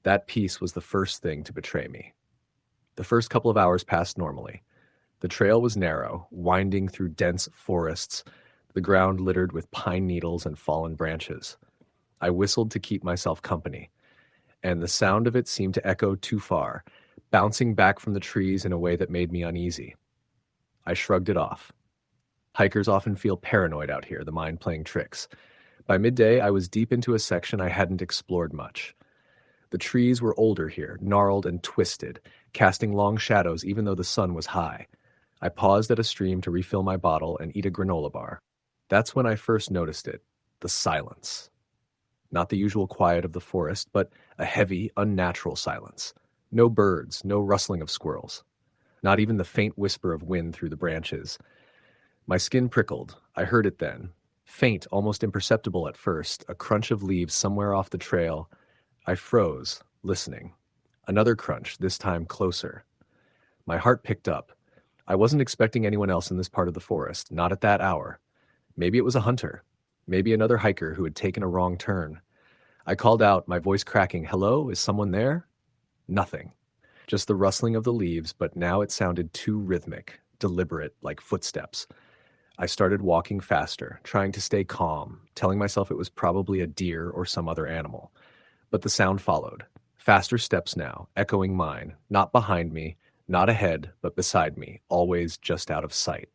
That peace was the first thing to betray me. The first couple of hours passed normally. The trail was narrow, winding through dense forests, the ground littered with pine needles and fallen branches. I whistled to keep myself company, and the sound of it seemed to echo too far, bouncing back from the trees in a way that made me uneasy. I shrugged it off. Hikers often feel paranoid out here, the mind playing tricks. By midday, I was deep into a section I hadn't explored much. The trees were older here, gnarled and twisted, casting long shadows even though the sun was high. I paused at a stream to refill my bottle and eat a granola bar. That's when I first noticed it, the silence. Not the usual quiet of the forest, but a heavy, unnatural silence. No birds, no rustling of squirrels. Not even the faint whisper of wind through the branches. My skin prickled. I heard it then. Faint, almost imperceptible at first, a crunch of leaves somewhere off the trail. I froze, listening. Another crunch, this time closer. My heart picked up. I wasn't expecting anyone else in this part of the forest, not at that hour. Maybe it was a hunter. Maybe another hiker who had taken a wrong turn. I called out, my voice cracking, "Hello, is someone there?" Nothing. Just the rustling of the leaves, but now it sounded too rhythmic, deliberate, like footsteps. I started walking faster, trying to stay calm, telling myself it was probably a deer or some other animal. But the sound followed. Faster steps now, echoing mine, not behind me, not ahead, but beside me, always just out of sight.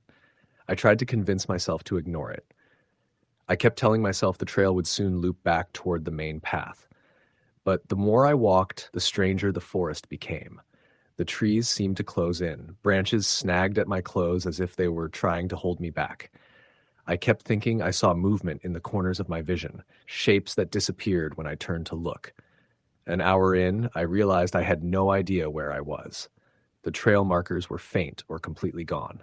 I tried to convince myself to ignore it. I kept telling myself the trail would soon loop back toward the main path. But the more I walked, the stranger the forest became. The trees seemed to close in, branches snagged at my clothes as if they were trying to hold me back. I kept thinking I saw movement in the corners of my vision, shapes that disappeared when I turned to look. An hour in, I realized I had no idea where I was. The trail markers were faint or completely gone.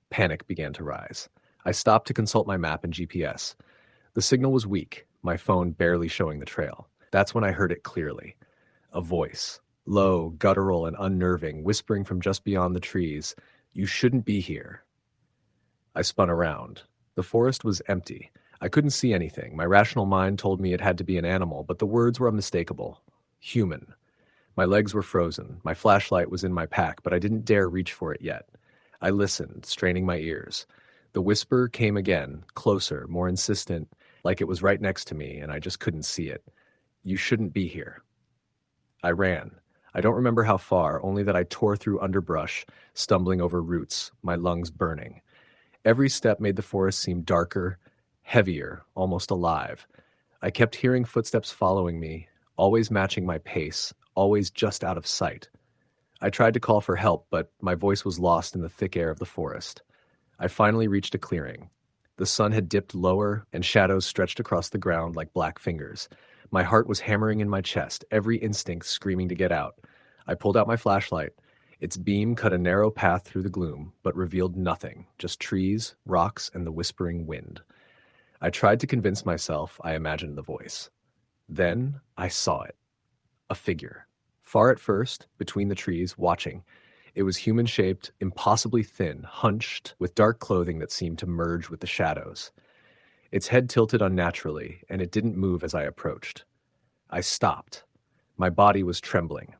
Panic began to rise. I stopped to consult my map and GPS. The signal was weak, my phone barely showing the trail. That's when I heard it clearly. A voice, low, guttural, and unnerving, whispering from just beyond the trees, "You shouldn't be here." I spun around. The forest was empty. I couldn't see anything. My rational mind told me it had to be an animal, but the words were unmistakable. Human. My legs were frozen. My flashlight was in my pack, but I didn't dare reach for it yet. I listened, straining my ears. The whisper came again, closer, more insistent, like it was right next to me, and I just couldn't see it. "You shouldn't be here." I ran. I don't remember how far, only that I tore through underbrush, stumbling over roots, my lungs burning. Every step made the forest seem darker, heavier, almost alive. I kept hearing footsteps following me, always matching my pace, always just out of sight. I tried to call for help, but my voice was lost in the thick air of the forest. I finally reached a clearing. The sun had dipped lower, and shadows stretched across the ground like black fingers. My heart was hammering in my chest, every instinct screaming to get out. I pulled out my flashlight. Its beam cut a narrow path through the gloom, but revealed nothing, just trees, rocks, and the whispering wind. I tried to convince myself I imagined the voice. Then I saw it. A figure. Far at first, between the trees, watching. It was human-shaped, impossibly thin, hunched, with dark clothing that seemed to merge with the shadows. Its head tilted unnaturally, and it didn't move as I approached. I stopped. My body was trembling.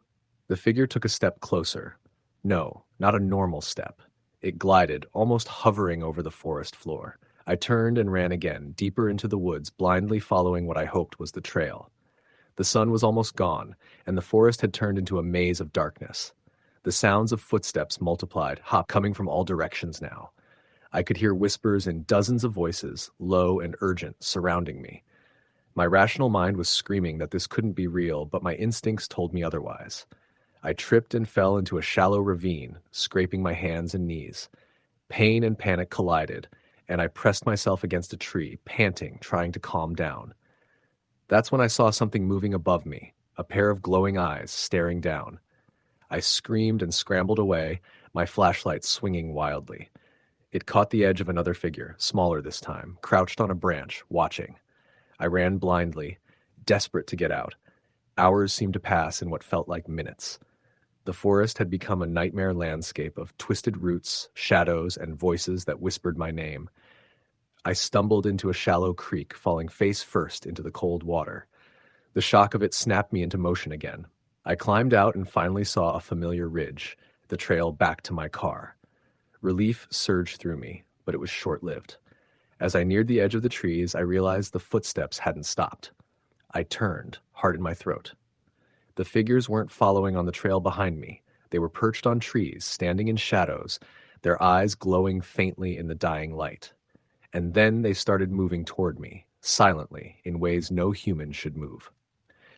The figure took a step closer. No, not a normal step. It glided, almost hovering over the forest floor. I turned and ran again, deeper into the woods, blindly following what I hoped was the trail. The sun was almost gone, and the forest had turned into a maze of darkness. The sounds of footsteps multiplied, coming from all directions now. I could hear whispers in dozens of voices, low and urgent, surrounding me. My rational mind was screaming that this couldn't be real, but my instincts told me otherwise. I tripped and fell into a shallow ravine, scraping my hands and knees. Pain and panic collided, and I pressed myself against a tree, panting, trying to calm down. That's when I saw something moving above me, a pair of glowing eyes staring down. I screamed and scrambled away, my flashlight swinging wildly. It caught the edge of another figure, smaller this time, crouched on a branch, watching. I ran blindly, desperate to get out. Hours seemed to pass in what felt like minutes. The forest had become a nightmare landscape of twisted roots, shadows, and voices that whispered my name. I stumbled into a shallow creek, falling face first into the cold water. The shock of it snapped me into motion again. I climbed out and finally saw a familiar ridge, the trail back to my car. Relief surged through me, but it was short-lived. As I neared the edge of the trees, I realized the footsteps hadn't stopped. I turned, heart in my throat. The figures weren't following on the trail behind me. They were perched on trees, standing in shadows, their eyes glowing faintly in the dying light. And then they started moving toward me, silently, in ways no human should move.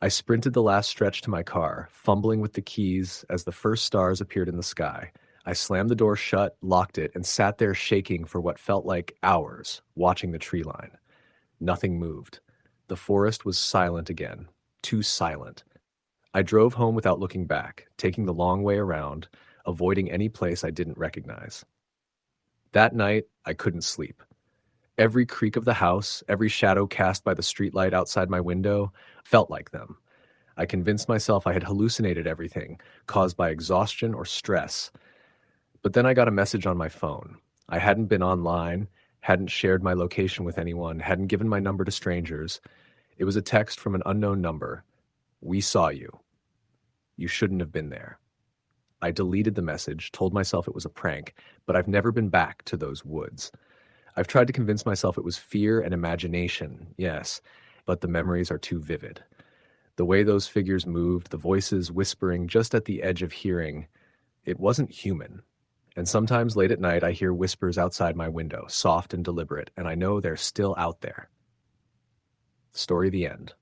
I sprinted the last stretch to my car, fumbling with the keys as the first stars appeared in the sky. I slammed the door shut, locked it, and sat there shaking for what felt like hours, watching the tree line. Nothing moved. The forest was silent again, too silent. I drove home without looking back, taking the long way around, avoiding any place I didn't recognize. That night, I couldn't sleep. Every creak of the house, every shadow cast by the streetlight outside my window, felt like them. I convinced myself I had hallucinated everything, caused by exhaustion or stress. But then I got a message on my phone. I hadn't been online, hadn't shared my location with anyone, hadn't given my number to strangers. It was a text from an unknown number. "We saw you. You shouldn't have been there." I deleted the message, told myself it was a prank, but I've never been back to those woods. I've tried to convince myself it was fear and imagination, yes, but the memories are too vivid. The way those figures moved, the voices whispering just at the edge of hearing, it wasn't human. And sometimes late at night I hear whispers outside my window, soft and deliberate, and I know they're still out there. Story the end.